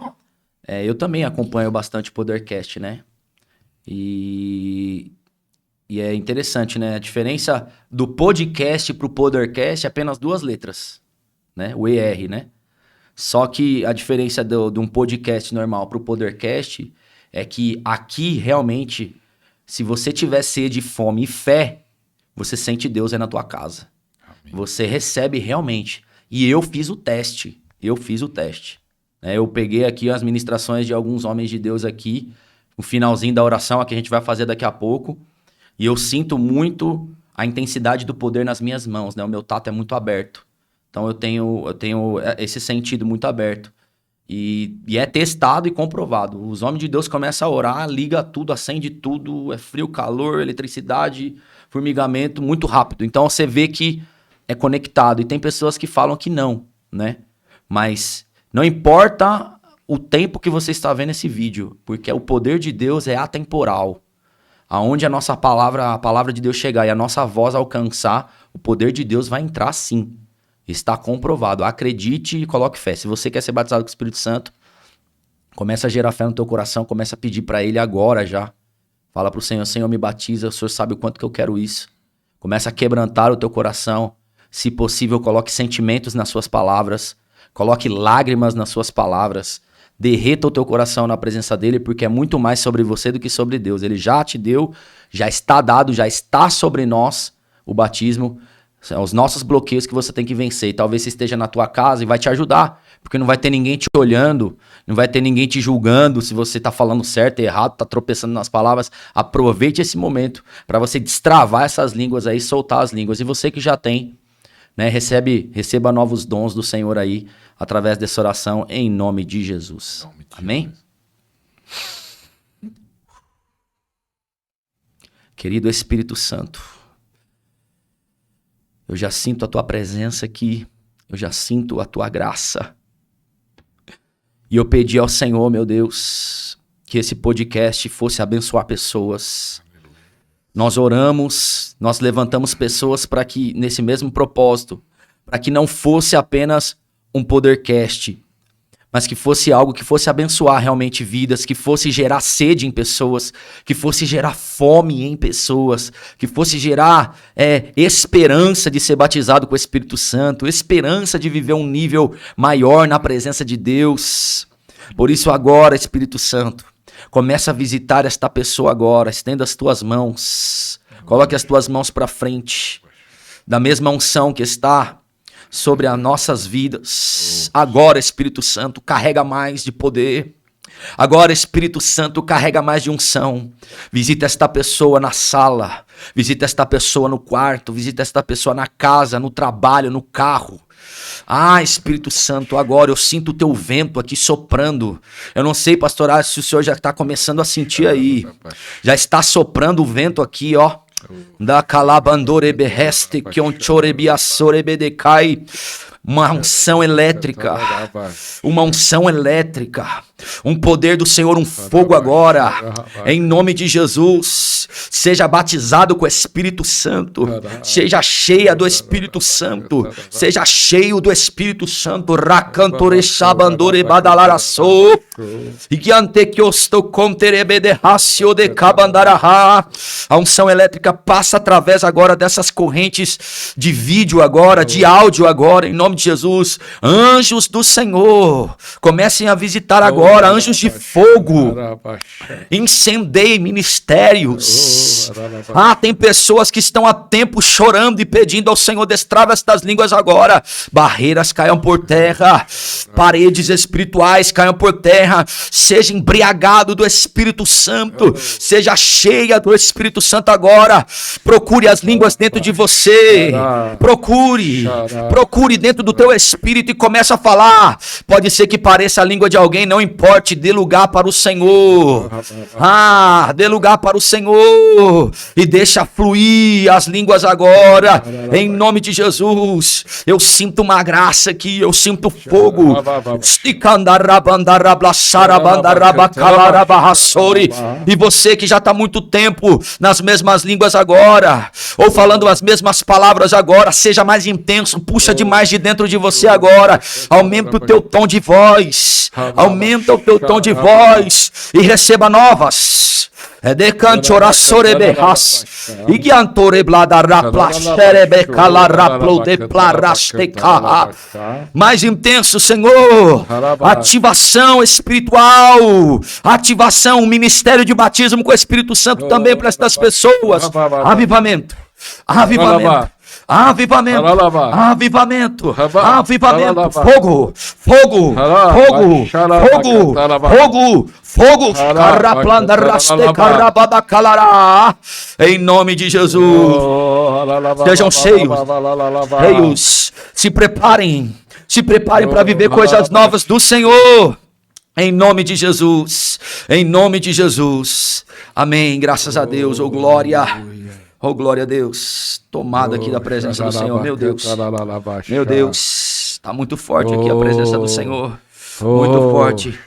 Eu também acompanho bastante o Podercast, né? E é interessante, né? A diferença do podcast pro Podercast é apenas 2 letras, né? O ER, né? Só que a diferença de um podcast normal pro Podercast é que aqui realmente Se você tiver sede, fome e fé, você sente Deus aí na tua casa. Amém. Você recebe realmente. E eu fiz o teste. Eu peguei aqui as ministrações de alguns homens de Deus aqui, o finalzinho da oração, a que a gente vai fazer daqui a pouco. E eu sinto muito a intensidade do poder nas minhas mãos, né? O meu tato é muito aberto. Então eu tenho esse sentido muito aberto. E é testado e comprovado. Os homens de Deus começam a orar, liga tudo, acende tudo, é frio, calor, eletricidade, formigamento, muito rápido. Então você vê que é conectado. E tem pessoas que falam que não, né? Mas não importa o tempo que você está vendo esse vídeo, porque o poder de Deus é atemporal. Aonde a nossa palavra, a palavra de Deus chegar e a nossa voz alcançar, o poder de Deus vai entrar sim. Está comprovado. Acredite e coloque fé. Se você quer ser batizado com o Espírito Santo, começa a gerar fé no teu coração, começa a pedir para Ele agora já. Fala para o Senhor, Senhor, me batiza, o Senhor sabe o quanto que eu quero isso. Começa a quebrantar o teu coração. Se possível, coloque sentimentos nas suas palavras. Coloque lágrimas nas suas palavras. Derreta o teu coração na presença dele, porque é muito mais sobre você do que sobre Deus. Ele já te deu, já está dado, já está sobre nós o batismo. São os nossos bloqueios que você tem que vencer. E talvez você esteja na tua casa e vai te ajudar, porque não vai ter ninguém te olhando, não vai ter ninguém te julgando se você está falando certo ou errado, está tropeçando nas palavras. Aproveite esse momento para você destravar essas línguas aí, soltar as línguas. E você que já tem, né, receba novos dons do Senhor aí, através dessa oração, em nome de Jesus. Amém? Querido Espírito Santo, eu já sinto a tua presença aqui, eu já sinto a tua graça. E eu pedi ao Senhor, meu Deus, que esse podcast fosse abençoar pessoas. Nós oramos, nós levantamos pessoas para que, nesse mesmo propósito, para que não fosse apenas um Podercast, mas que fosse algo que fosse abençoar realmente vidas, que fosse gerar sede em pessoas, que fosse gerar fome em pessoas, que fosse gerar esperança de ser batizado com o Espírito Santo, esperança de viver um nível maior na presença de Deus. Por isso agora, Espírito Santo, começa a visitar esta pessoa agora, estenda as tuas mãos, coloque as tuas mãos para frente, da mesma unção que está sobre as nossas vidas. Agora, Espírito Santo, carrega mais de poder. Agora, Espírito Santo, carrega mais de unção. Visita esta pessoa na sala, visita esta pessoa no quarto, visita esta pessoa na casa, no trabalho, no carro. Ah, Espírito Santo, agora eu sinto o teu vento aqui soprando. Eu não sei, pastor, se o senhor já está começando a sentir aí. Já está soprando o vento aqui, ó. Da calabandore berreste que on chorebiassore bedecai. Uma unção elétrica, um poder do Senhor, um fogo agora, em nome de Jesus. Seja batizado com o Espírito Santo, seja cheia do Espírito Santo, seja cheio do Espírito Santo. Racantore shabandore badalaraço, e que antequiosto conterebederracio de cabandaraha. A unção elétrica passa através agora dessas correntes de vídeo agora, de áudio agora, em nome de Jesus. Anjos do Senhor, comecem a visitar agora, anjos de fogo, incendeiem ministérios. Ah, tem pessoas que estão há tempo chorando e pedindo ao Senhor, destrava estas línguas agora. Barreiras caiam por terra, paredes espirituais caiam por terra. Seja embriagado do Espírito Santo, seja cheia do Espírito Santo agora. Procure as línguas dentro de você, procure dentro do teu espírito e começa a falar. Pode ser que pareça a língua de alguém, não importe, dê lugar para o Senhor. Dê lugar para o Senhor e deixa fluir as línguas agora, em nome de Jesus. Eu sinto uma graça aqui, eu sinto fogo. E você que já está muito tempo nas mesmas línguas agora, ou falando as mesmas palavras agora, seja mais intenso, puxa demais de dentro de você agora, aumenta o teu tom de voz, e receba novas. de canchora sorebehas. Igiantore bladara plasherebe calara plode plarasteca. Mais intenso, Senhor. Ativação espiritual. Ativação, ministério de batismo com o Espírito Santo também para estas pessoas. Avivamento. Avivamento. Avivamento, avivamento, avivamento, fogo, fogo, fogo, fogo, fogo, fogo, em nome de Jesus. Sejam cheios, se preparem para viver coisas novas do Senhor. Em nome de Jesus, em nome de Jesus. Amém, graças a Deus, oh glória. Oh, glória a Deus, tomado aqui da presença do Senhor, meu Deus, está muito forte aqui a presença do Senhor, muito forte.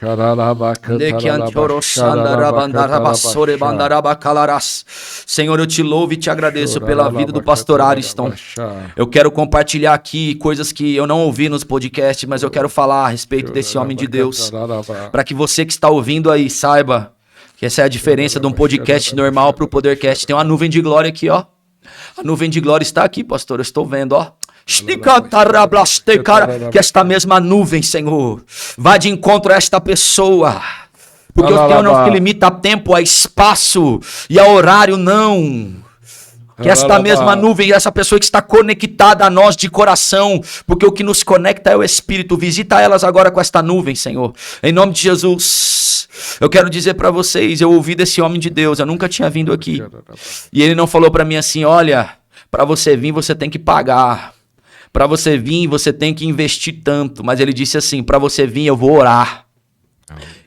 Senhor, eu te louvo e te agradeço pela vida do pastor Ariston. Eu quero compartilhar aqui coisas que eu não ouvi nos podcasts, mas eu quero falar a respeito desse homem de Deus, para que você que está ouvindo aí saiba que essa é a diferença de um podcast normal para o Podercast. Tem uma nuvem de glória aqui, ó. A nuvem de glória está aqui, pastor. Eu estou vendo, ó. Que esta mesma nuvem, Senhor, vá de encontro a esta pessoa. Porque o Senhor não se limita a tempo, a espaço e a horário, não. Que esta mesma nuvem, essa pessoa que está conectada a nós de coração, porque o que nos conecta é o Espírito. Visita elas agora com esta nuvem, Senhor. Em nome de Jesus. Eu quero dizer para vocês, eu ouvi desse homem de Deus, eu nunca tinha vindo aqui. E ele não falou para mim assim, olha, para você vir você tem que pagar. Para você vir você tem que investir tanto. Mas ele disse assim, para você vir eu vou orar.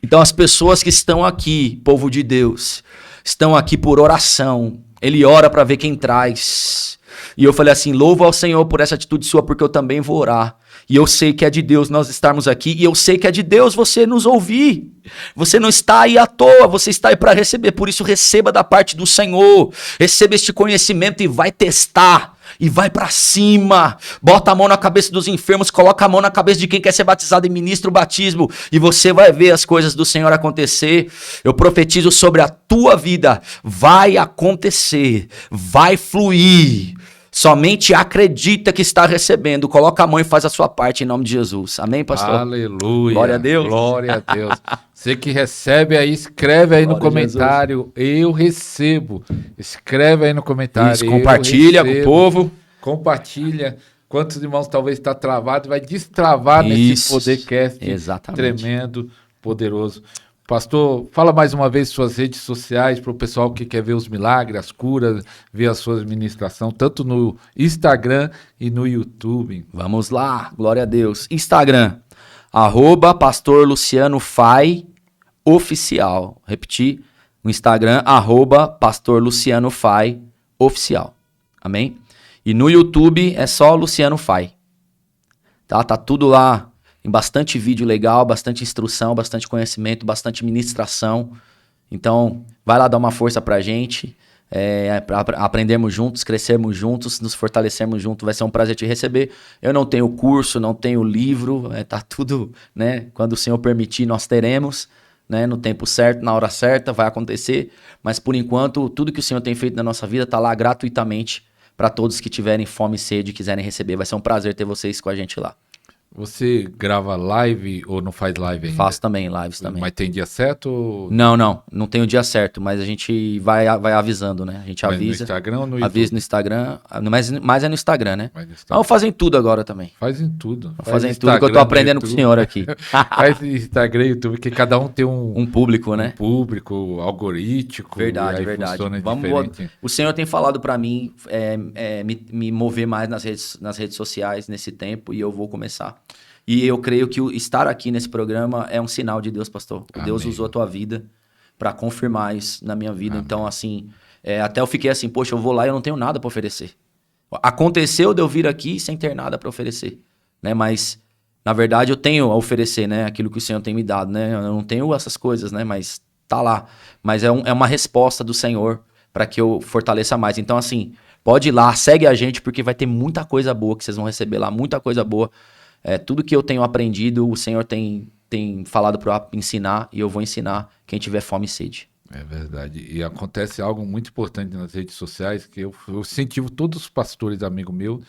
Então as pessoas que estão aqui, povo de Deus, estão aqui por oração. Ele ora para ver quem traz. E eu falei assim, louvo ao Senhor por essa atitude sua, porque eu também vou orar. E eu sei que é de Deus nós estarmos aqui, e eu sei que é de Deus você nos ouvir. Você não está aí à toa, você está aí para receber. Por isso receba da parte do Senhor, receba este conhecimento e vai testar. E vai para cima, bota a mão na cabeça dos enfermos, coloca a mão na cabeça de quem quer ser batizado e ministra o batismo, e você vai ver as coisas do Senhor acontecer. Eu profetizo sobre a tua vida, vai acontecer, vai fluir. Somente acredita que está recebendo, coloca a mão e faz a sua parte em nome de Jesus. Amém, pastor? Aleluia. Glória a Deus. Glória a Deus. Você que recebe aí, escreve aí no comentário. Eu recebo. Escreve aí no comentário. Isso, compartilha com o povo. Compartilha. Quantos irmãos talvez está travado, vai destravar nesse Podercast. Exatamente. Tremendo, poderoso. Pastor, fala mais uma vez suas redes sociais para o pessoal que quer ver os milagres, as curas, ver a sua administração, tanto no Instagram e no YouTube. Vamos lá, glória a Deus. Instagram, @Pastor Luciano Fai Oficial. Repetir, no Instagram, @Pastor Luciano Fai Oficial. Amém? E no YouTube é só Luciano Fai. Tá tudo lá. Tem bastante vídeo legal, bastante instrução, bastante conhecimento, bastante ministração. Então, vai lá dar uma força pra gente, pra aprendermos juntos, crescermos juntos, nos fortalecermos juntos. Vai ser um prazer te receber. Eu não tenho curso, não tenho livro, tá tudo, né? Quando o Senhor permitir, nós teremos, né? No tempo certo, na hora certa, vai acontecer. Mas, por enquanto, tudo que o Senhor tem feito na nossa vida tá lá gratuitamente para todos que tiverem fome e sede e quiserem receber. Vai ser um prazer ter vocês com a gente lá. Você grava live ou não faz live ainda? Faço também, lives também. Mas tem dia certo? Ou... Não tem o dia certo, mas a gente vai avisando, né? A gente avisa. No Instagram ou no YouTube? Avisa no Instagram, mas é no Instagram, né? Mas no Instagram. Mas vou fazer em tudo agora também. Faz em tudo. Vou fazer em tudo que eu tô aprendendo com o senhor aqui. Faz Instagram e YouTube, porque cada um tem um público, né? Público, algorítmico. Verdade. O senhor tem falado pra mim me mover mais nas redes sociais nesse tempo, e eu vou começar. E eu creio que estar aqui nesse programa é um sinal de Deus, pastor. Amém. Deus usou a tua vida para confirmar isso na minha vida. Amém. Então, assim, até eu fiquei assim, poxa, eu vou lá e eu não tenho nada para oferecer. Aconteceu de eu vir aqui sem ter nada para oferecer, né? Mas, na verdade, eu tenho a oferecer, né? Aquilo que o Senhor tem me dado, né? Eu não tenho essas coisas, né? Mas tá lá. Mas é uma resposta do Senhor para que eu fortaleça mais. Então, assim, pode ir lá, segue a gente, porque vai ter muita coisa boa que vocês vão receber lá, muita coisa boa. Tudo que eu tenho aprendido, o Senhor tem falado para eu ensinar, e eu vou ensinar quem tiver fome e sede. É verdade. E acontece algo muito importante nas redes sociais, que eu incentivo todos os pastores amigos meus,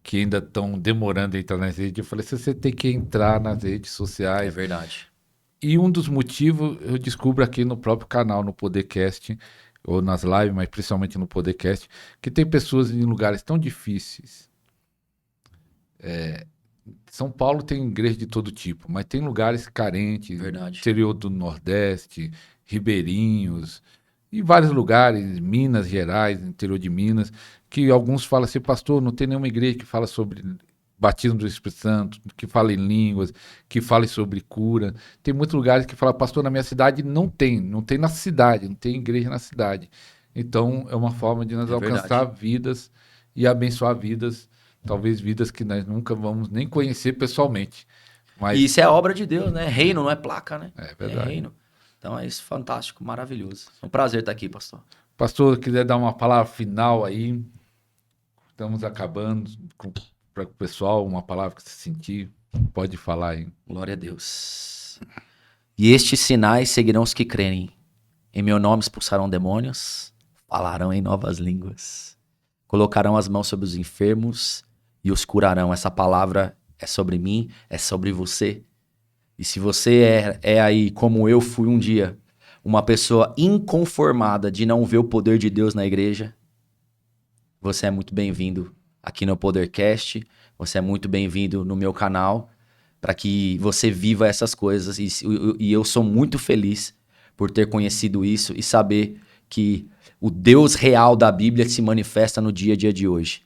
que ainda estão demorando a entrar nas redes. Eu falei, você tem que entrar nas redes É sociais. verdade. E um dos motivos eu descubro aqui no próprio canal, no Podercast, ou nas lives, mas principalmente no Podercast, que tem pessoas em lugares tão difíceis. São Paulo tem igreja de todo tipo, mas tem lugares carentes, Verdade. interior do Nordeste, Ribeirinhos, e vários lugares, Minas Gerais, interior de Minas, que alguns falam assim, pastor, não tem nenhuma igreja que fala sobre batismo do Espírito Santo, que fala em línguas, que fale sobre cura. Tem muitos lugares que falam, pastor, na minha cidade não tem na cidade, não tem igreja na cidade. Então, é uma forma de nós É alcançar verdade. vidas e abençoar vidas, talvez vidas que nós nunca vamos nem conhecer pessoalmente. E Mas isso é a obra de Deus, né? Reino, não é placa, né? é É verdade. reino. Então é isso, fantástico, maravilhoso. É um prazer estar aqui, pastor. Pastor, quiser dar uma palavra final aí, estamos acabando para o pessoal, uma palavra que você sentir, pode falar aí. Glória a Deus. E estes sinais seguirão os que crerem. Em meu nome expulsarão demônios, falarão em novas línguas, colocarão as mãos sobre os enfermos e os curarão. Essa palavra é sobre mim, é sobre você. E se você é aí, como eu fui um dia, uma pessoa inconformada de não ver o poder de Deus na igreja, você é muito bem-vindo aqui no Podercast, você é muito bem-vindo no meu canal, para que você viva essas coisas. E eu sou muito feliz por ter conhecido isso e saber que o Deus real da Bíblia se manifesta no dia a dia de hoje.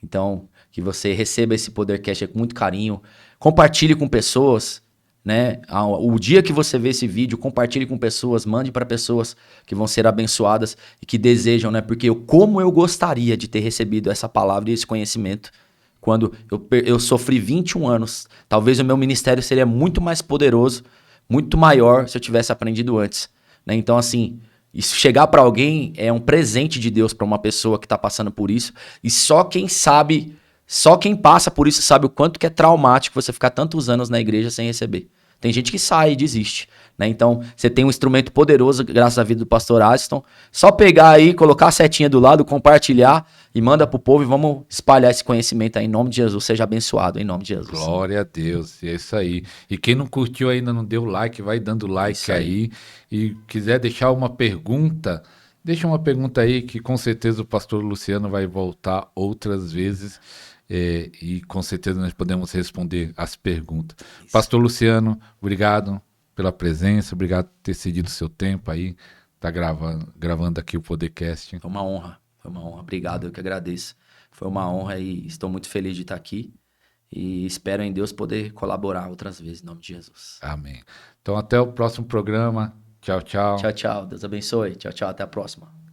Então, que você receba esse Podercast com muito carinho, compartilhe com pessoas, né? O dia que você vê esse vídeo, compartilhe com pessoas, mande para pessoas que vão ser abençoadas e que desejam, né? Porque como eu gostaria de ter recebido essa palavra e esse conhecimento quando eu sofri 21 anos. Talvez o meu ministério seria muito mais poderoso, muito maior se eu tivesse aprendido antes, né? Então, assim, isso chegar para alguém é um presente de Deus para uma pessoa que está passando por isso. E só quem sabe, só quem passa por isso sabe o quanto que é traumático você ficar tantos anos na igreja sem receber. Tem gente que sai e desiste, né? Então, você tem um instrumento poderoso, graças à vida do pastor Aston. Só pegar aí, colocar a setinha do lado, compartilhar e manda pro povo e vamos espalhar esse conhecimento aí em nome de Jesus. Seja abençoado em nome de Jesus. Glória a Deus, é isso aí. E quem não curtiu ainda, não deu like, vai dando like Isso aí. aí. E quiser deixar uma pergunta, deixa uma pergunta aí que com certeza o pastor Luciano vai voltar outras vezes. E com certeza nós podemos responder as perguntas. Isso. Pastor Luciano, obrigado pela presença, obrigado por ter cedido o seu tempo aí, tá gravando aqui o podcast. Foi uma honra, foi uma honra. Obrigado, eu que agradeço. Foi uma honra e estou muito feliz de estar aqui. E espero em Deus poder colaborar outras vezes, em nome de Jesus. Amém. Então até o próximo programa. Tchau, tchau. Tchau, tchau. Deus abençoe. Tchau, tchau. Até a próxima.